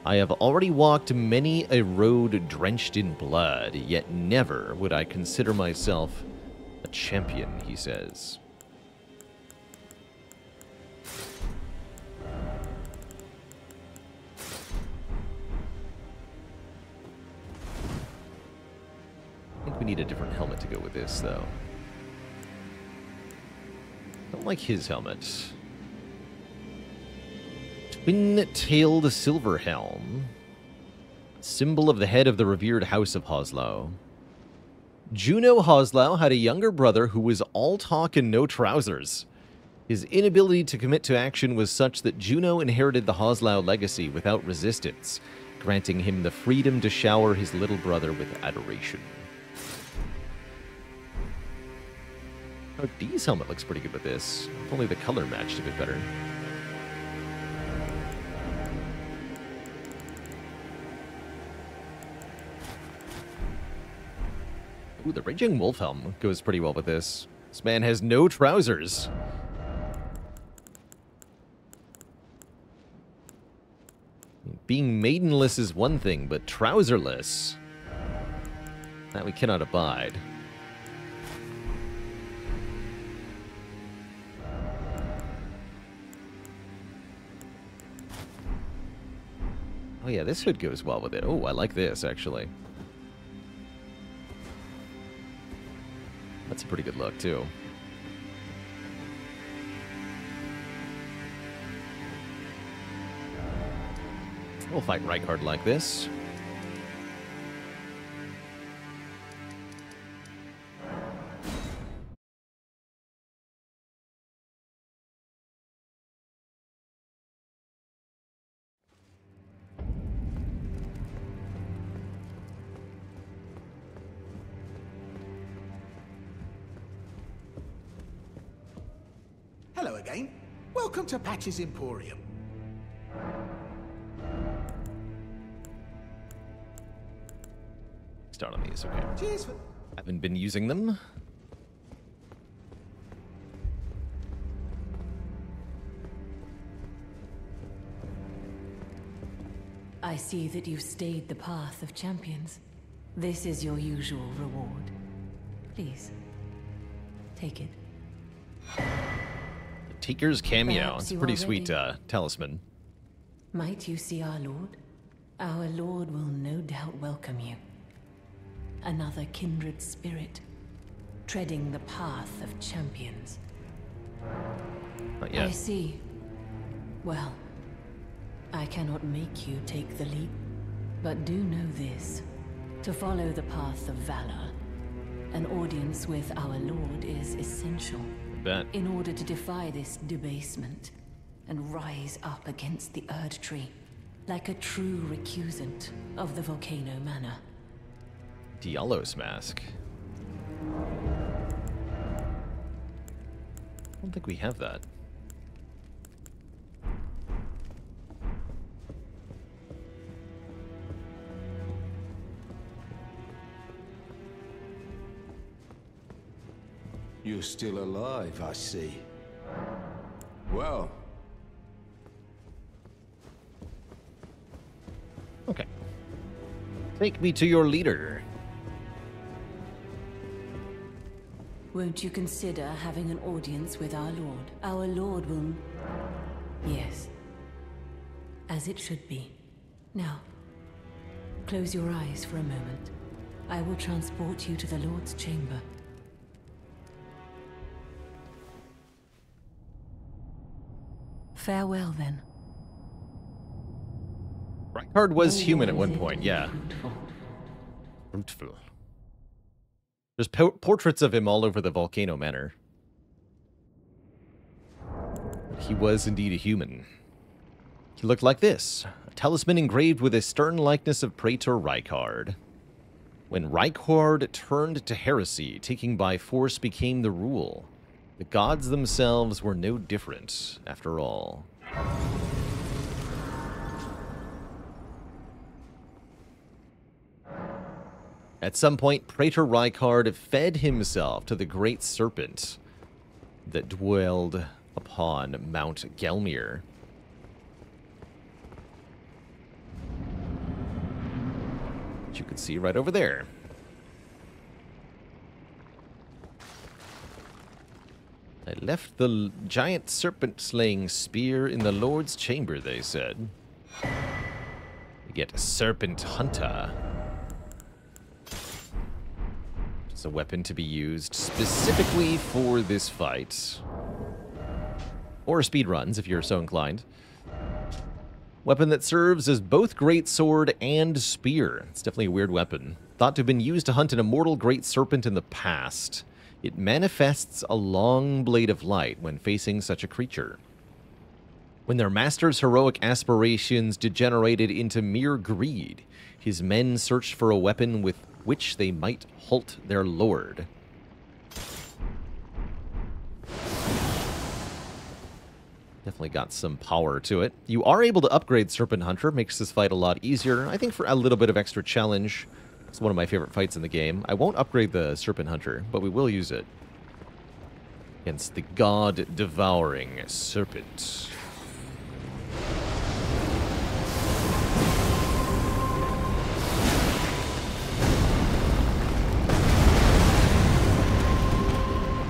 I have already walked many a road drenched in blood, yet never would I consider myself a champion, he says. I think we need a different helmet to go with this, though. Don't like his helmet. Twin-tailed silver helm. Symbol of the head of the revered House of Hoslow. Juno Hoslau had a younger brother who was all talk and no trousers. His inability to commit to action was such that Juno inherited the Hoslau legacy without resistance, granting him the freedom to shower his little brother with adoration. Oh, Dee's helmet looks pretty good with this. If only the color matched a bit better. Ooh, the Raging Wolf helm goes pretty well with this. This man has no trousers. Being maidenless is one thing, but trouserless, that we cannot abide. Oh yeah, this hood goes well with it. Oh, I like this, actually. That's a pretty good look, too. We'll fight Rykard like this. Hello again. Welcome to Patch's Emporium. Start on these, okay. Cheers for... Haven't been using them. I see that you've stayed the path of champions. This is your usual reward. Please, take it. The Taker's cameo. Perhaps It's a you pretty are sweet ready. talisman. Might you see our lord? Our lord will no doubt welcome you. Another kindred spirit, treading the path of champions. Not yet. I see. Well, I cannot make you take the leap, but do know this. To follow the path of valor, an audience with our lord is essential. Bet. In order to defy this debasement and rise up against the Erd Tree, like a true recusant of the Volcano Manor. Diallo's mask. I don't think we have that. You're still alive, I see. Well. Okay. Take me to your leader. Won't you consider having an audience with our lord? Our lord will... Yes. As it should be. Now, close your eyes for a moment. I will transport you to the Lord's chamber. Farewell, then. Rykard was human at one point, yeah. Fruitful. There's portraits of him all over the Volcano Manor. He was indeed a human. He looked like this. A talisman engraved with a stern likeness of Praetor Rykard. When Rykard turned to heresy, taking by force became the rule. The gods themselves were no different, after all. At some point, Praetor Rykard fed himself to the great serpent that dwelled upon Mount Gelmir. Which you can see right over there. I left the giant serpent-slaying spear in the Lord's chamber, they said. We get a serpent hunter. It's a weapon to be used specifically for this fight. Or speedruns, if you're so inclined. Weapon that serves as both great sword and spear. It's definitely a weird weapon. Thought to have been used to hunt an immortal great serpent in the past. It manifests a long blade of light when facing such a creature. When their master's heroic aspirations degenerated into mere greed, his men searched for a weapon with which they might halt their lord. Definitely got some power to it. You are able to upgrade Serpent Hunter, makes this fight a lot easier. I think for a little bit of extra challenge. It's one of my favorite fights in the game. I won't upgrade the Serpent Hunter, but we will use it against the God-devouring serpent.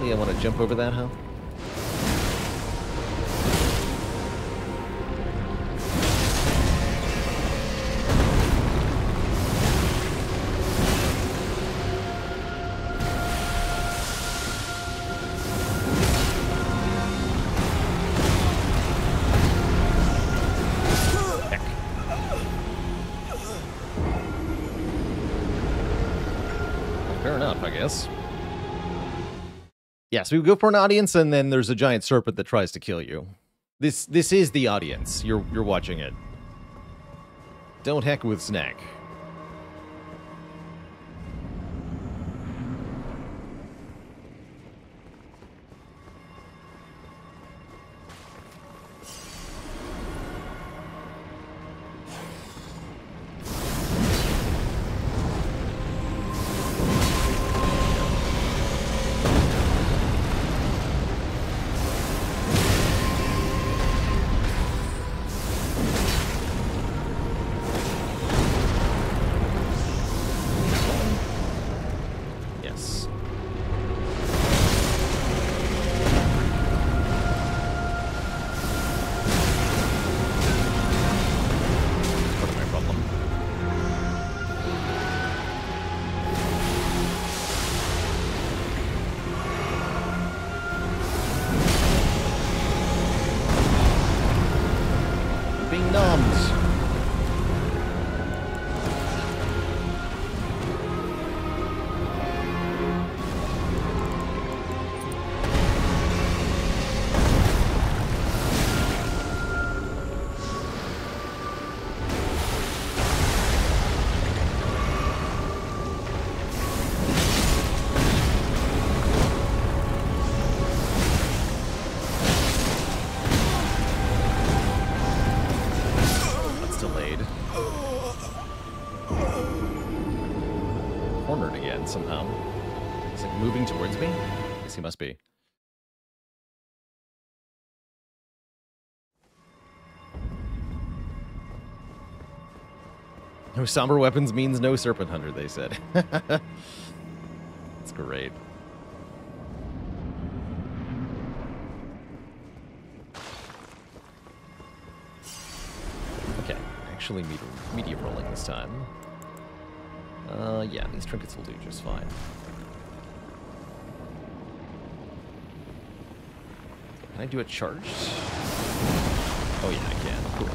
I want to jump over that, huh? I guess. Yeah, so we go for an audience, and then there's a giant serpent that tries to kill you. This is the audience. You're watching it. Don't heck with Snack. Somehow. Is it moving towards me? I guess he must be. No somber weapons means no serpent hunter, they said. That's great. Okay, actually medium rolling this time. Yeah, these trinkets will do just fine. Can I do a charge? Oh yeah, I can. Cool.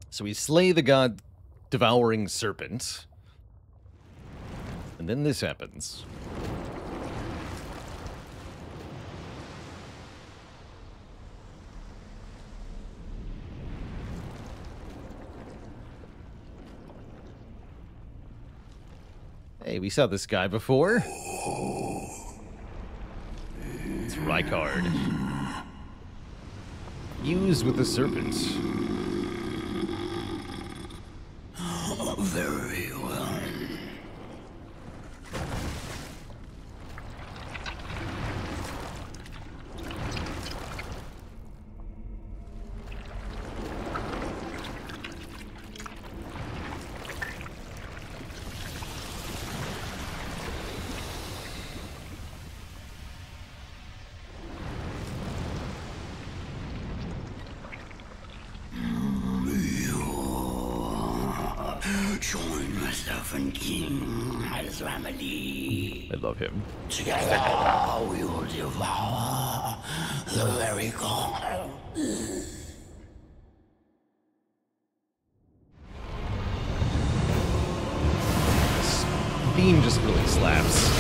So we slay the god-devouring serpent. And then this happens. Hey, we saw this guy before. It's Rykard. Used with the serpent. Very well. Join myself and King as family. I love him. Together we will devour the very god. Theme just really slaps.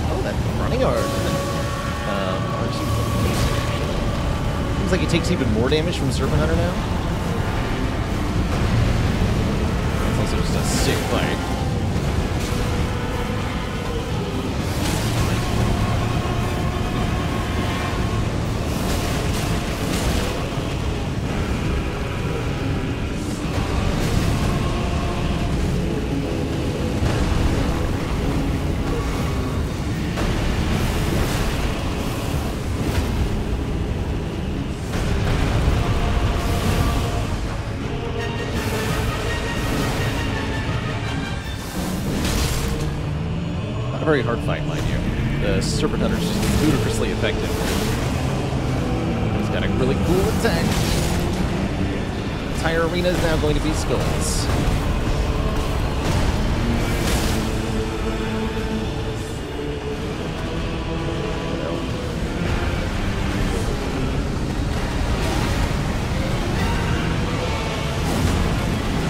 Oh, that running art. Seems like it takes even more damage from Serpent Hunter now. It's also just a sick fight. Very hard fight, mind you. The Serpent Hunter's just ludicrously effective. He's got a really cool attack. The entire arena is now going to be skulls.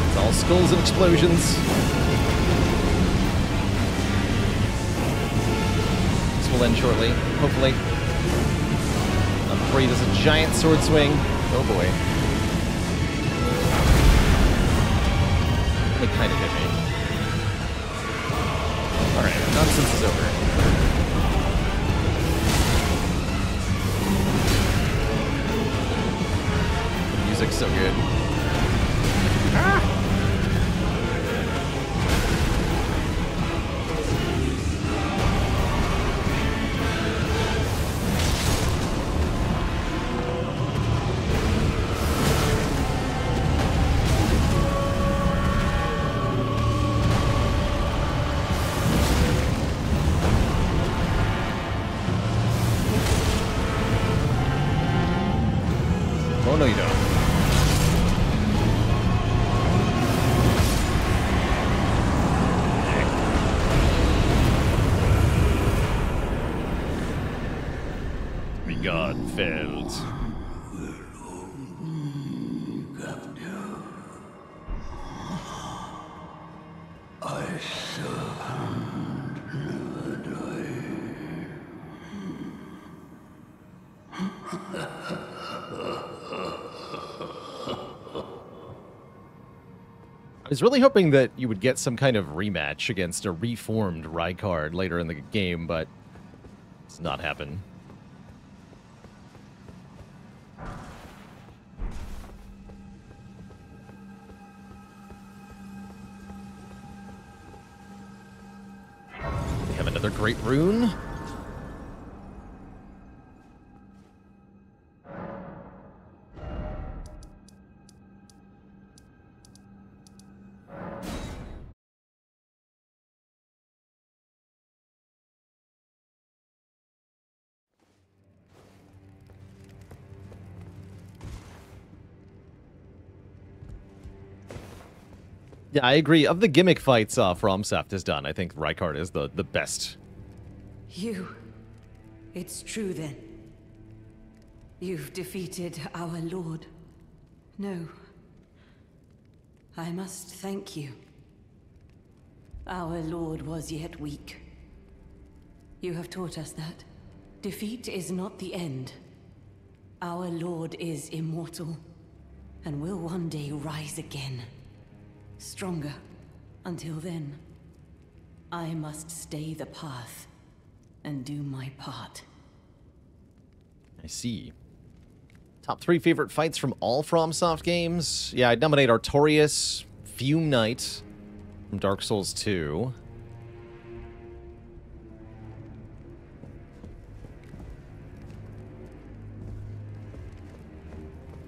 It's all skulls and explosions. Will end shortly, hopefully. I'm afraid there's a giant sword swing. Oh boy. It kind of hit me. Alright, nonsense is over. The music's so good. Ah! Oh, no, you don't. Be gone, Feld. I servant never die. I was really hoping that you would get some kind of rematch against a reformed Rykard later in the game, but it's not happen. We have another great rune. Yeah, I agree. Of the gimmick fights FromSoft has done, I think Rykard is the best. You. It's true then. You've defeated our lord. No. I must thank you. Our lord was yet weak. You have taught us that. Defeat is not the end. Our lord is immortal, and will one day rise again. Stronger. Until then, I must stay the path and do my part. I see. Top 3 favorite fights from all FromSoft games? Yeah, I'd nominate Artorias, Fume Knight from Dark Souls 2.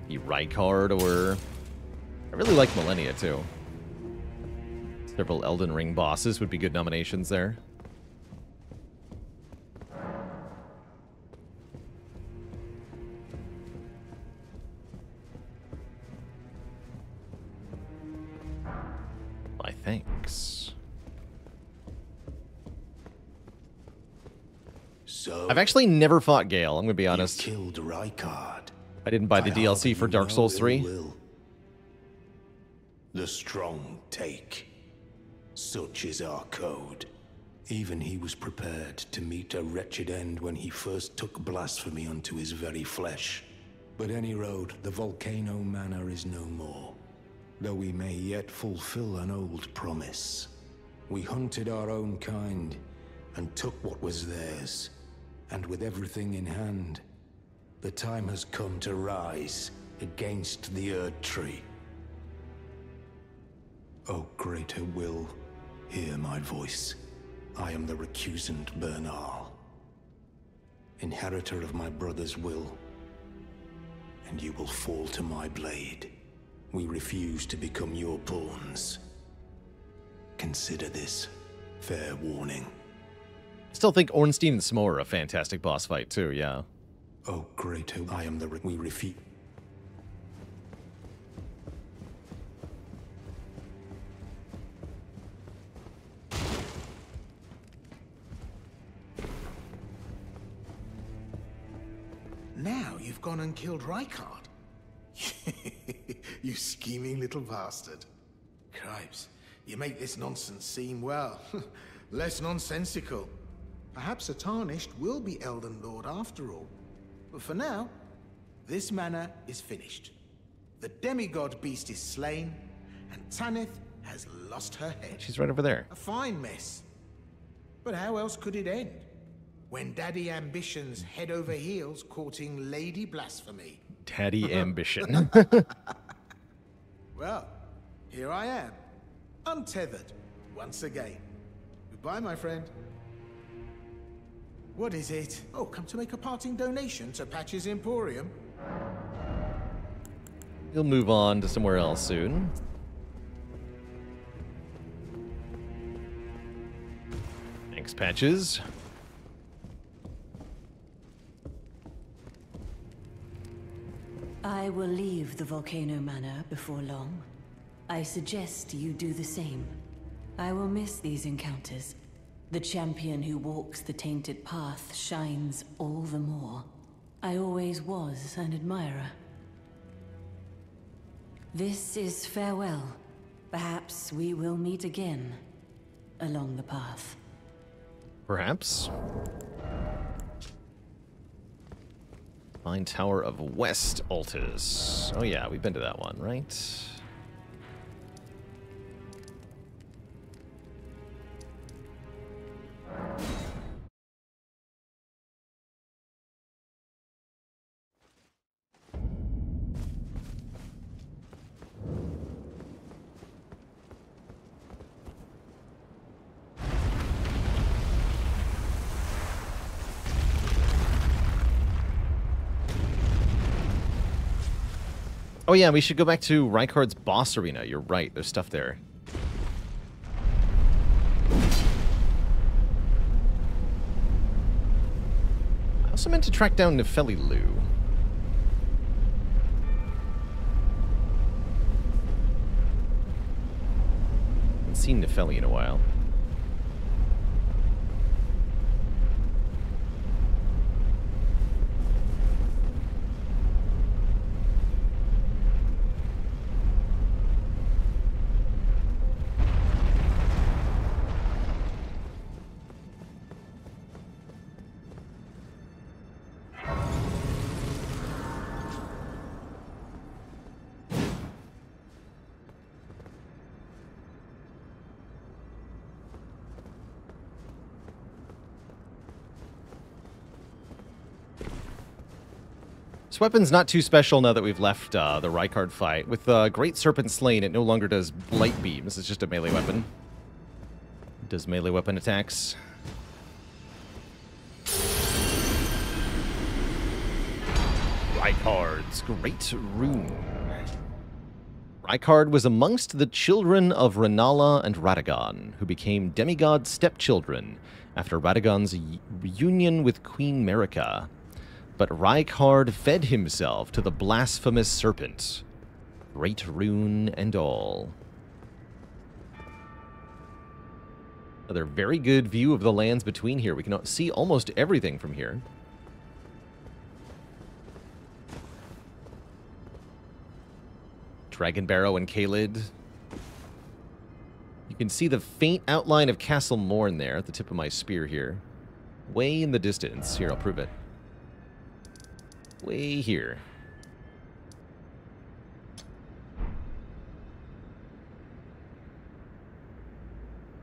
The Rykard, or I really like Millennia too. Several Elden Ring bosses would be good nominations there. attacks. So I've actually never fought Gale, I'm going to be honest. You killed Rykard. I didn't buy the DLC for Dark Souls 3. The strong take. Such is our code. Even he was prepared to meet a wretched end when he first took blasphemy unto his very flesh. But any road, the Volcano Manor is no more. Though we may yet fulfill an old promise. We hunted our own kind and took what was theirs. And with everything in hand, the time has come to rise against the Erd Tree. O greater will, hear my voice. I am the recusant Bernal, inheritor of my brother's will, and you will fall to my blade. We refuse to become your pawns. Consider this fair warning. I still think Ornstein and Smo are a fantastic boss fight too, yeah. Oh, greater, I am the we refuse. Now you've gone and killed Rykard. You scheming little bastard. Cripes, you make this nonsense seem, well, less nonsensical. Perhaps a Tarnished will be Elden Lord after all. But for now, this manor is finished. The demigod beast is slain, and Tanith has lost her head. She's right over there. A fine mess. But how else could it end? When Daddy Ambition's head over heels courting Lady Blasphemy. Daddy Ambition. Well, here I am, untethered, once again. Goodbye, my friend. What is it? Oh, come to make a parting donation to Patch's Emporium? You'll move on to somewhere else soon. Thanks, Patches. I will leave the Volcano Manor before long. I suggest you do the same. I will miss these encounters. The champion who walks the tainted path shines all the more. I always was an admirer. This is farewell. Perhaps we will meet again along the path. Perhaps. Fine Tower of West Altus. Oh yeah, we've been to that one, right? Oh yeah, we should go back to Rykard's boss arena. You're right, there's stuff there. I also meant to track down Nefeli Lu. Haven't seen Nefeli in a while. This weapon's not too special now that we've left the Rykard fight. With Great Serpent slain, it no longer does Blight Beams. It's just a melee weapon. It does melee weapon attacks. Rykard's Great Rune. Rykard was amongst the children of Renala and Radagon, who became demigod stepchildren after Radagon's union with Queen Marika. But Rykard fed himself to the blasphemous serpent, Great Rune and all. Another very good view of the lands between here. We can see almost everything from here. Dragon Barrow and Kaled. You can see the faint outline of Castle Morn there at the tip of my spear here. Way in the distance. Here, I'll prove it. Way here.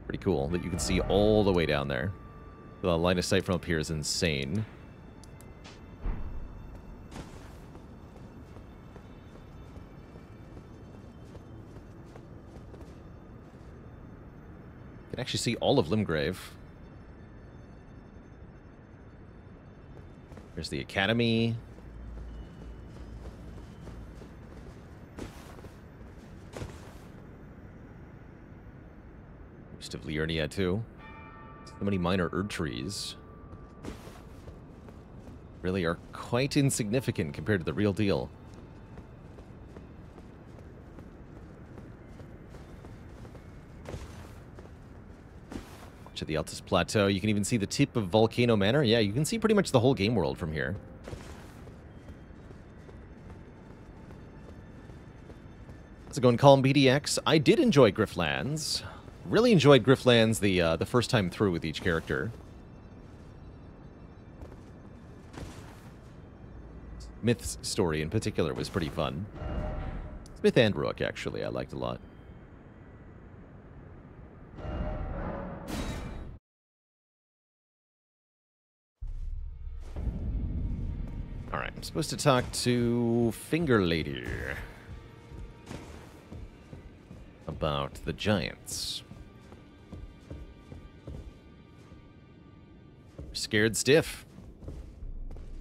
Pretty cool that you can see all the way down there. The line of sight from up here is insane. You can actually see all of Limgrave. There's the Academy. Most of Liurnia, too. So many minor Erd trees. Really are quite insignificant compared to the real deal. To the Altus Plateau. You can even see the tip of Volcano Manor. Yeah, you can see pretty much the whole game world from here. How's it going, Calm BDX? I did enjoy Griftlands. Really enjoyed Griftlands the first time through with each character. Smith's story in particular was pretty fun. Smith and Rook, actually, I liked a lot. Alright, I'm supposed to talk to Finger Lady about the giants. Scared stiff.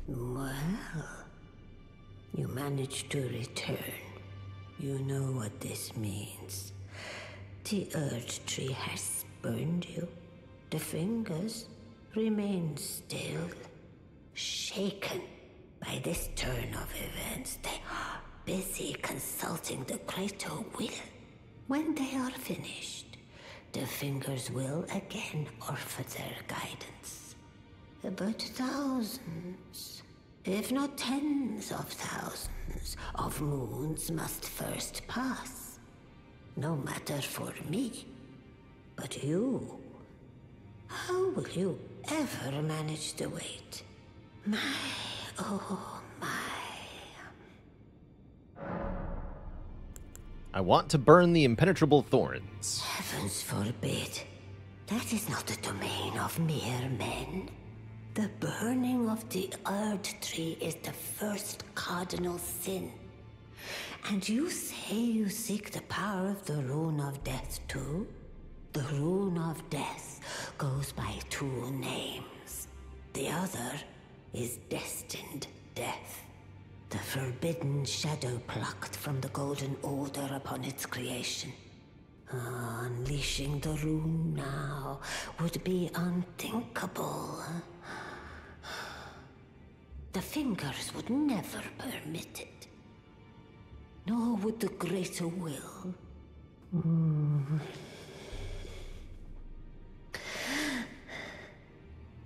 Well, you managed to return. You know what this means. The Erd Tree has spurned you. The fingers remain still, shaken by this turn of events. They are busy consulting the greater will. When they are finished, the fingers will again offer their guidance. But thousands, if not tens of thousands, of moons must first pass. No matter for me, but you. How will you ever manage to wait? My, oh my. I want to burn the impenetrable thorns. Heavens forbid. That is not the domain of mere men. The burning of the Erd Tree is the first cardinal sin. And you say you seek the power of the Rune of Death too? The Rune of Death goes by two names. The other is Destined Death. The forbidden shadow plucked from the Golden Order upon its creation. Unleashing the rune now would be unthinkable. The fingers would never permit it. Nor would the greater will.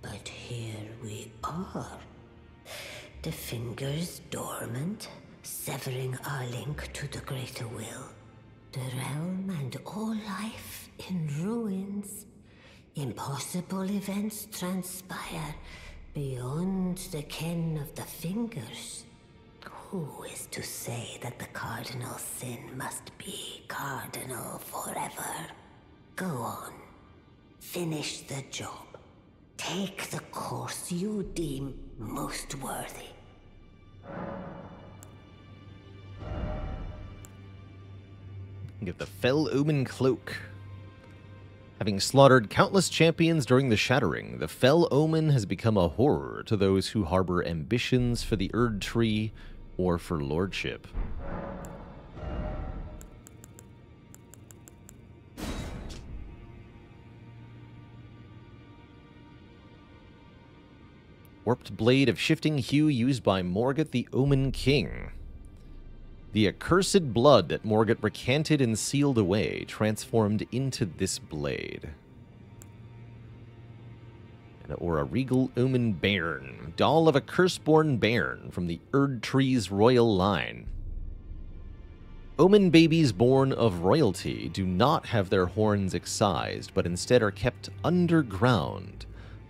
But here we are. The fingers dormant, severing our link to the greater will. The realm and all life in ruins. Impossible events transpire beyond the ken of the fingers. Who is to say that the cardinal sin must be cardinal forever? Go on. Finish the job. Take the course you deem most worthy. Get the Fell Omen Cloak. Having slaughtered countless champions during the Shattering, the Fell Omen has become a horror to those who harbor ambitions for the Erd Tree or for lordship. Warped blade of shifting hue used by Morgott the Omen King. The accursed blood that Morgott recanted and sealed away transformed into this blade. or a regal omen bairn, doll of a curse-born bairn from the Erd Tree's royal line. Omen babies born of royalty do not have their horns excised, but instead are kept underground,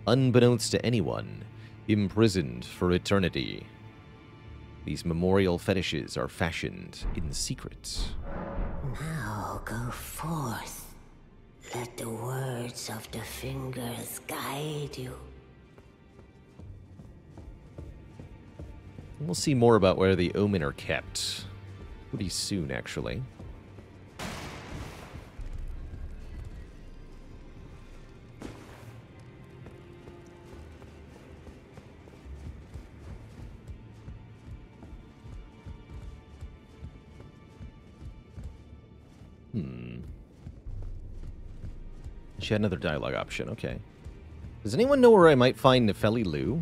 unbeknownst to anyone, imprisoned for eternity. These memorial fetishes are fashioned in secret. Now go forth. Let the words of the fingers guide you. We'll see more about where the Omen are kept pretty soon, actually. She had another dialogue option, okay. Does anyone know where I might find Nefeli Lu?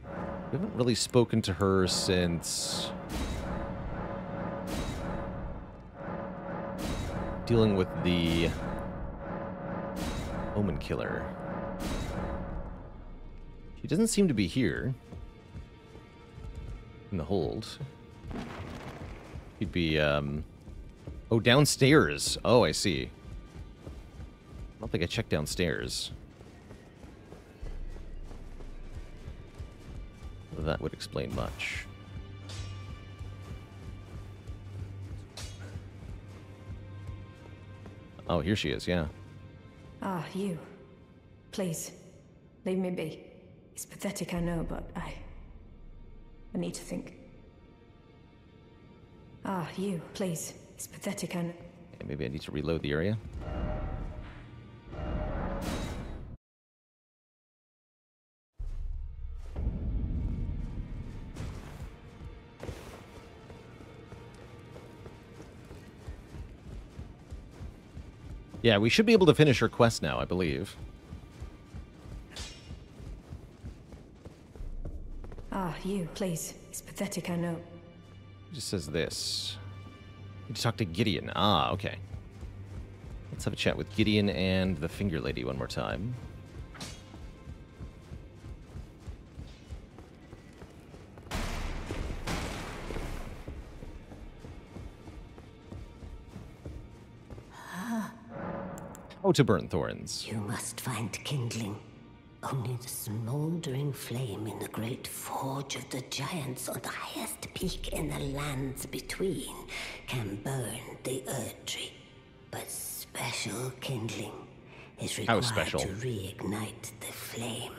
We haven't really spoken to her since dealing with the Omen Killer. She doesn't seem to be here in the hold. He'd be, oh, downstairs. Oh, I see. I don't think I checked downstairs. That would explain much. Oh, here she is, yeah. Ah, you. Please, leave me be. It's pathetic, I know, but I need to think. Ah, you. Please. It's pathetic, I know. Okay, maybe I need to reload the area. Yeah, we should be able to finish her quest now, I believe. Ah, you. Please. It's pathetic, I know. It just says this. Need to talk to Gideon. Ah, okay. Let's have a chat with Gideon and the Finger Lady one more time. Oh, to burn thorns. You must find kindling. Only the smoldering flame in the great forge of the giants on the highest peak in the lands between can burn the Erd Tree. But special kindling is required to reignite the flame.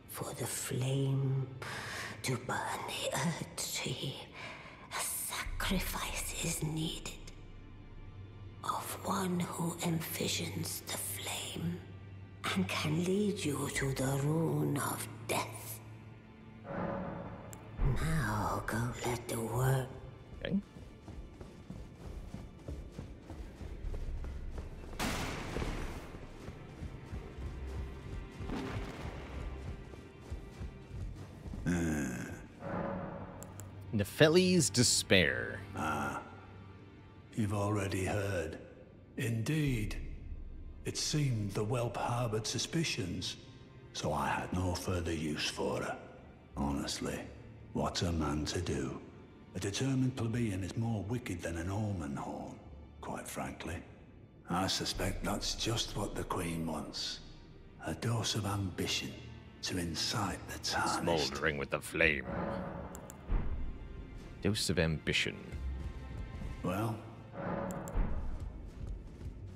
For the flame to burn the Erd Tree, a sacrifice is needed. Of one who envisions the flame and can lead you to the rune of death. Now go let the work. Okay. Nefeli's Despair. Ah. You've already heard. Indeed. It seemed the whelp harbored suspicions, So I had no further use for her. Honestly, what's a man to do? A determined plebeian is more wicked than an omen horn, quite frankly. I suspect that's just what the Queen wants. A dose of ambition to incite the tarnished. Smoldering with the flame. Dose of ambition. Well,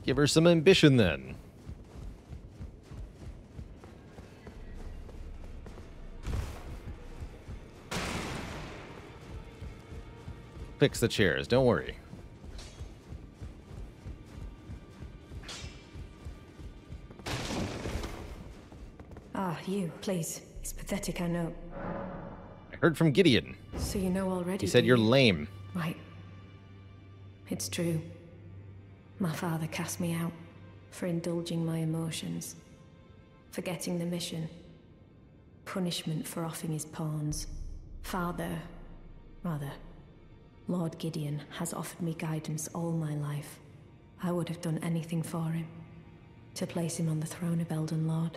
give her some ambition then. Fix the chairs, don't worry. Ah, you. Please. It's pathetic, I know. I heard from Gideon. So you know already. He said you're lame. Right. It's true. My father cast me out for indulging my emotions, forgetting the mission, punishment for offing his pawns. Lord Gideon has offered me guidance all my life. I would have done anything for him, to place him on the throne of Elden Lord.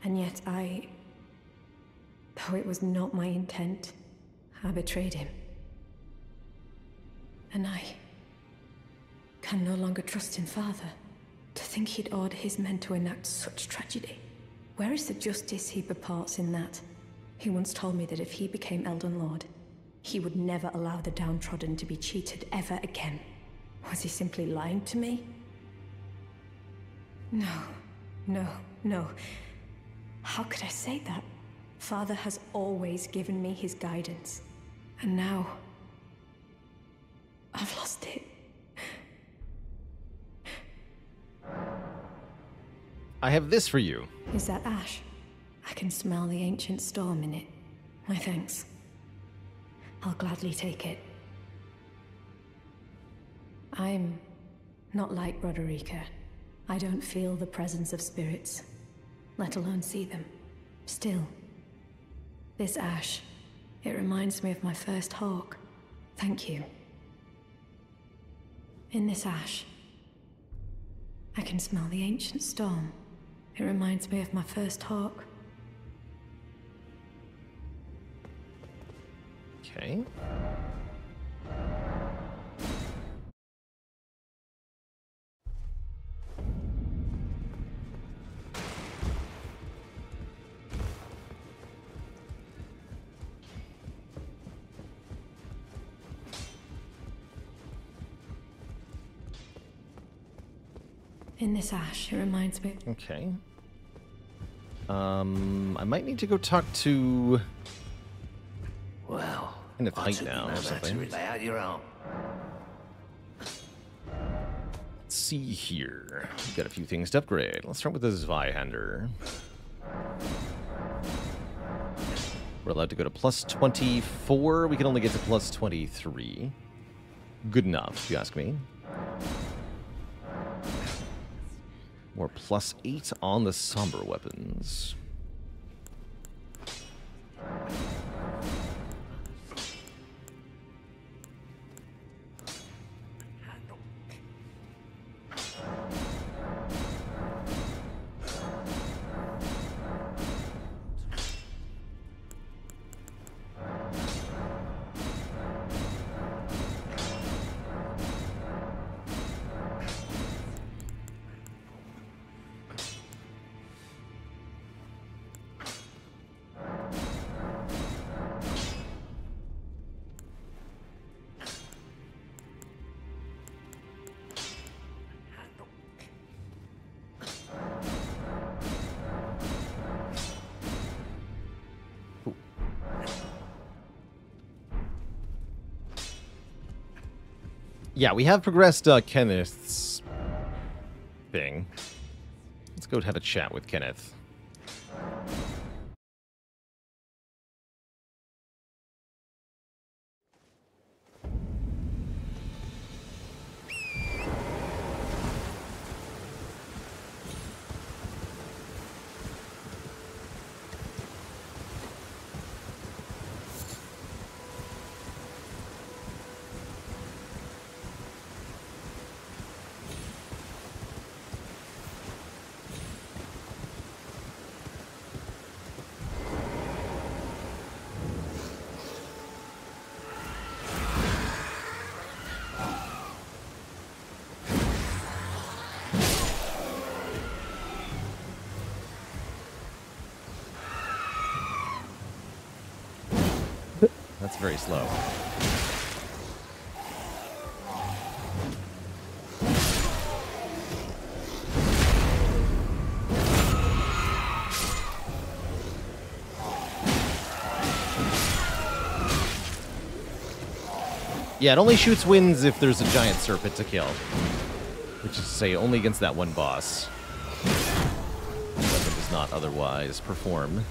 And yet though it was not my intent, I betrayed him. And I can no longer trust in Father. To think he'd order his men to enact such tragedy. Where is the justice he purports in that? He once told me that if he became Elden Lord, he would never allow the downtrodden to be cheated ever again. Was he simply lying to me? No. How could I say that? Father has always given me his guidance. And now, I've lost it. I have this for you. Is that ash? I can smell the ancient storm in it. My thanks. I'll gladly take it. I'm not like Roderica. I don't feel the presence of spirits, let alone see them. Still, this ash, it reminds me of my first hawk. Thank you. In this ash, I can smell the ancient storm. It reminds me of my first hawk. Okay. In this ash, it reminds me. Okay. I might need to go talk to. Well, in the fight now or something. Lay out your arm. Let's see here. We've got a few things to upgrade. Let's start with the Zweihander. We're allowed to go to plus 24. We can only get to plus 23. Good enough, if you ask me. More plus 8 on the somber weapons. Yeah, we have progressed Kenneth's thing. Let's go have a chat with Kenneth. That's very slow. Yeah, it only shoots winds if there's a giant serpent to kill. Which is to say, only against that one boss. The weapon does not otherwise perform.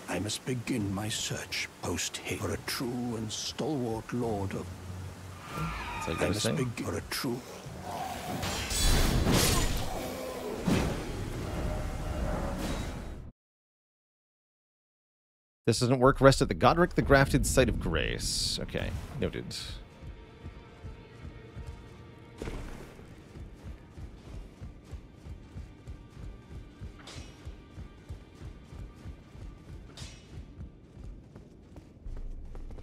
I must begin my search post-haste for a true and stalwart lord of... That's what I must begin for a true... This doesn't work. Rest at the Godric the Grafted Site of Grace. Okay, noted.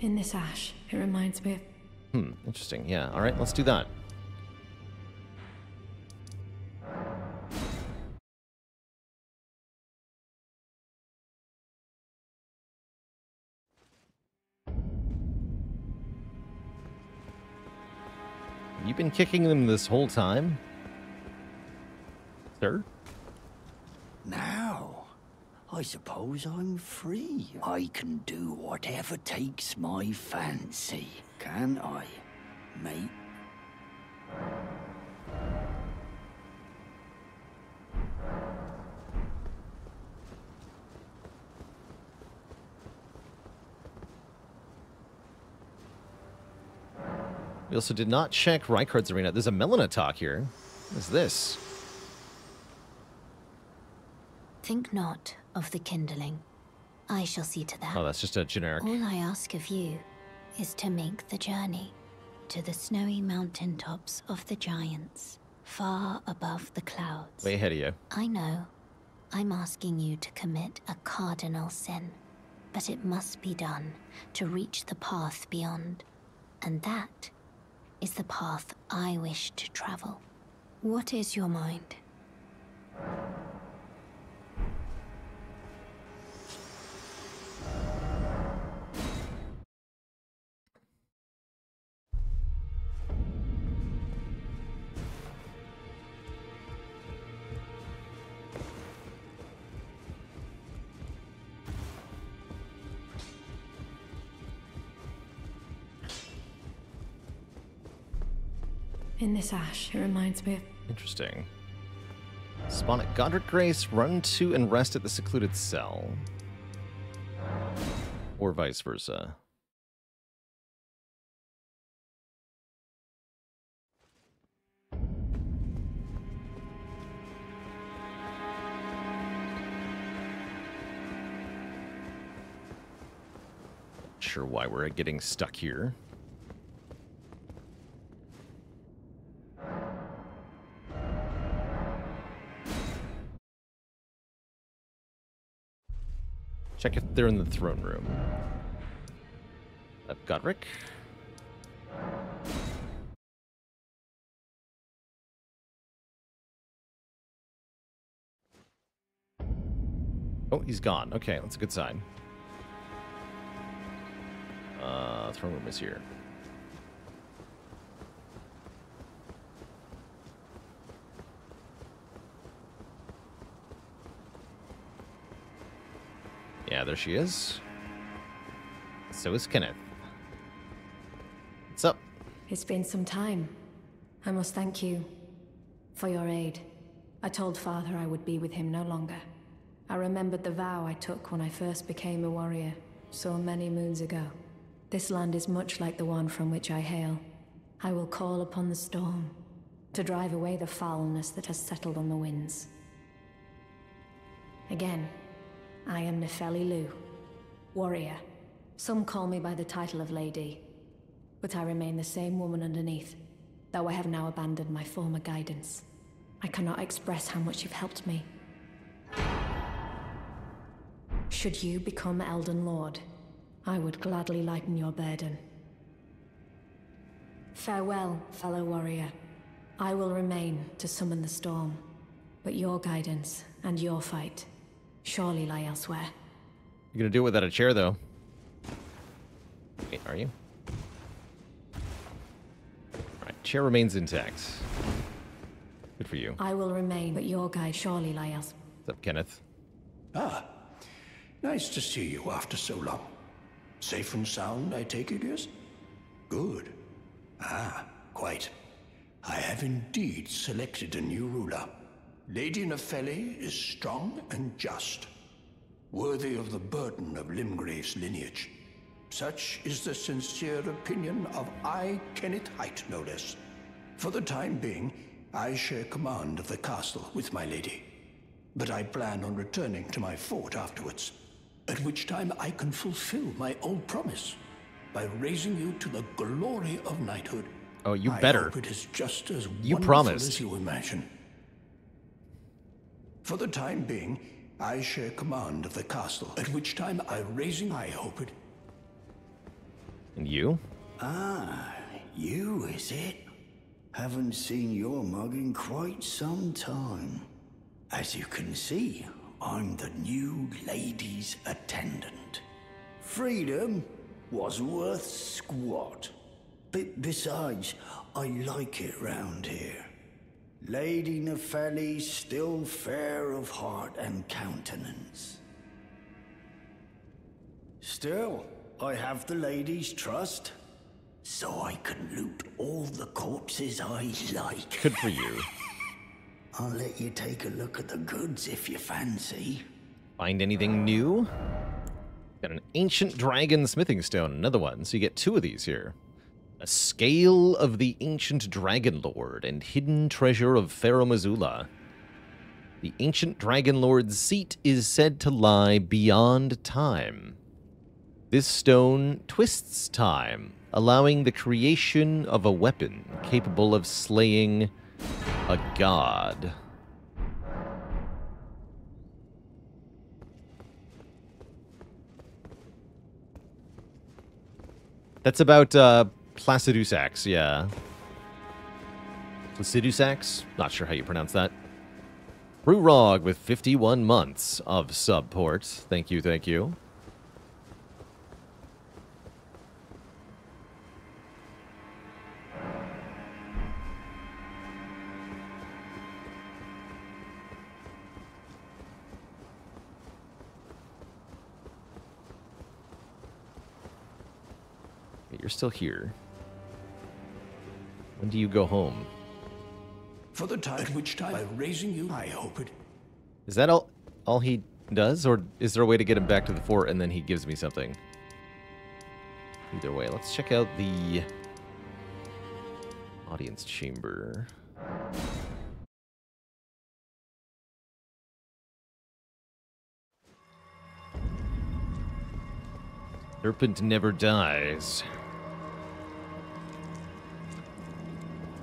In this ash, it reminds me of... Interesting. Yeah, alright, let's do that. You've been kicking them this whole time? Sir? Now, I suppose I'm free. I can do whatever takes my fancy, can't I, mate? We also did not check Rykard's arena. There's a Melina talk here. What is this? Think not of the kindling. I shall see to that. Oh, that's just a generic. All I ask of you is to make the journey to the snowy mountaintops of the giants, far above the clouds. Way ahead of you. I know I'm asking you to commit a cardinal sin, but it must be done to reach the path beyond. And that is the path I wish to travel. What is your mind? In this ash, it reminds me of... Interesting. Spawn at Godric Grace, run to and rest at the secluded cell. Or vice versa. Not sure why we're getting stuck here. Check if they're in the throne room. Godric. Oh, he's gone. Okay, that's a good sign. Throne room is here. Yeah, there she is. So is Kenneth. What's up? It's been some time. I must thank you for your aid. I told Father I would be with him no longer. I remembered the vow I took when I first became a warrior, so many moons ago. This land is much like the one from which I hail. I will call upon the storm to drive away the foulness that has settled on the winds. Again, I am Nefeli Lu, warrior. Some call me by the title of Lady, but I remain the same woman underneath, though I have now abandoned my former guidance. I cannot express how much you've helped me. Should you become Elden Lord, I would gladly lighten your burden. Farewell, fellow warrior. I will remain to summon the storm, but your guidance and your fight surely lie elsewhere. You're gonna do it without a chair, though. Wait, are you? Alright, chair remains intact. Good for you. I will remain, but your guide surely lie elsewhere. What's up, Kenneth? Ah, nice to see you after so long. Safe and sound, I take it, yes? Good. Ah, quite. I have indeed selected a new ruler. Lady Nefeli is strong and just, worthy of the burden of Limgrave's lineage. Such is the sincere opinion of I, Kenneth Height, no less. For the time being, I share command of the castle with my lady. But I plan on returning to my fort afterwards, at which time I can fulfill my old promise by raising you to the glory of knighthood. Oh, you better. I hope it is just as you wonderful promised. As you imagine. For the time being, I share command of the castle, at which time I hope it. And you? Ah, you, is it? Haven't seen your mug in quite some time. As you can see, I'm the new lady's attendant. Freedom was worth squat. Besides, I like it round here. Lady Nepheli's still fair of heart and countenance. Still, I have the lady's trust, so I can loot all the corpses I like. Good for you. I'll let you take a look at the goods if you fancy. Find anything new? Got an ancient dragon smithing stone, another one, so you get 2 of these here. A scale of the ancient dragon lord and hidden treasure of Pharaoh Mazula. The ancient dragon lord's seat is said to lie beyond time. This stone twists time, allowing the creation of a weapon capable of slaying a god. That's about Placidusax, yeah. Placidusax? Not sure how you pronounce that. Brewrog with 51 months of support. Thank you, thank you. You're still here. When do you go home? For the time at which time by raising you, I hope it. Is that all he does, or is there a way to get him back to the fort and then he gives me something? Either way, let's check out the audience chamber. Serpent never dies.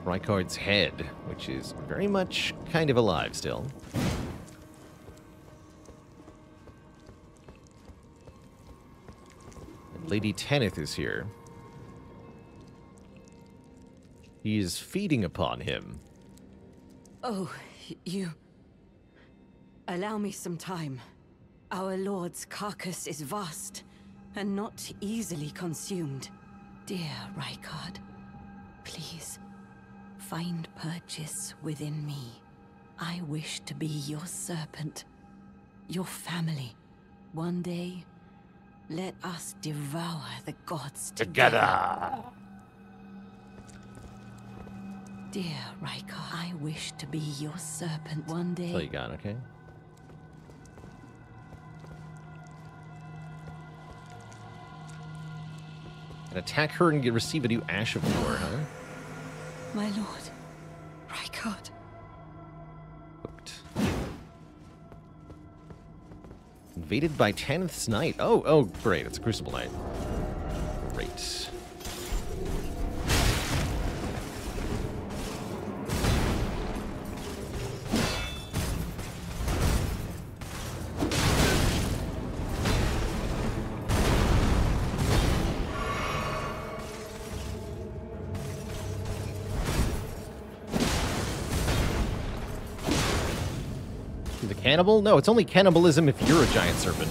Rykard's head, which is very much kind of alive still. And Lady Tanith is here. He is feeding upon him. Oh, you... Allow me some time. Our lord's carcass is vast, and not easily consumed. Dear Rykard, please, find purchase within me. I wish to be your serpent, your family. One day, let us devour the gods together. Dear Rykard, I wish to be your serpent one day. That's all you got, okay? And attack her and receive a new Ash of War, huh? My lord, Rykard. Hooked. Invaded by Tanith's Knight. Oh, great. It's a Crucible Knight. Great. Cannibal? No, it's only cannibalism if you're a giant serpent.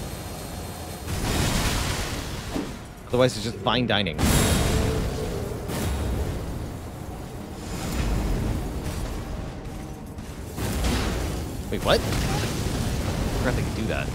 Otherwise, it's just fine dining. Wait, what? I forgot they could do that.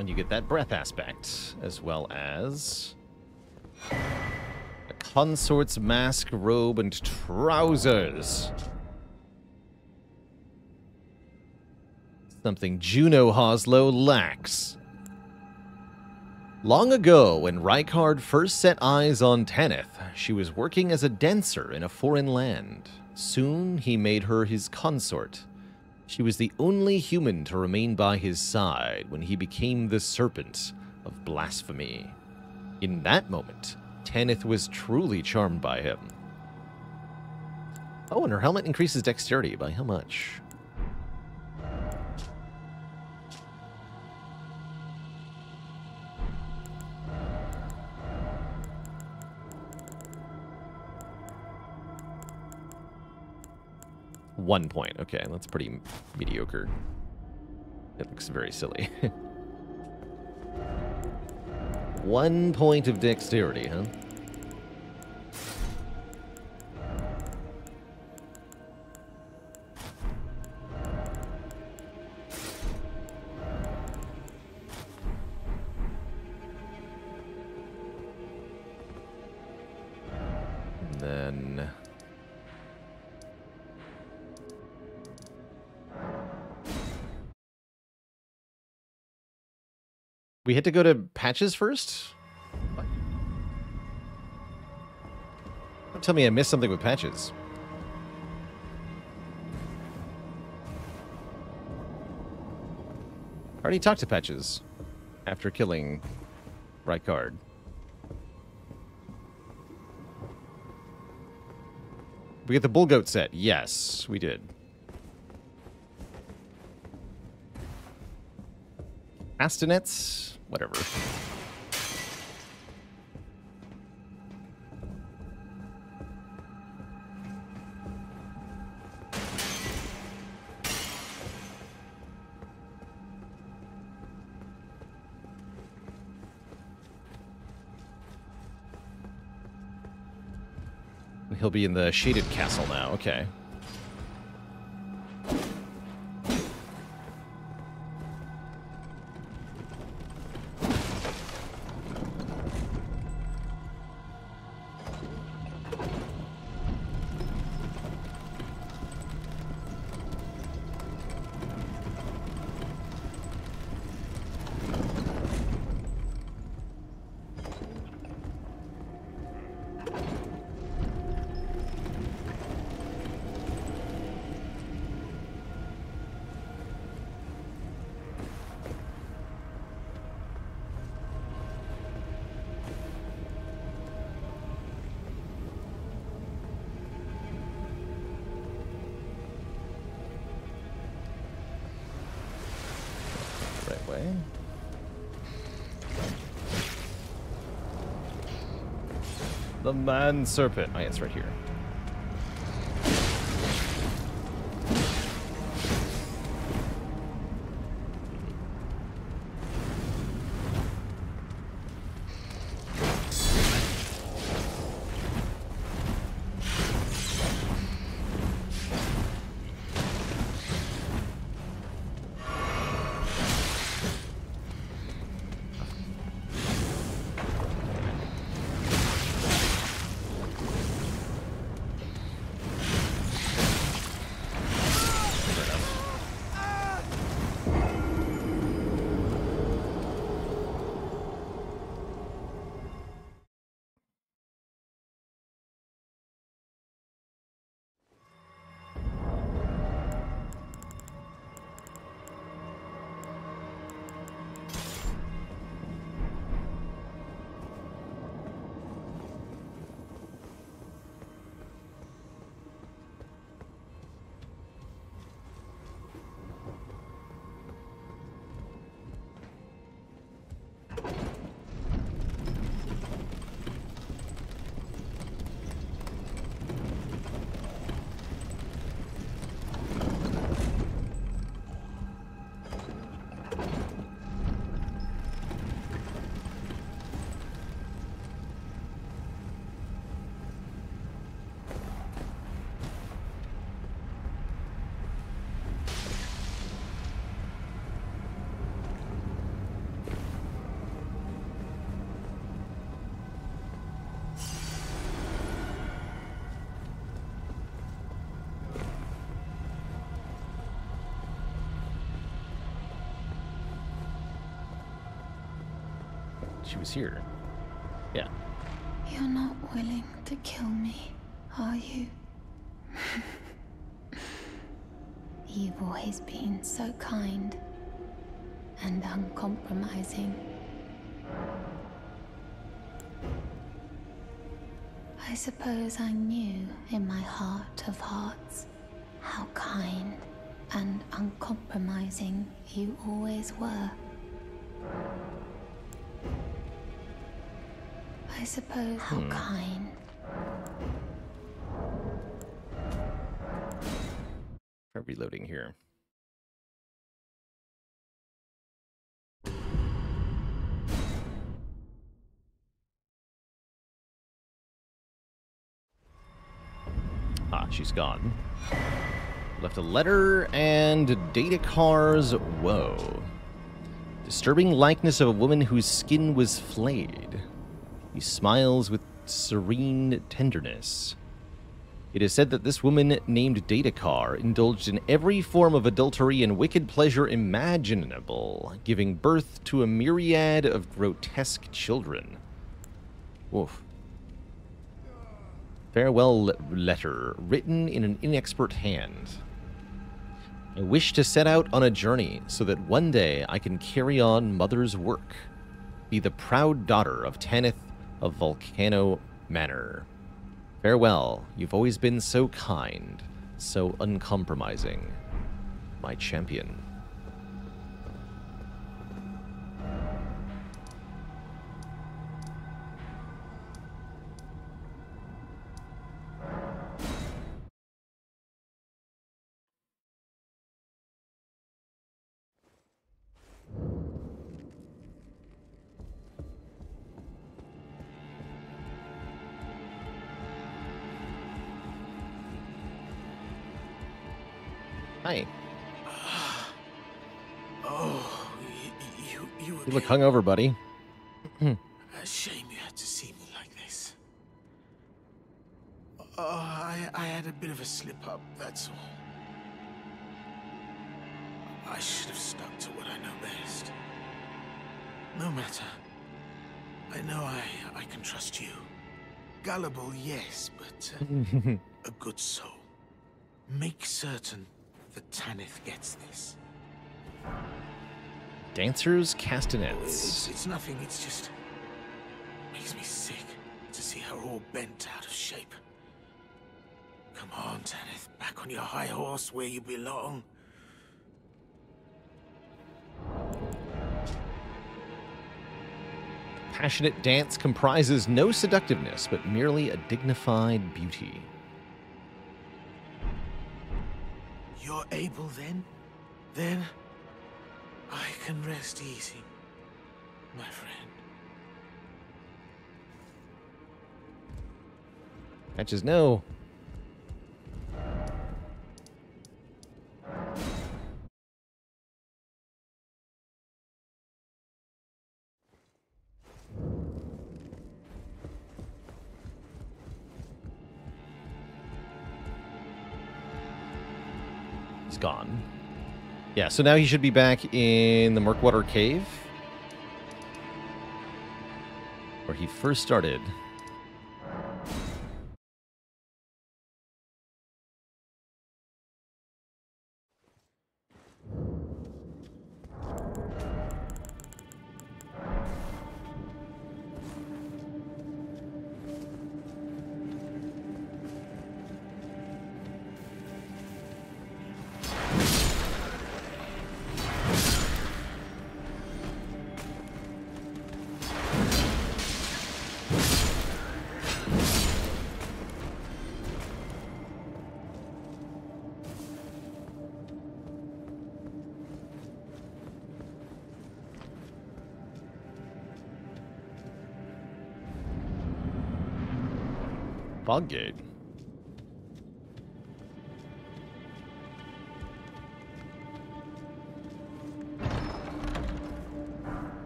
And you get that breath aspect, as well as a consort's mask, robe, and trousers. Something Juno Hoslow lacks. Long ago, when Rykard first set eyes on Tanith, she was working as a dancer in a foreign land. Soon, he made her his consort. She was the only human to remain by his side when he became the Serpent of Blasphemy. In that moment, Tanith was truly charmed by him. Oh, and her helmet increases dexterity. By how much? One point. Okay, that's pretty mediocre. It looks very silly. 1 point of dexterity, huh? And then... we had to go to patches first? What? Don't tell me I missed something with patches. I already talked to patches after killing Rykard. We get the bull goat set. Yes, we did. Castanets, whatever. He'll be in the shaded castle now. Okay. The man serpent. Oh, yeah, it's right here. She was here. Yeah. You're not willing to kill me, are you? You've always been so kind and uncompromising. I suppose I knew in my heart of hearts how kind and uncompromising you always were. I suppose how kind. Try reloading here. Ah, she's gone. Left a letter and data cars. Whoa. Disturbing likeness of a woman whose skin was flayed. He smiles with serene tenderness. It is said that this woman named Datakar indulged in every form of adultery and wicked pleasure imaginable, giving birth to a myriad of grotesque children. Woof. Farewell letter, written in an inexpert hand. I wish to set out on a journey so that one day I can carry on Mother's work, be the proud daughter of Tanith of Volcano Manor. Farewell, you've always been so kind, so uncompromising, my champion. Hi. Oh, you look hungover, buddy. A shame you had to see me like this. I had a bit of a slip-up, that's all. I should have stuck to what I know best. No matter. I know I can trust you. Gullible, yes, but a good soul. Make certain that Tanith gets this. Dancers, castanets. It's nothing, it's just... makes me sick to see her all bent out of shape. Come on, Tanith, back on your high horse where you belong. Passionate dance comprises no seductiveness, but merely a dignified beauty. You're able then? Then I can rest easy, my friend. Patches, no. He's gone. Yeah, so now he should be back in the Murkwater Cave, where he first started. Foggate.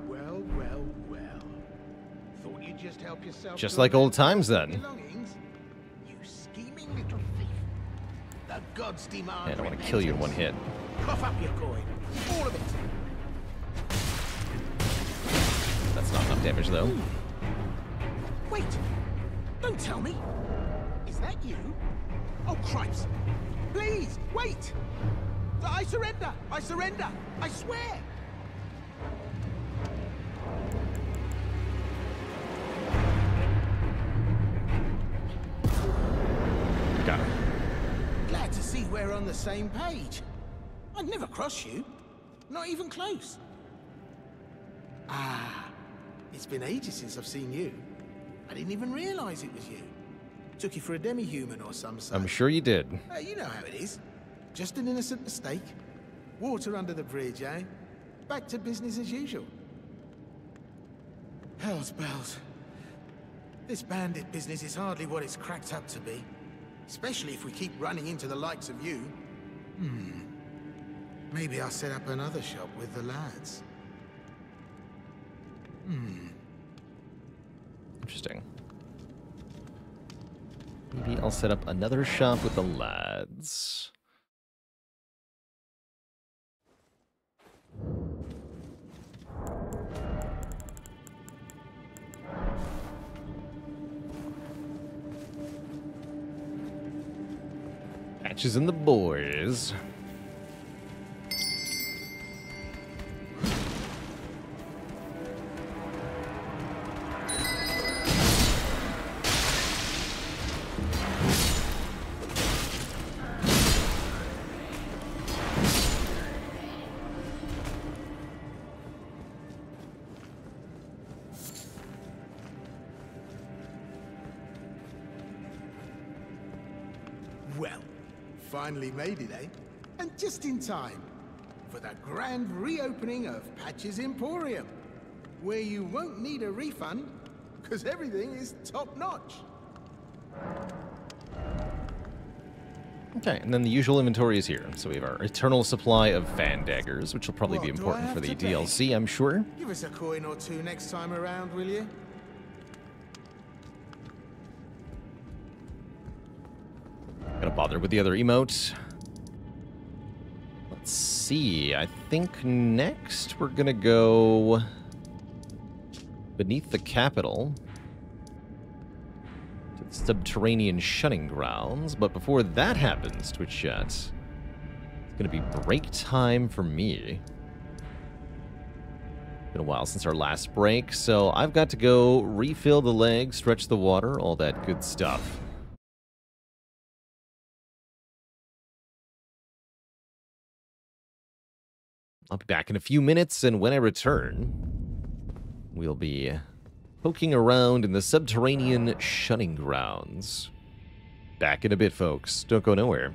Well. Thought you'd just help yourself. Just like old times, then. You scheming little thief. The gods demand. Yeah, I don't want to kill you in one hit. Cough up your coin. All of it. That That's not enough damage, though. Wait! Don't tell me! Is that you? Oh, cripes! Please, wait! I surrender! I surrender! I swear! Got him. Glad to see we're on the same page. I'd never cross you. Not even close. Ah, it's been ages since I've seen you. I didn't even realize it was you. Took you for a demi-human or some such. I'm sure you did. You know how it is. Just an innocent mistake. Water under the bridge, eh? Back to business as usual. Hell's bells. This bandit business is hardly what it's cracked up to be. Especially if we keep running into the likes of you. Maybe I'll set up another shop with the lads. Interesting. Maybe I'll set up another shop with the lads. Patches and the boys. Well, finally made it, eh? And just in time for the grand reopening of Patch's Emporium, where you won't need a refund, because everything is top-notch. Okay, and then the usual inventory is here. So we have our eternal supply of fan daggers, which will probably be What do I important have for the to pay? DLC, I'm sure. Give us a coin or two next time around, will you? Gonna bother with the other emote. Let's see. I think next we're gonna go beneath the capital to the subterranean shunning grounds. But before that happens, Twitch chat, it's gonna be break time for me. Been a while since our last break, so I've got to go refill the legs, stretch the water, all that good stuff. I'll be back in a few minutes, and when I return, we'll be poking around in the subterranean shunning grounds. Back in a bit, folks. Don't go nowhere.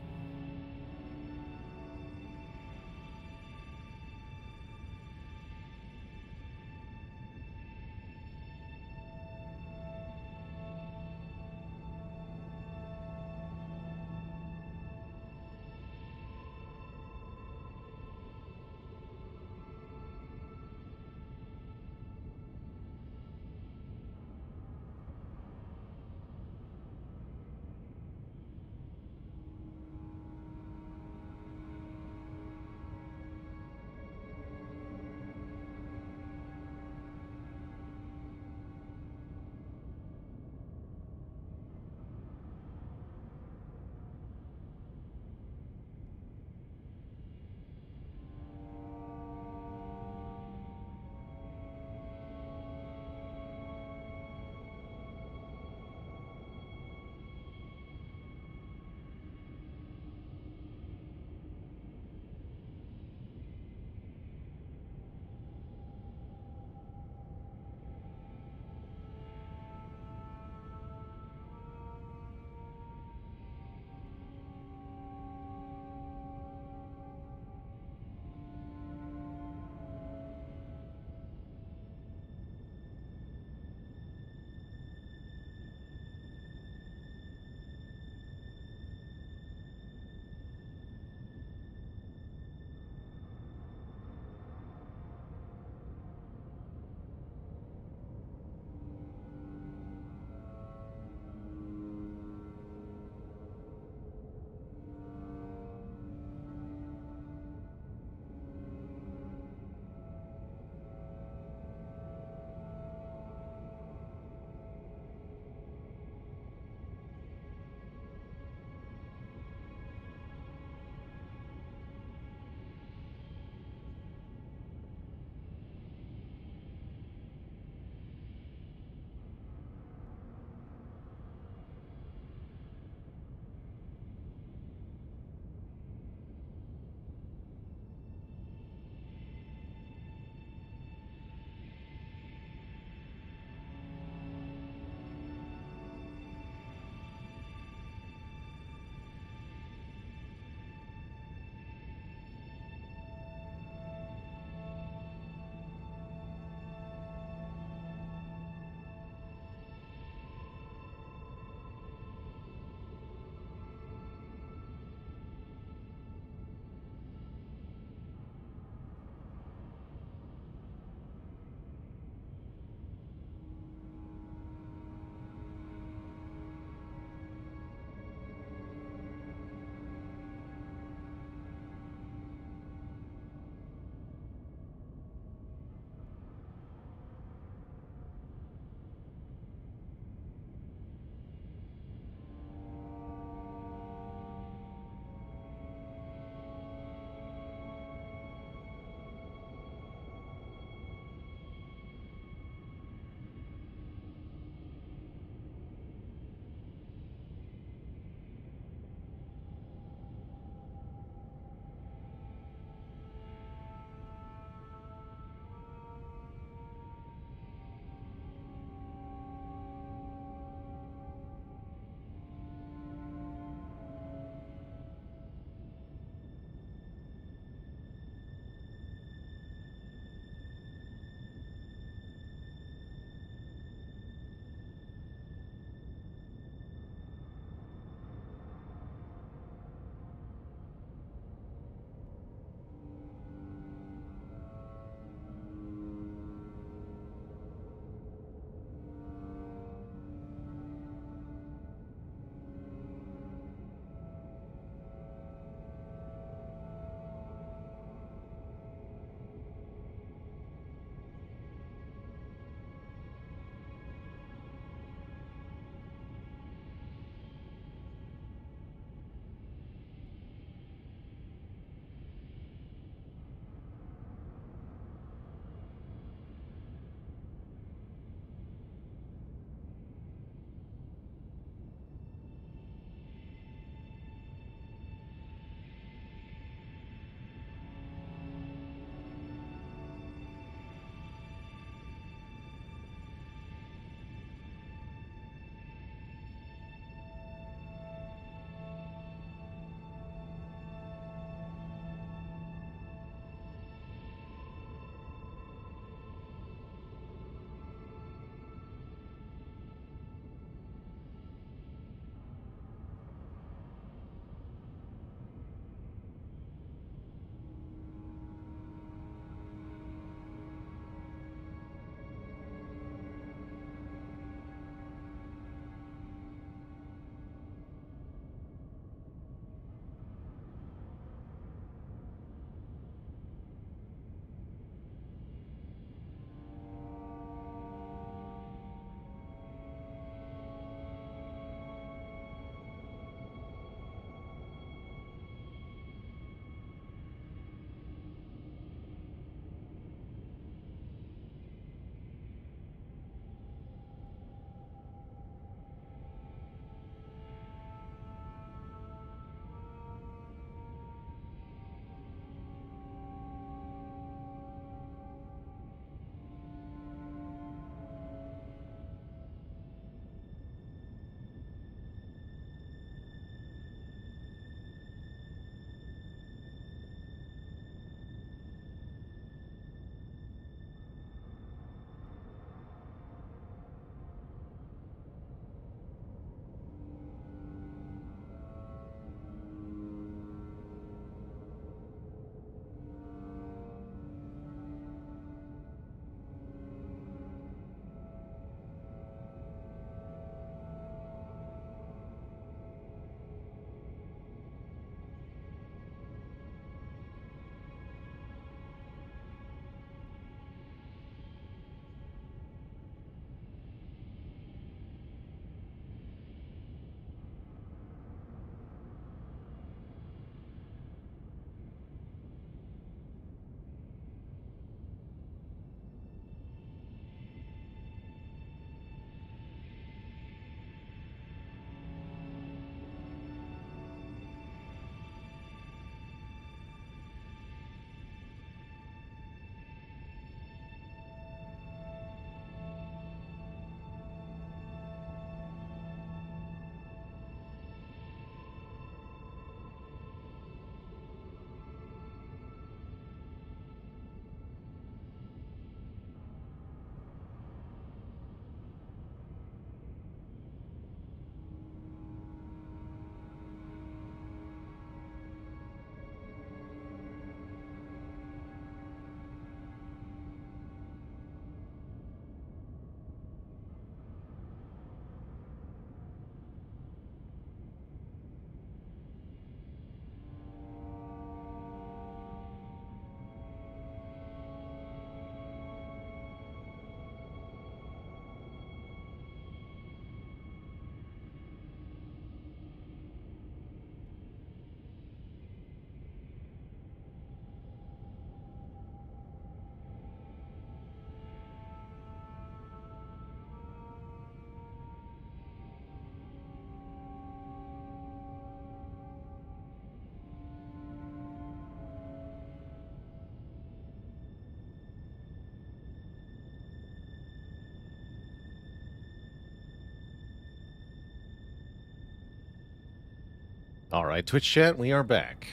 Alright, Twitch chat, we are back.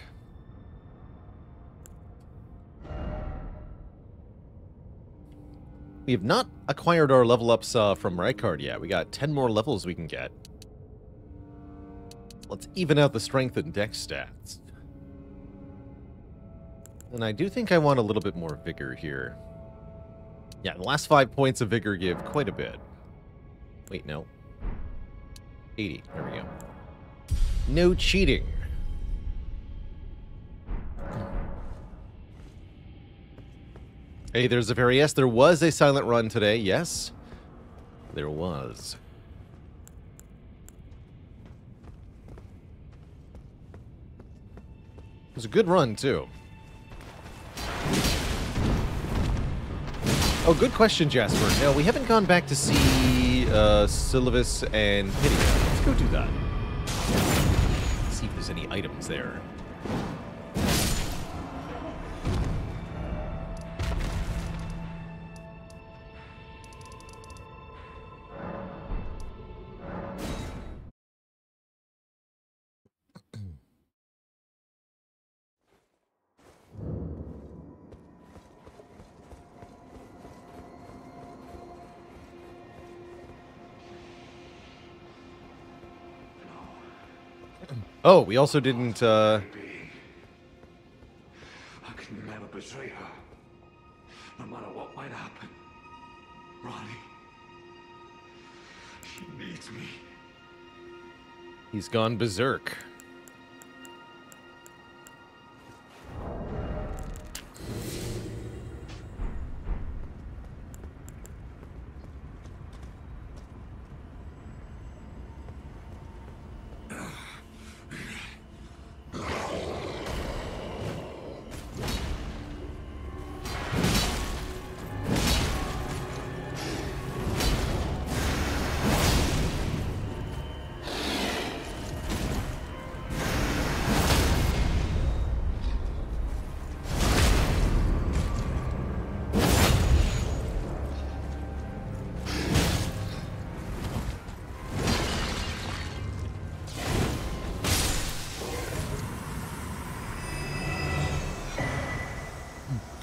We have not acquired our level ups from Rykard yet. We got 10 more levels we can get. Let's even out the strength and dex stats. And I do think I want a little bit more vigor here. Yeah, the last 5 points of vigor give quite a bit. Wait, no. 80. There we go. No cheating. Hey, there's a very yes. There was a silent run today. Yes, there was. It was a good run, too. Oh, good question, Jasper. No, we haven't gone back to see Sylvanas and Pydia. Let's go do that. See if there's any items there. Oh, we also didn't, I can never betray her, no matter what might happen. Ronnie, she needs me. He's gone berserk.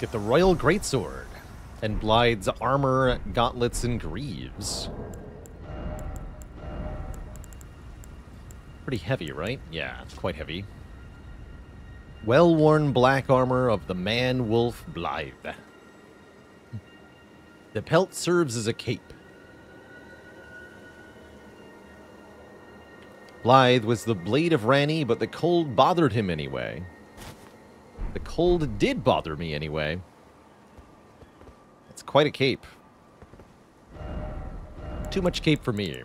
Get the Royal Greatsword and Blythe's armor, gauntlets, and greaves. Pretty heavy, right? Yeah, it's quite heavy. Well-worn black armor of the man-wolf Blythe. The pelt serves as a cape. Blythe was the blade of Ranni, but the cold bothered him anyway. The cold did bother me anyway. It's quite a cape. Too much cape for me.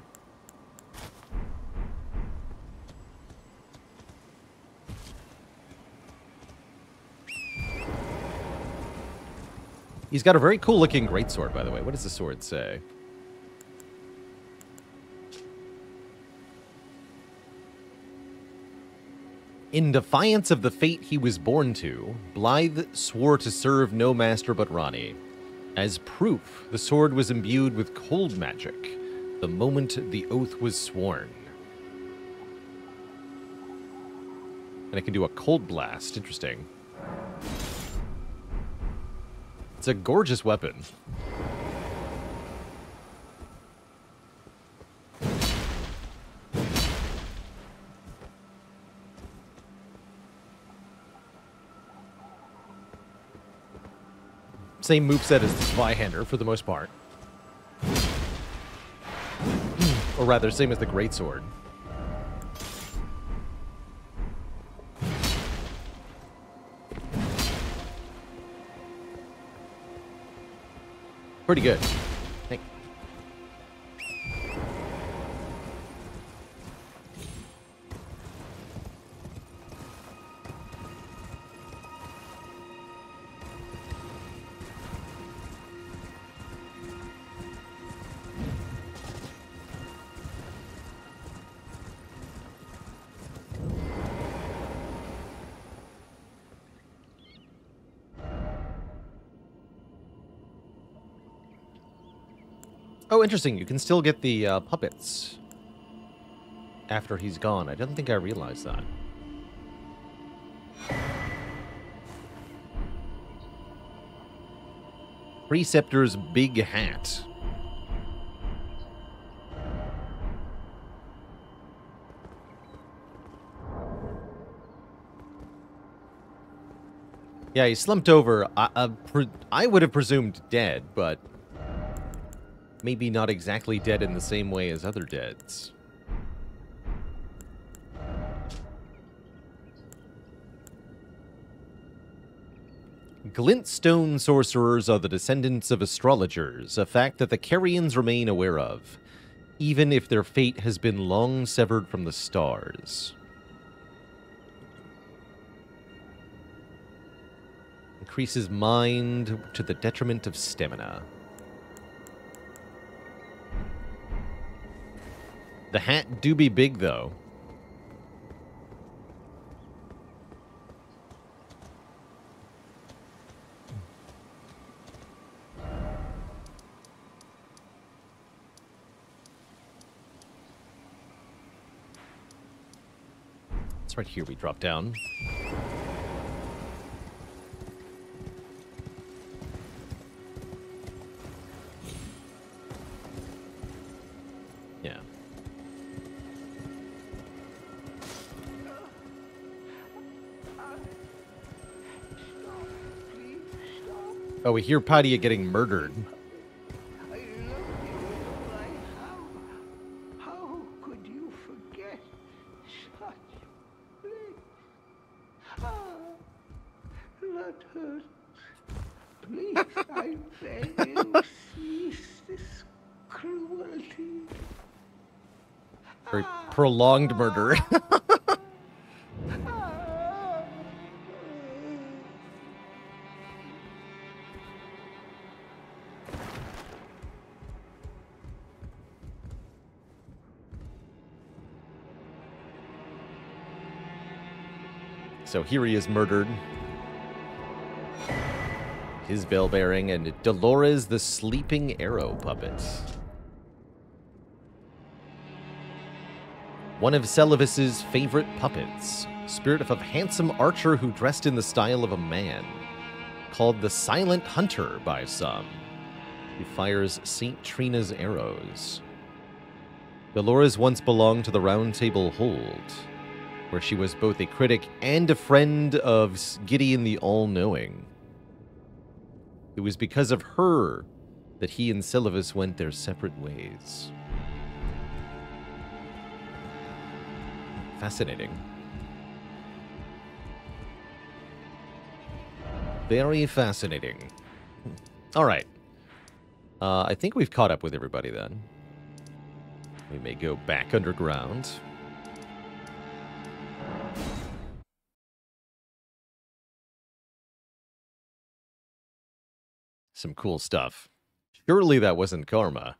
He's got a very cool looking greatsword, by the way. What does the sword say? In defiance of the fate he was born to, Blythe swore to serve no master but Ranni. As proof, the sword was imbued with cold magic the moment the oath was sworn. And it can do a cold blast. Interesting. It's a gorgeous weapon. Same moveset as the Zweihander for the most part. Or rather, same as the Greatsword. Pretty good. Thank you. Oh, interesting. You can still get the puppets after he's gone. I didn't think I realized that. Preceptor's big hat. Yeah, he slumped over. I would have presumed dead, but maybe not exactly dead in the same way as other deads. Glintstone sorcerers are the descendants of astrologers, a fact that the Carians remain aware of, even if their fate has been long severed from the stars. Increases mind to the detriment of stamina. The hat do be big, though. It's right here we drop down. Yeah. Oh, we hear Padia getting murdered. How could you forget such bliss? Ah, let her. Please, I beg you, cease this cruelty. Very prolonged murder. So here he is murdered. His bell bearing and Dolores the sleeping arrow puppet. One of Celivis's favorite puppets. Spirit of a handsome archer who dressed in the style of a man. Called the Silent Hunter by some. Who fires St. Trina's arrows. Dolores once belonged to the Round Table Hold, where she was both a critic and a friend of Gideon the All-Knowing. It was because of her that he and Celivis went their separate ways. Fascinating. Very fascinating. All right. I think we've caught up with everybody then. We may go back underground. Some cool stuff. Surely that wasn't karma.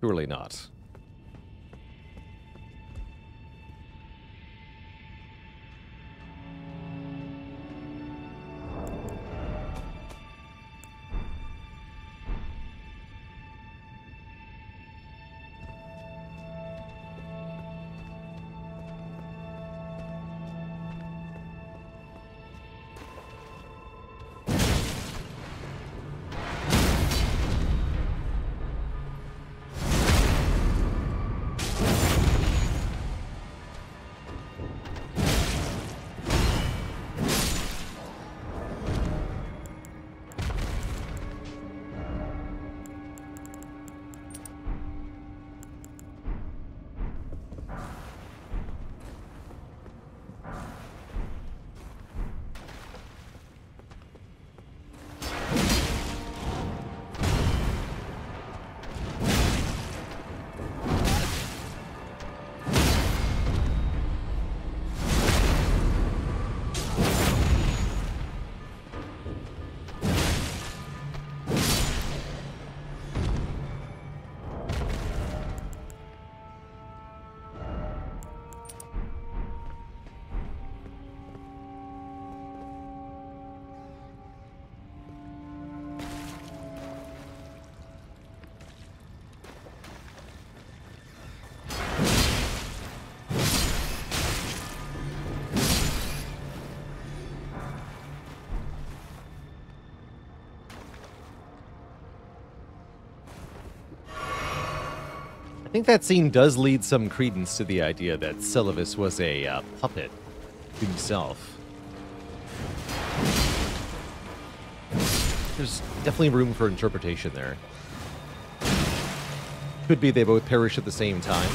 Surely not. think that scene does lead some credence to the idea that Celavis was a puppet himself. There's definitely room for interpretation there. Could be they both perish at the same time.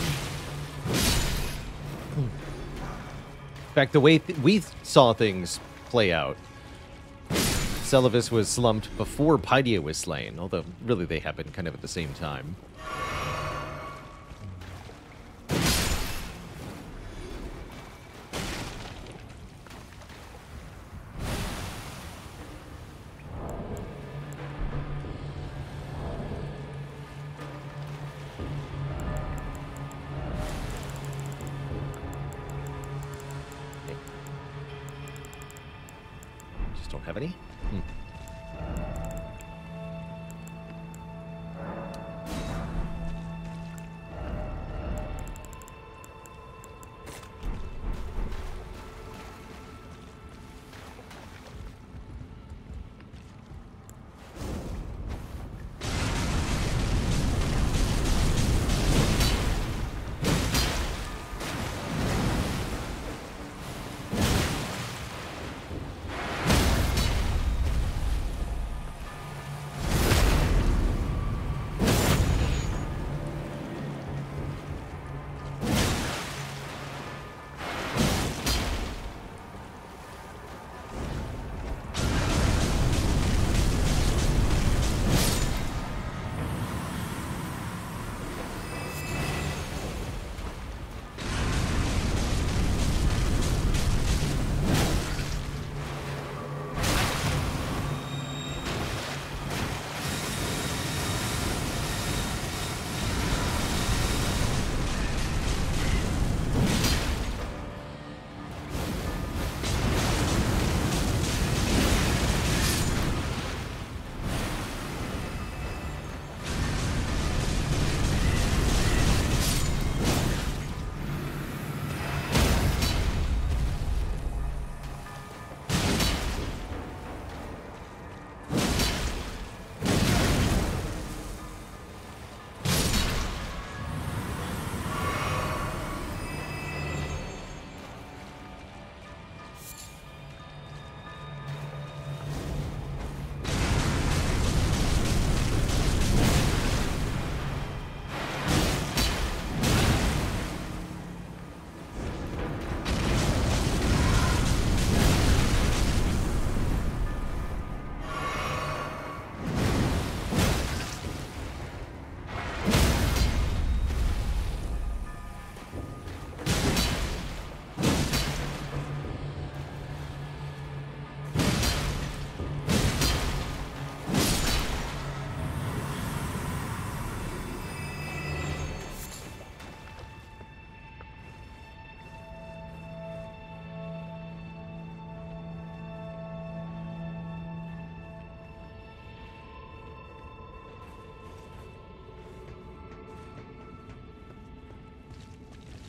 In fact, the way we saw things play out, Celavis was slumped before Pydia was slain, although really they happened kind of at the same time. Don't have any?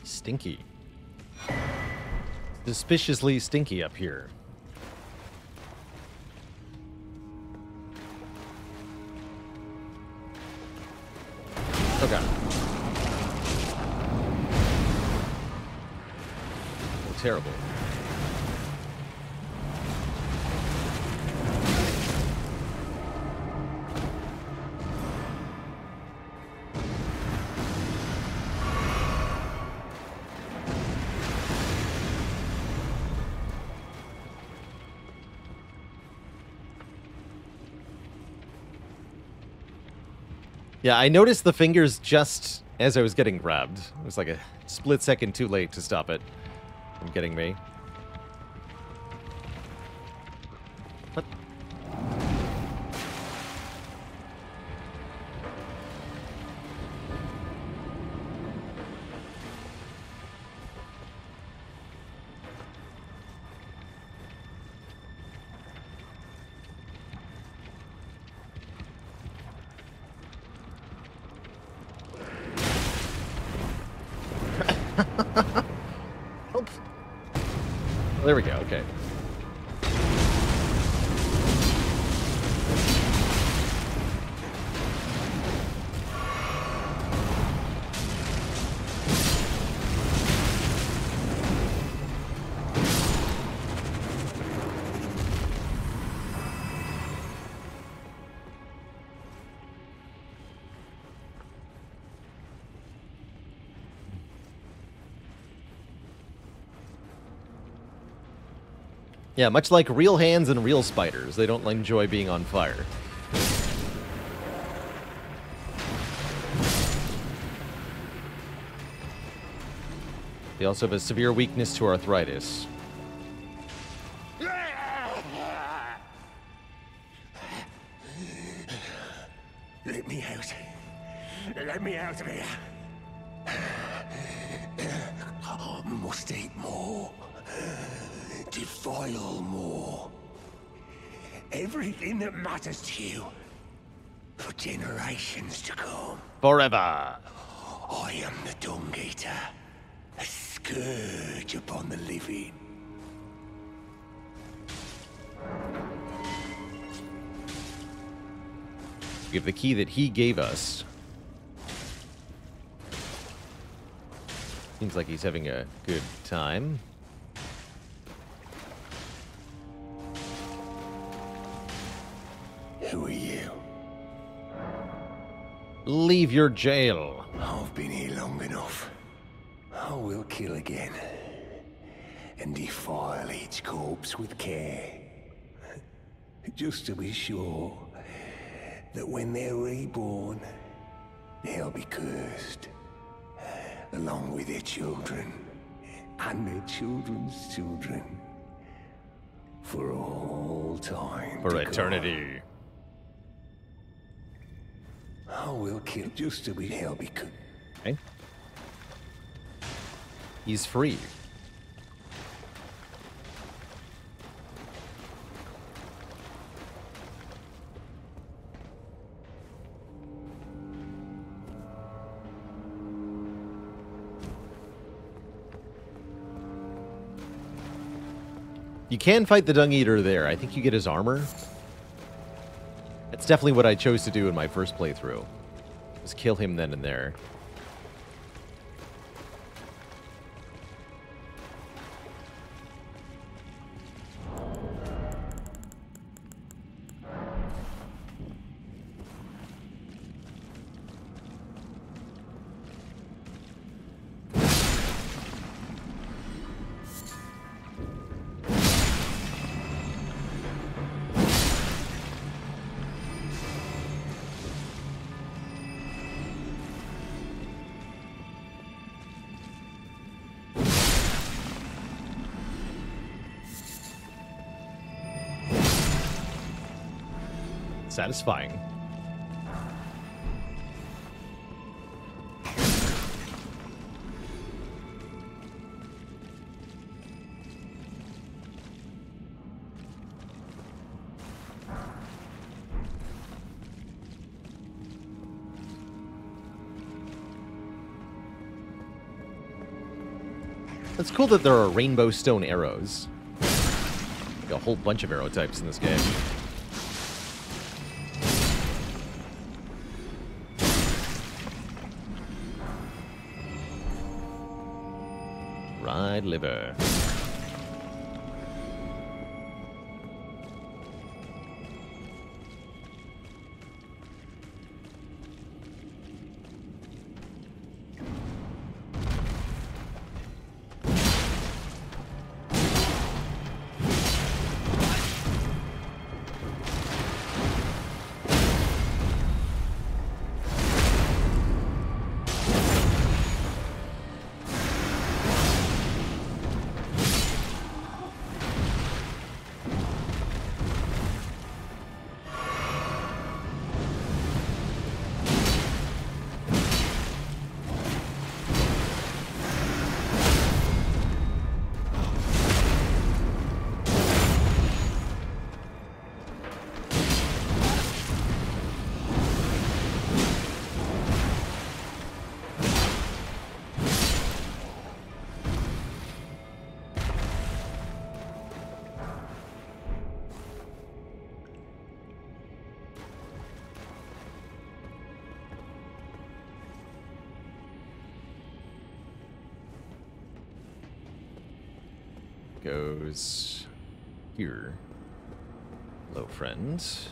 Stinky. Suspiciously stinky up here. Okay. Oh, terrible. Yeah, I noticed the fingers just as I was getting grabbed. It was like a split second too late to stop it from getting me. What? There we go, okay. Yeah, much like real hands and real spiders, they don't enjoy being on fire. They also have a severe weakness to arthritis. Let me out. Let me out of here. Must eat more. Defile more. Everything that matters to you for generations to come. Forever. I am the Dung Eater, a scourge upon the living. We have the key that he gave us. Seems like he's having a good time. Who are you? Leave your jail. I've been here long enough. I will kill again. And defile each corpse with care. Just to be sure that when they're reborn, they'll be cursed. Along with their children. And their children's children. For all time. For eternity. I will kill just to be hell because. Okay. He's free. You can fight the Dung Eater there. I think you get his armor. That's definitely what I chose to do in my first playthrough. Just kill him then and there. Satisfying. It's cool that there are rainbow stone arrows. Like a whole bunch of arrow types in this game. Ride liver. Goes here. Hello, friends.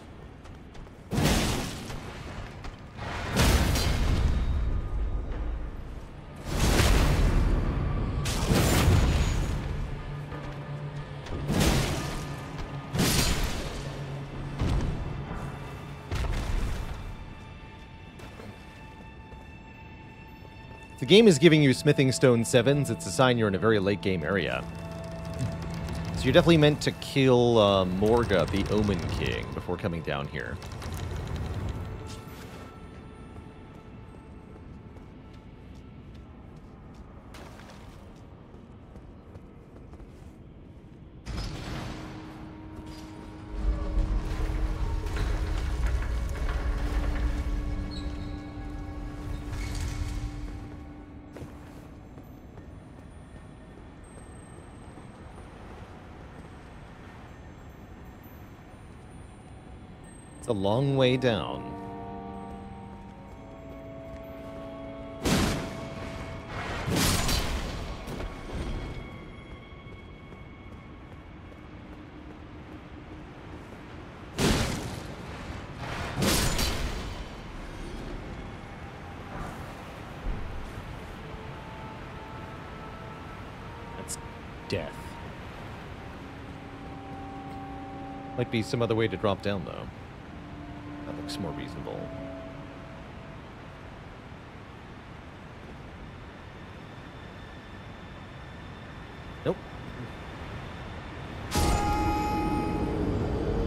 game is giving you smithing stone 7s, it's a sign you're in a very late game area. So you're definitely meant to kill Morga, the Omen King, before coming down here. It's a long way down. That's death. Might be some other way to drop down, though. That looks more reasonable. Nope.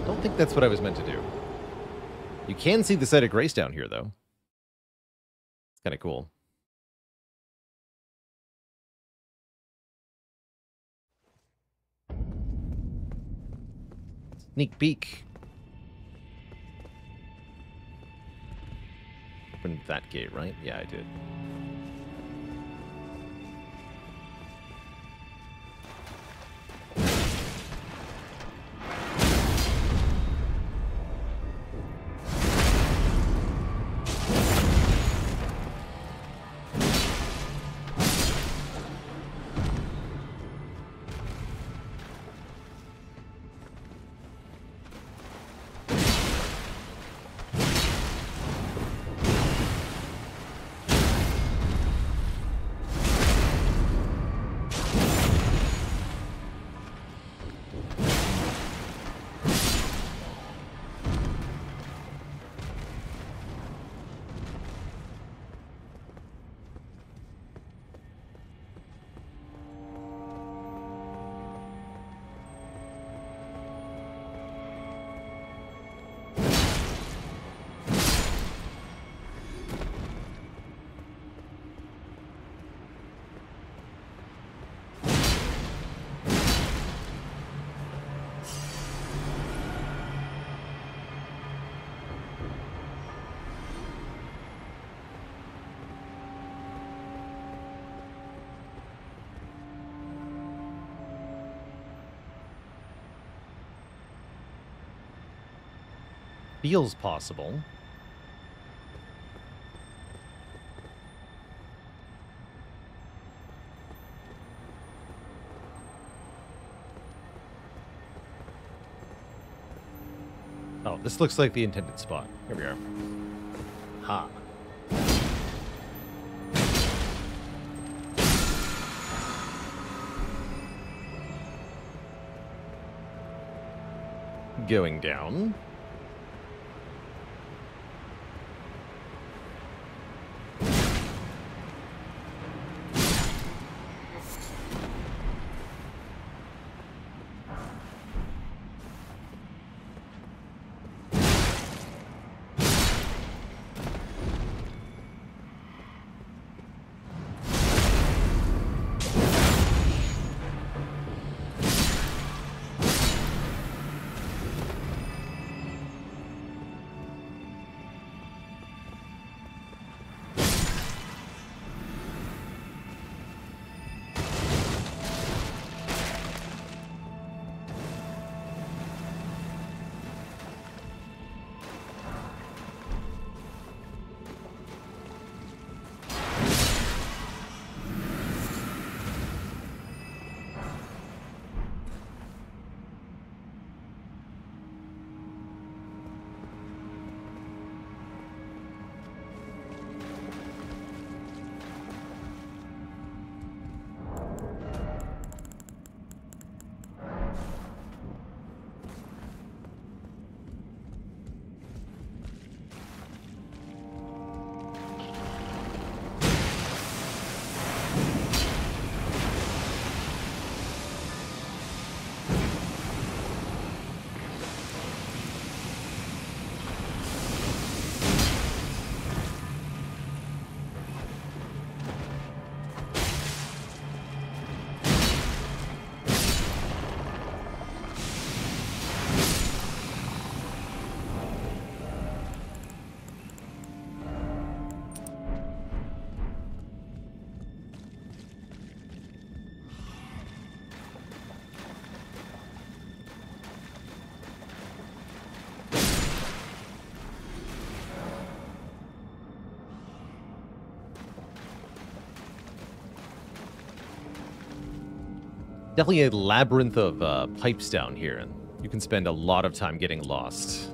Don't think that's what I was meant to do. You can see the site of Grace down here, though. It's kind of cool. Sneak peek. Opened that gate, right? Yeah, I did. Feels possible. Oh, this looks like the intended spot. Here we are. Ha. Going down. Definitely a labyrinth of pipes down here, and you can spend a lot of time getting lost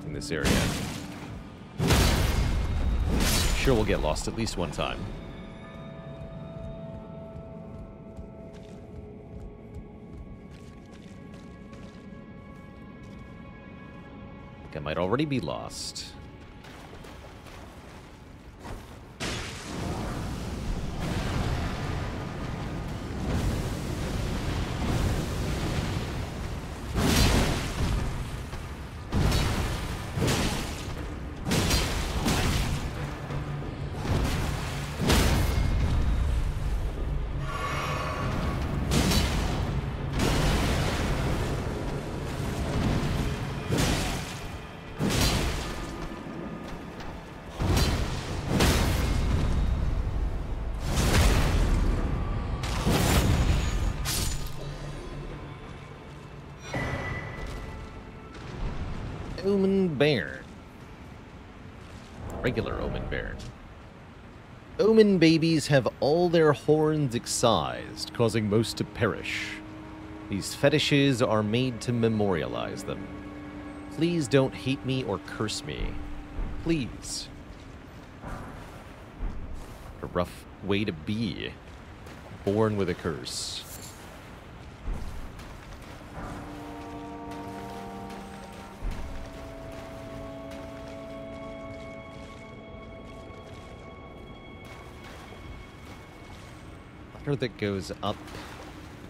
in this area. Sure, we'll get lost at least one time. I think I might already be lost. Omen Bairn. Regular Omen Bairn. Omen babies have all their horns excised, causing most to perish. These fetishes are made to memorialize them. Please don't hate me or curse me. Please. A rough way to be. Born with a curse. That goes up.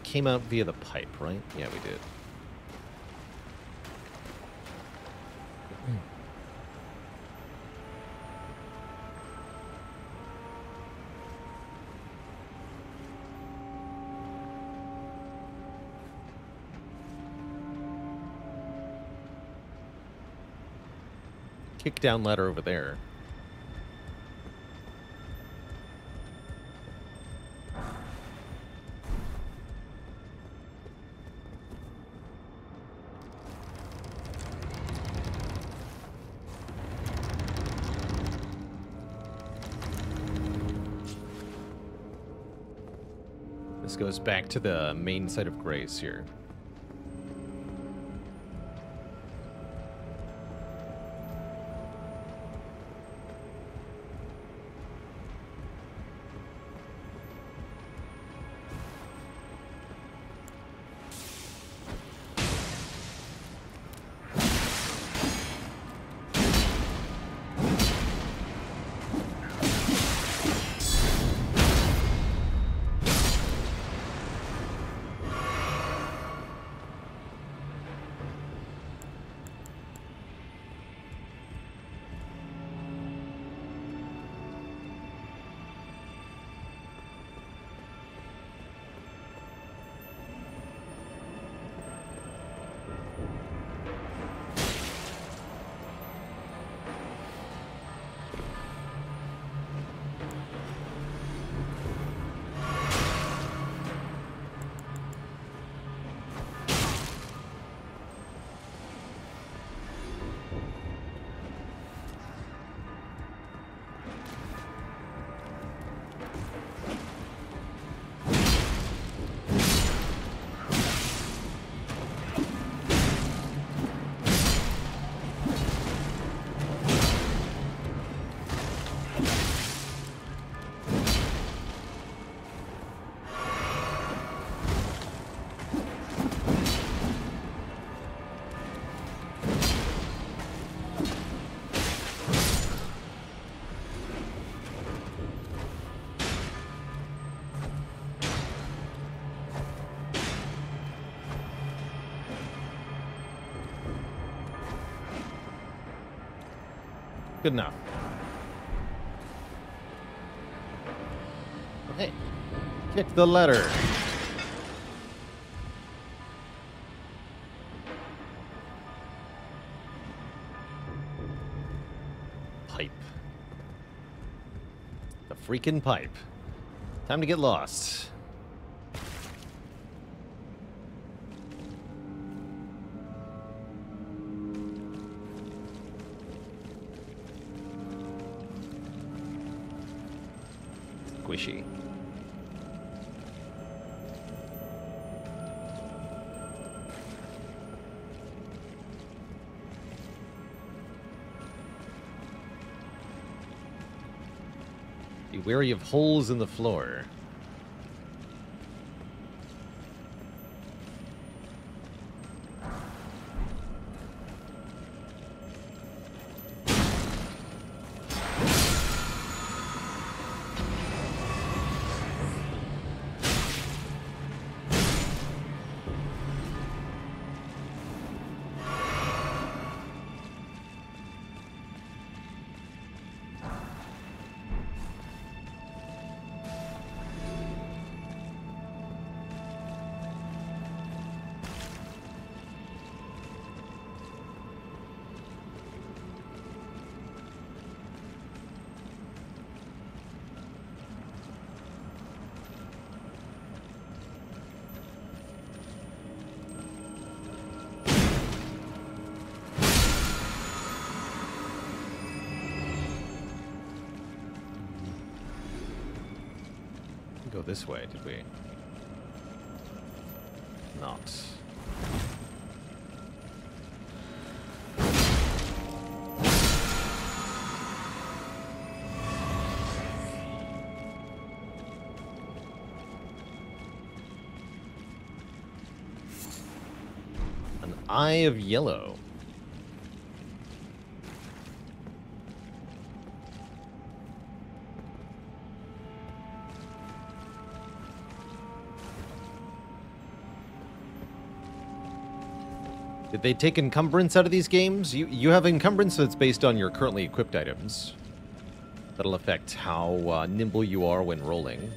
Came out via the pipe, right? Yeah, we did. Kick down ladder over there. This goes back to the main site of grace here. Good enough. Okay. Kick the ladder. Pipe. The freaking pipe. Time to get lost. Squishy. wary of holes in the floor. Go this way, did we? Not. An eye of yellow. Did they take encumbrance out of these games? You have encumbrance that's based on your currently equipped items. That'll affect how nimble you are when rolling.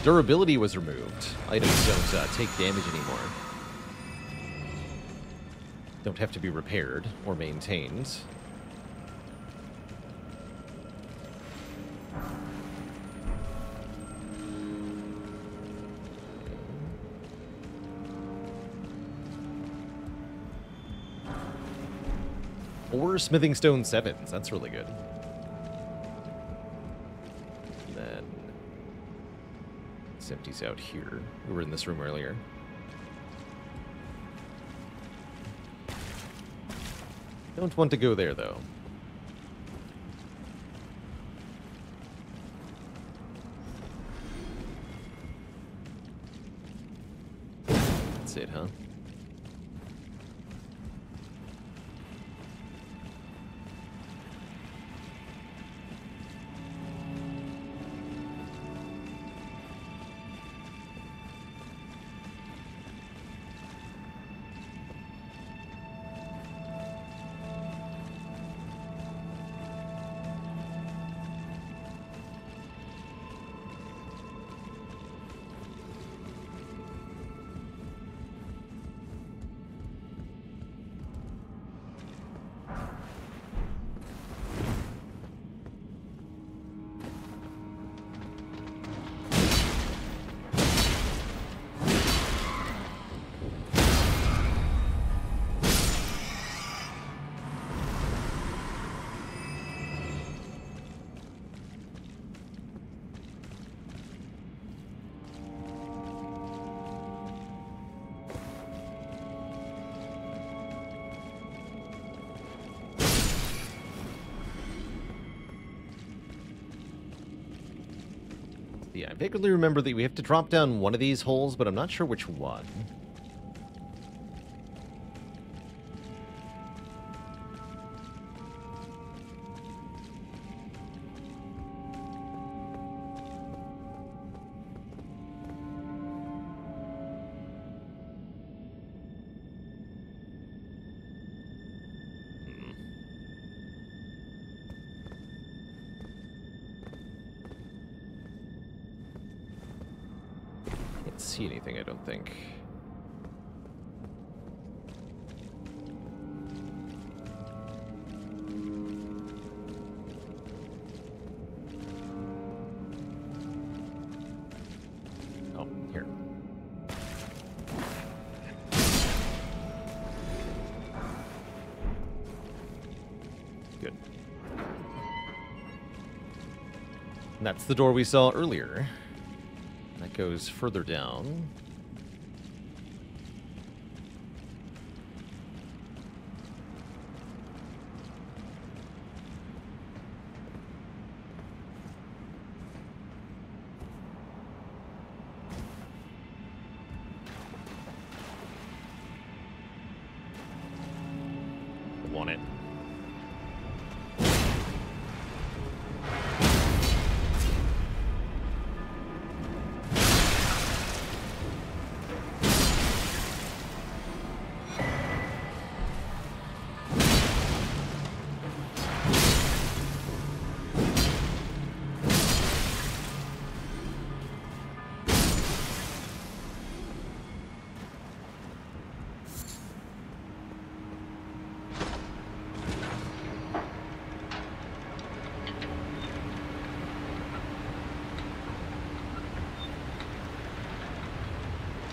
Durability was removed. Items don't take damage anymore. Don't have to be repaired or maintained. Or smithing stone 7s. That's really good. And then this empties out here. We were in this room earlier. Don't want to go there, though. That's it, huh? Yeah, I vaguely remember that we have to drop down one of these holes, but I'm not sure which one. See anything, I don't think. Oh, here. Good. And that's the door we saw earlier. That goes further down. want it.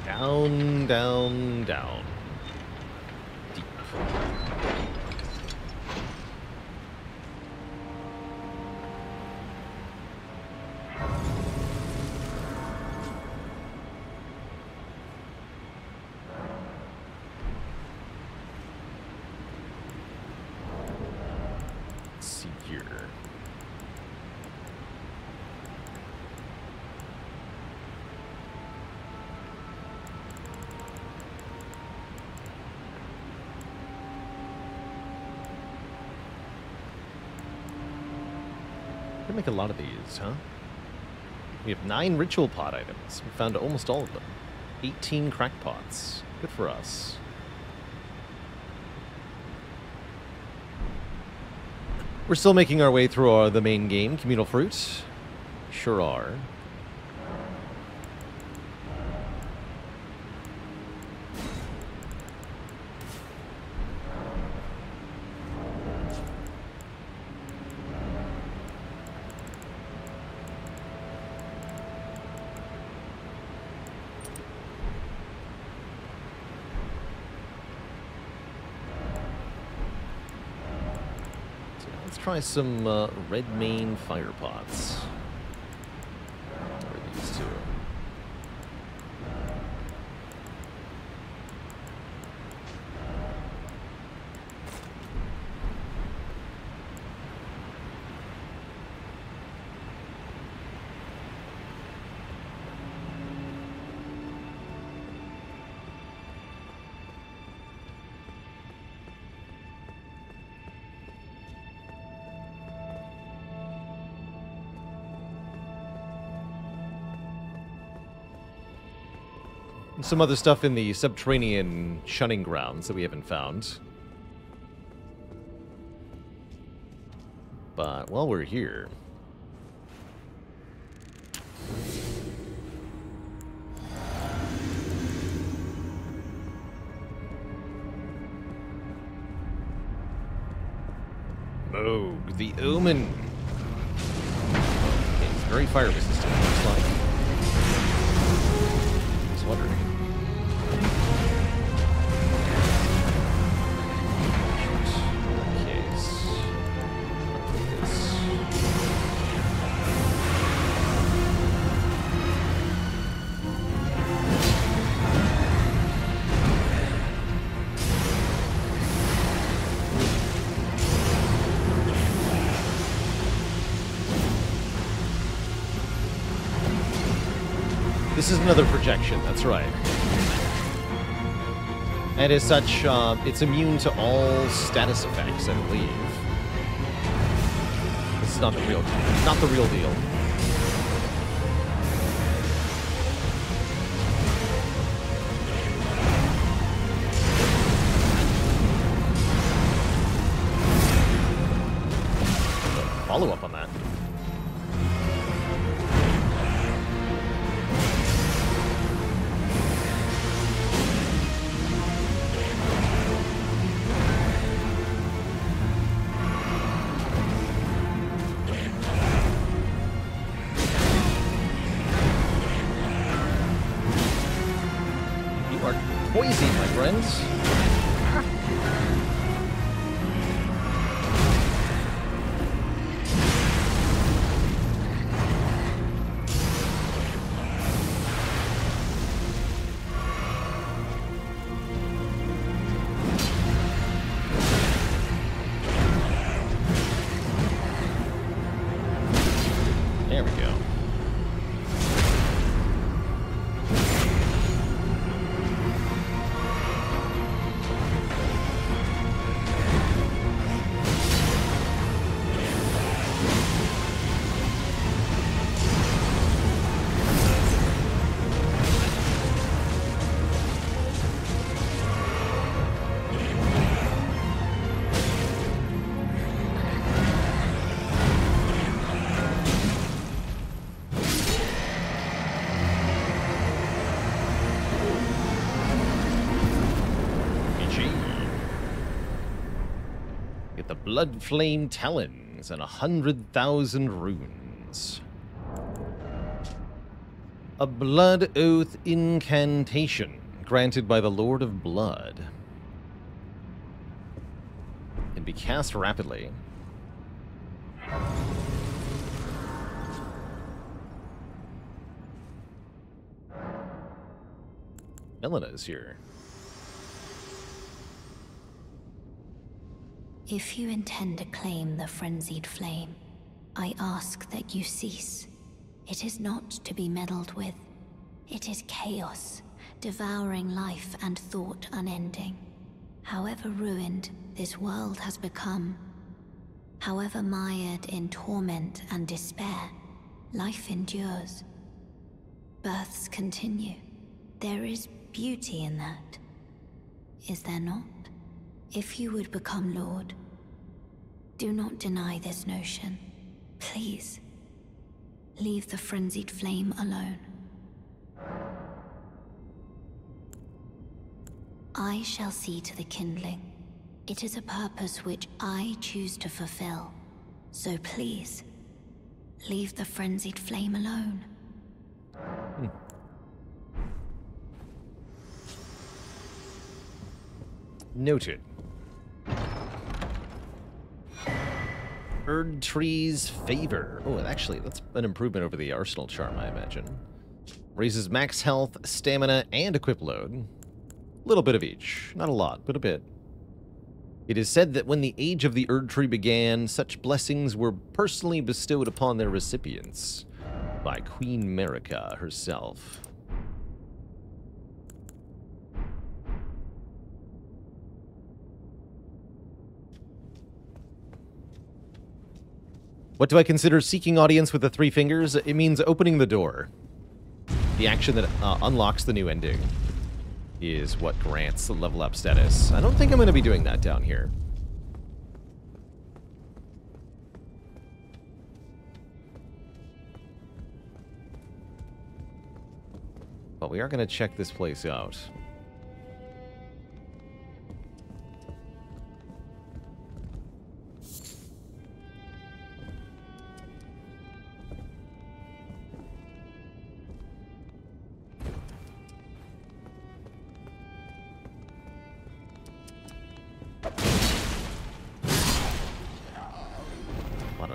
Down, down, down. Deep. Let's see here. We make a lot of these, huh? We have 9 ritual pot items. We found almost all of them. 18 crackpots. Good for us. We're still making our way through the main game, Communal Fruit. Sure are. Try some red mane fire pots. What are these two? Some other stuff in the subterranean shunning grounds that we haven't found. But while we're here... Moog, the Omen. Okay, it's very fire resistant, looks like. I was wondering. This is another projection, that's right. And as such, it's immune to all status effects, I believe. This is not the real deal. Follow up on that. Poison, my friends. There we go. Get the Blood Flame Talons and 100,000 runes. A Blood Oath Incantation, granted by the Lord of Blood. Can be cast rapidly. Elena is here. If you intend to claim the frenzied flame, I ask that you cease. It is not to be meddled with. It is chaos, devouring life and thought unending. However ruined this world has become, however mired in torment and despair, life endures. Births continue. There is beauty in that. Is there not? If you would become Lord, do not deny this notion. Please, leave the frenzied flame alone. I shall see to the kindling. It is a purpose which I choose to fulfill. So please, leave the frenzied flame alone. Noted. Erd Tree's Favor. Oh, actually, that's an improvement over the Arsenal Charm, I imagine. Raises max health, stamina, and equip load. A little bit of each. Not a lot, but a bit. It is said that when the age of the Erd Tree began, such blessings were personally bestowed upon their recipients by Queen Marika herself. What do I consider seeking audience with the three fingers? It means opening the door. The action that unlocks the new ending is what grants the level up status. I don't think I'm going to be doing that down here. But we are going to check this place out.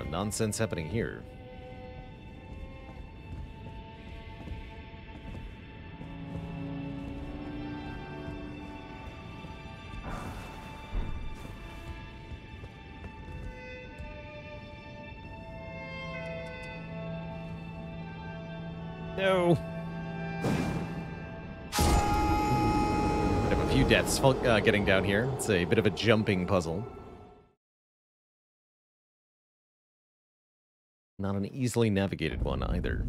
Nonsense happening here. No. I have a few deaths getting down here. It's a bit of a jumping puzzle. Not an easily navigated one either.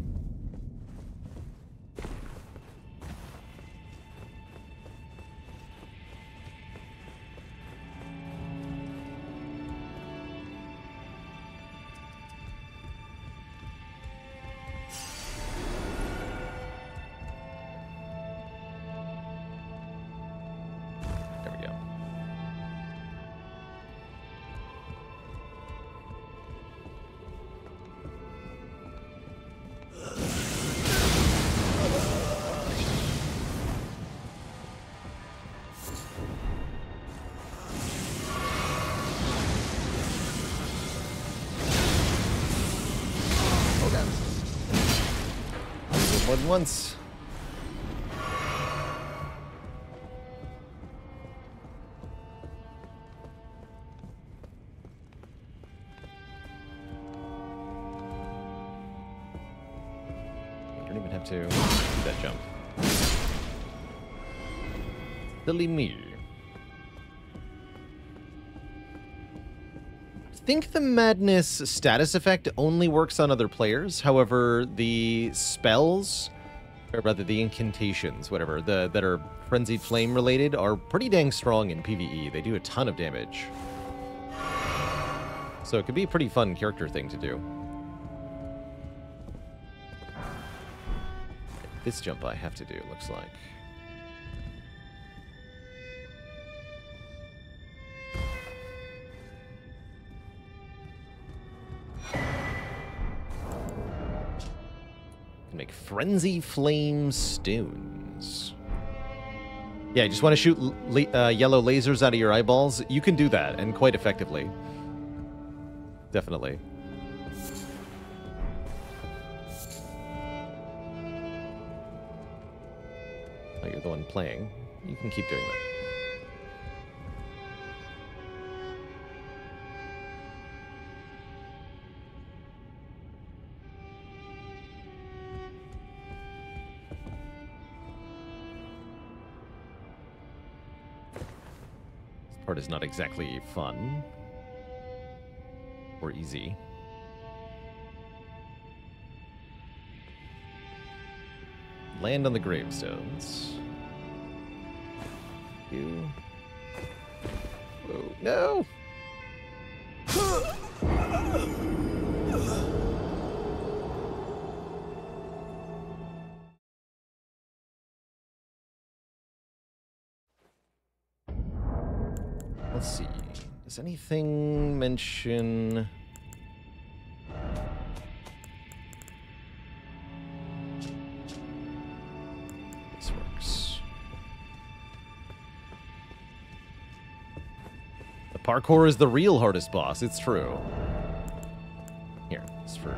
There we go. More than once. I don't even have to do that jump. Silly me. I think the Madness status effect only works on other players. However, the spells, or rather the incantations, whatever, that are Frenzied Flame related are pretty dang strong in PvE. They do a ton of damage. So it could be a pretty fun character thing to do. This jump I have to do, looks like. Make Frenzy Flame Stones. Yeah, you just want to shoot yellow lasers out of your eyeballs? You can do that, and quite effectively. Definitely. Oh, you're the one playing. You can keep doing that. This part is not exactly fun. Or easy. Land on the gravestones. You. Whoa, no! Let's see. Does anything mention... This works. The parkour is the real hardest boss, it's true. Here, it's for...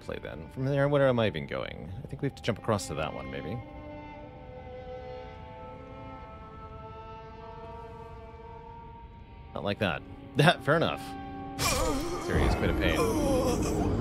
play then. From there, where am I even going? I think we have to jump across to that one, maybe. Not like that. Fair enough. This area is quite a pain.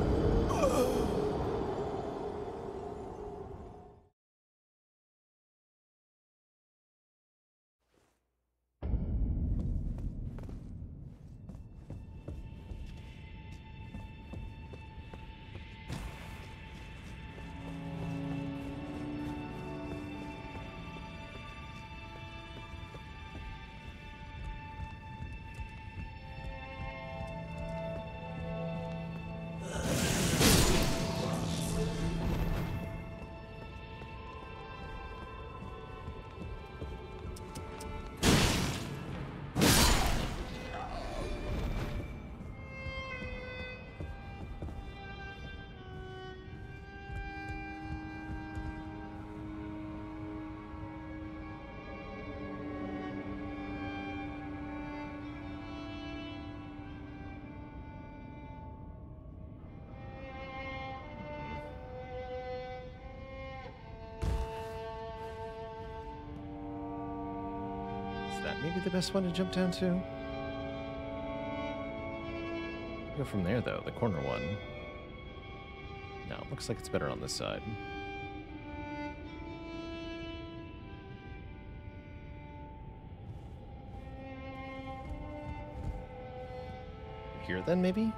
Maybe the best one to jump down to? Go from there, though, the corner one. No, it looks like it's better on this side. Here, then, maybe?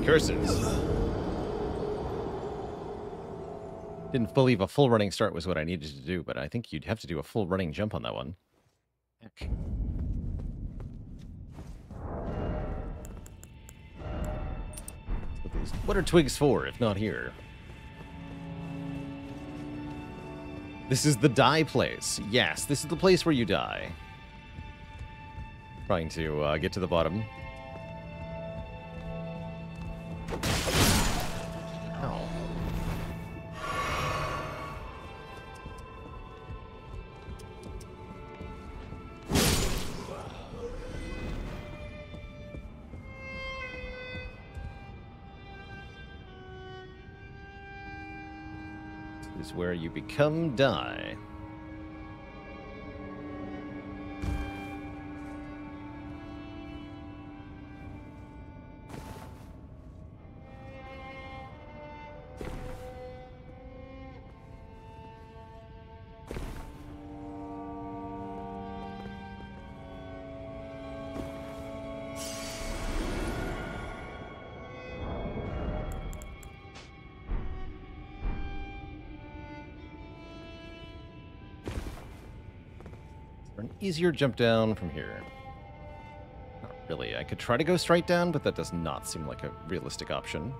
Curses. Didn't believe a full running start was what I needed to do, but I think you'd have to do a full running jump on that one. Heck. What are twigs for, if not here? This is the die place. Yes, this is the place where you die. Trying to get to the bottom. Ow. This is where you become die. An easier jump down from here. Not really. I could try to go straight down, but that does not seem like a realistic option.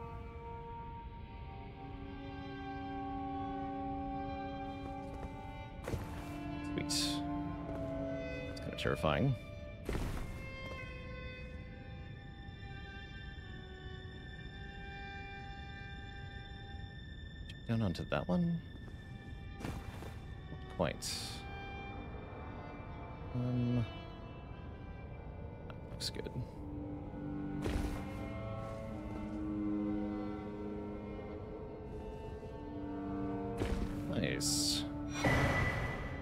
Sweet. It's kind of terrifying. Jump down onto that one? Not quite. That looks good. Nice.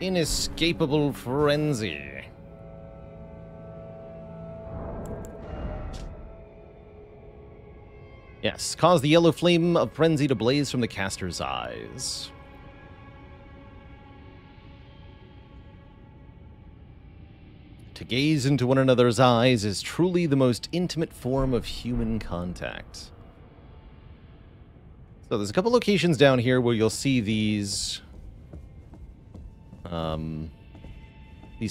Inescapable frenzy. Yes, cause the yellow flame of frenzy to blaze from the caster's eyes. To gaze into one another's eyes is truly the most intimate form of human contact. So there's a couple locations down here where you'll see these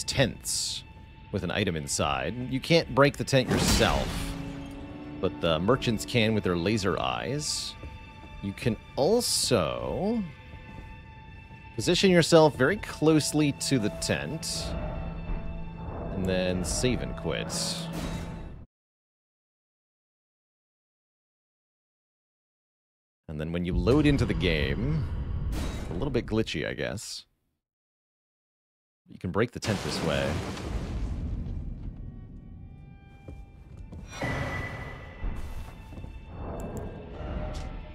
tents with an item inside. You can't break the tent yourself, but the merchants can with their laser eyes. You can also position yourself very closely to the tent. And then save and quit. And then when you load into the game, it's a little bit glitchy, I guess. You can break the tent this way.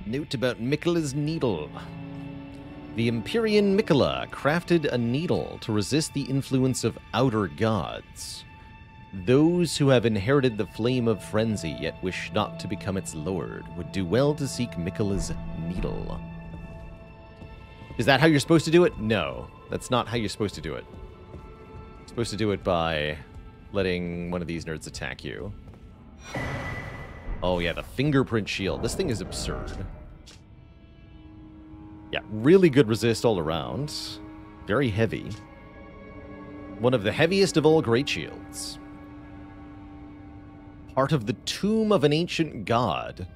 Note about Miquella's needle. The Empyrean Miquella crafted a needle to resist the influence of outer gods. Those who have inherited the flame of frenzy yet wish not to become its lord would do well to seek Miquella's needle. Is that how you're supposed to do it? No, that's not how you're supposed to do it. You're supposed to do it by letting one of these nerds attack you. Oh yeah, the fingerprint shield. This thing is absurd. Yeah, really good resist all around. Very heavy. One of the heaviest of all great shields. Part of the tomb of an ancient god.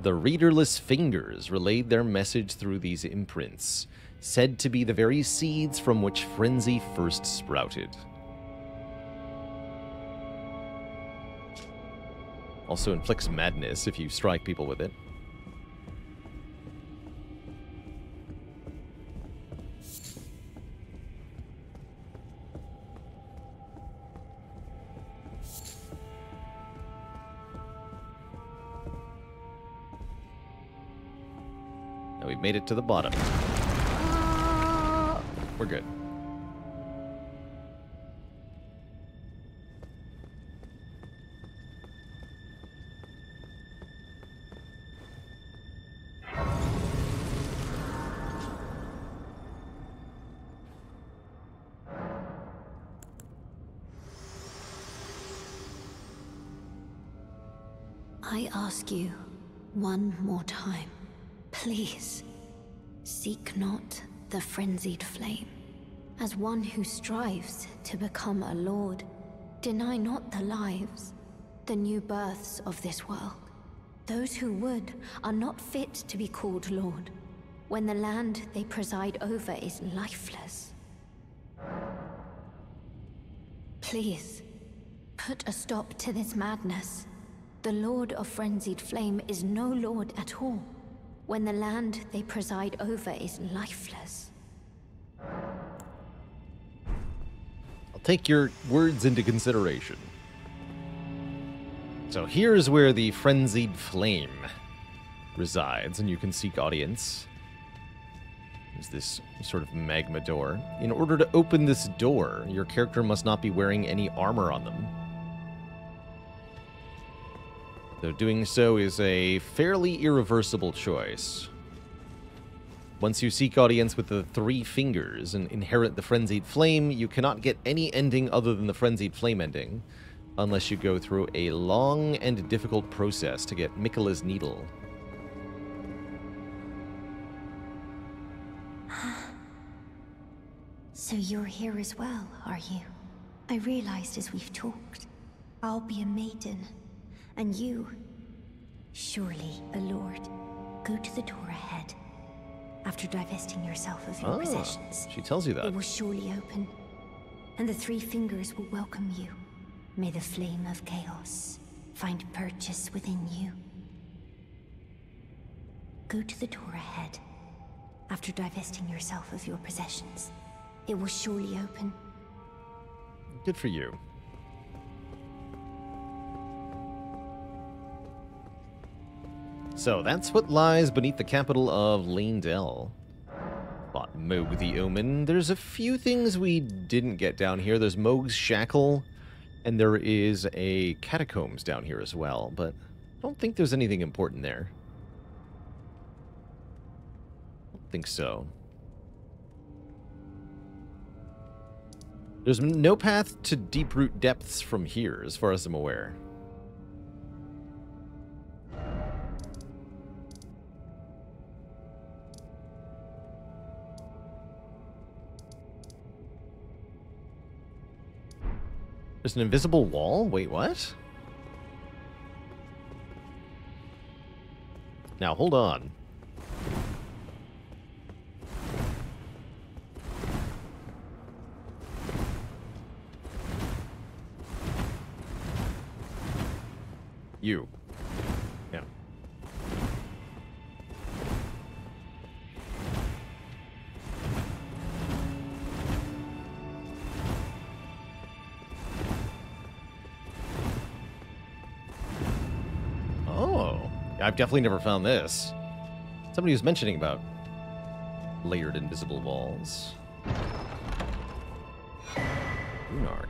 The readerless fingers relayed their message through these imprints, said to be the very seeds from which frenzy first sprouted. Also inflicts madness if you strike people with it. Now we've made it to the bottom. We're good. I ask you one more time, please, seek not the frenzied flame. As one who strives to become a lord, deny not the lives, the new births of this world. Those who would are not fit to be called lord. when the land they preside over is lifeless. Please, put a stop to this madness. The Lord of Frenzied Flame is no lord at all, when the land they preside over is lifeless. I'll take your words into consideration. So here's where the Frenzied Flame resides, and you can seek audience. There's this sort of magma door. In order to open this door, your character must not be wearing any armor on them. Though doing so is a fairly irreversible choice. Once you seek audience with the 3 fingers and inherit the Frenzied Flame, you cannot get any ending other than the Frenzied Flame ending, unless you go through a long and difficult process to get Miquella's Needle. So you're here as well, are you? I realized as we've talked, I'll be a maiden, and you, surely a lord. Go to the door ahead. After divesting yourself of your possessions, she tells you that. It will surely open, and the 3 fingers will welcome you. May the flame of chaos find purchase within you. Go to the door ahead. After divesting yourself of your possessions, it will surely open. Good for you. So that's what lies beneath the capital of Leyndell. Fought Moog the Omen. There's a few things we didn't get down here. There's Moog's Shackle, and there is a Catacombs down here as well, but I don't think there's anything important there. I don't think so. There's no path to Deeproot Depths from here, as far as I'm aware. There's an invisible wall? Wait, what? Now, hold on. You. Yeah. Oh. I've definitely never found this. Somebody was mentioning about layered invisible walls. Runark.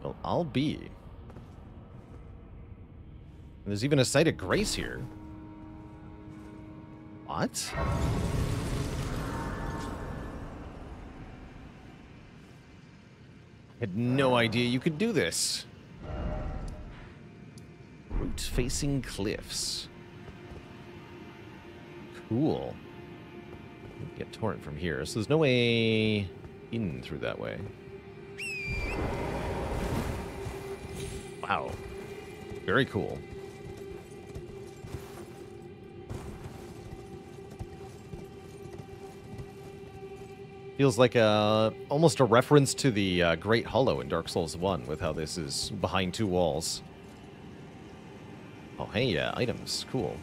Well, I'll be. And there's even a site of grace here. What? I had no idea you could do this. Root-facing cliffs. Cool. Get torrent from here, so there's no way in through that way. Wow. Very cool. Feels like almost a reference to the Great Hollow in Dark Souls 1 with how this is behind 2 walls. Oh, hey, items. Cool.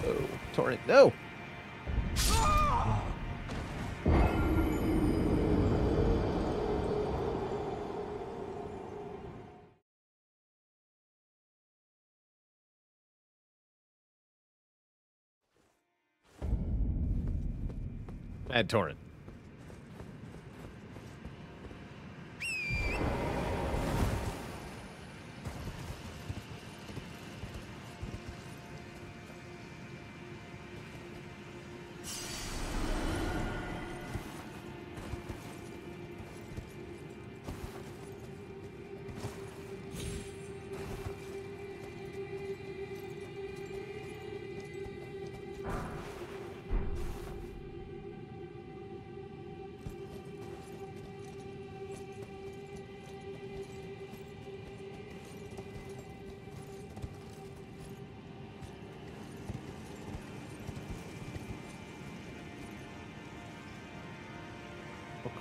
Oh, torrent. No! Bad torrent.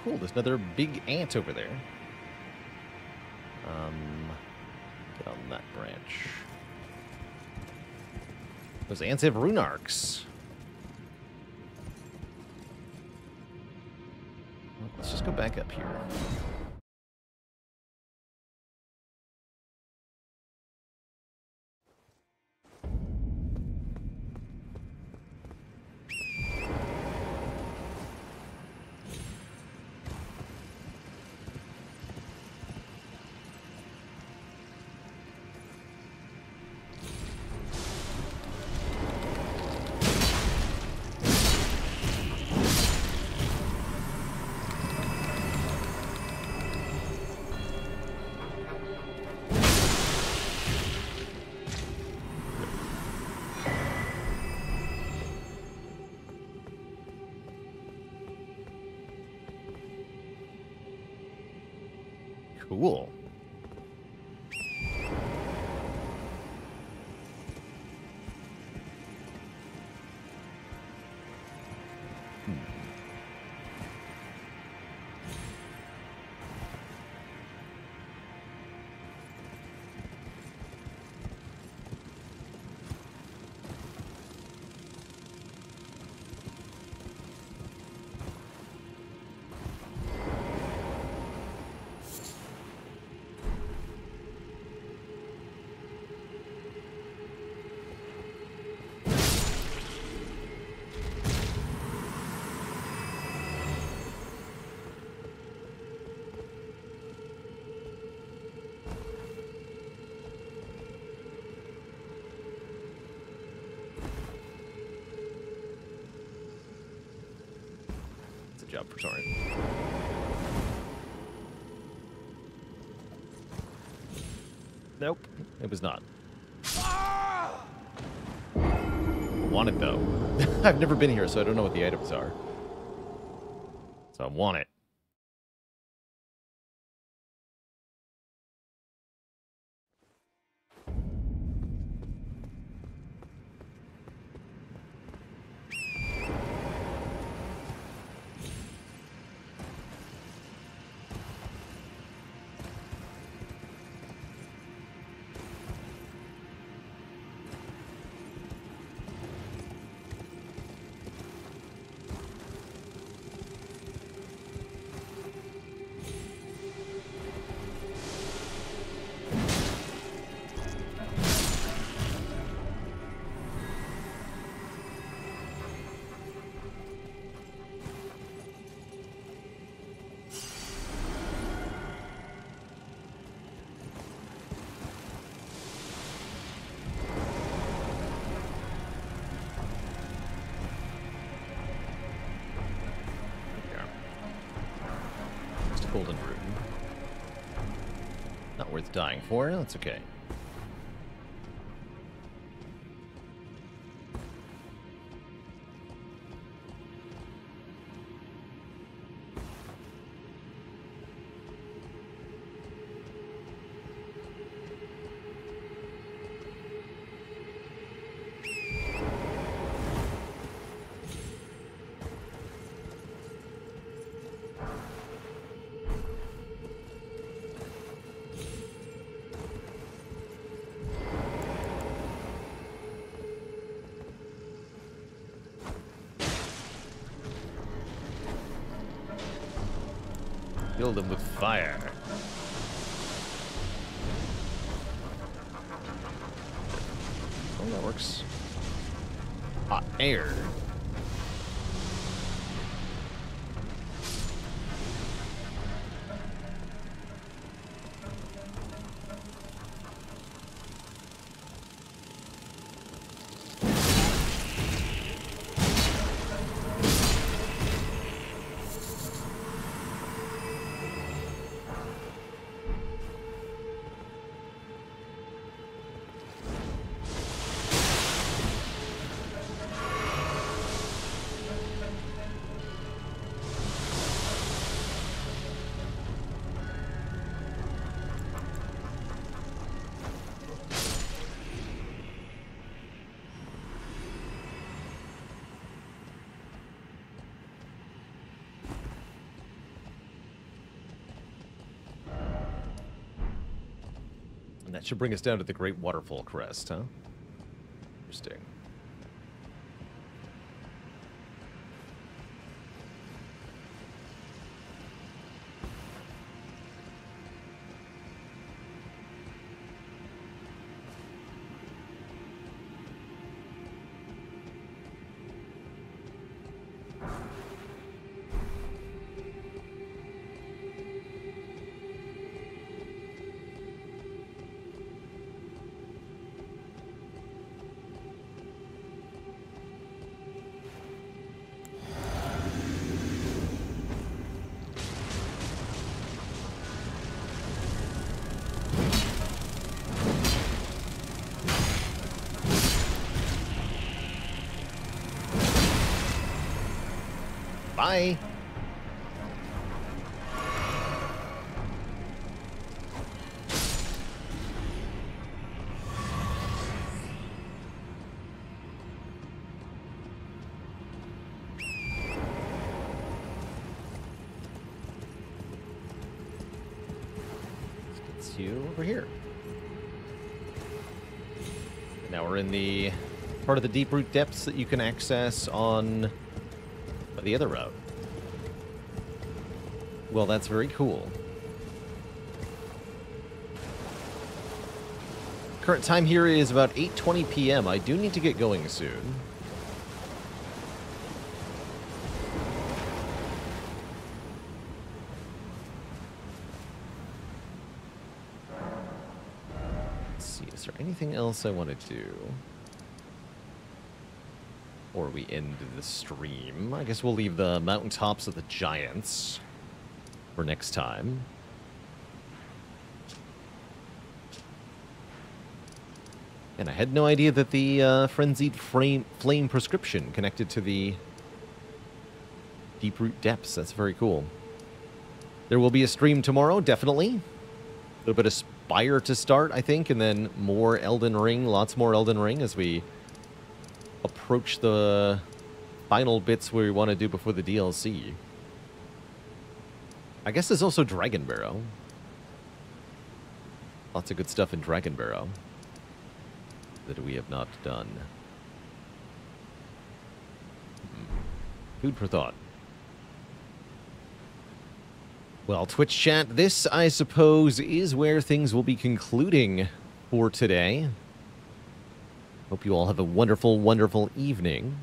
cool. There's another big ant over there. Get on that branch. Those ants have rune arcs. Well, let's just go back up here. Cool. Job for Torrent. Nope, it was not. Want it though. I've never been here, so I don't know what the items are. So I want it. Golden rune. Not worth dying for. That's okay. Kill them with fire. Oh, that works. Hot air. And that should bring us down to the Great Waterfall Crest, huh? Interesting. Bye. Let's get you over here. Now we're in the part of the deep root depths that you can access on the other route. Well, that's very cool. Current time here is about 8:20 p.m. I do need to get going soon. Let's see, is there anything else I want to do? Or we end the stream. I guess we'll leave the mountaintops of the giants for next time. And I had no idea that the frenzied flame prescription connected to the deep root depths. That's very cool. There will be a stream tomorrow, definitely. A little bit of Spire to start, I think, and then more Elden Ring, lots more Elden Ring as we approach the final bits we want to do before the DLC. I guess there's also Dragon Barrow. Lots of good stuff in Dragon Barrow that we have not done. Food for thought. Well, Twitch chat, this, I suppose, is where things will be concluding for today. Hope you all have a wonderful, wonderful evening.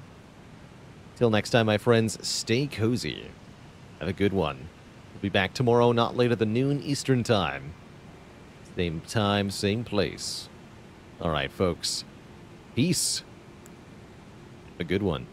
Till next time, my friends, stay cozy. Have a good one. We'll be back tomorrow, not later than noon Eastern time. Same time, same place. All right, folks. Peace. Have a good one.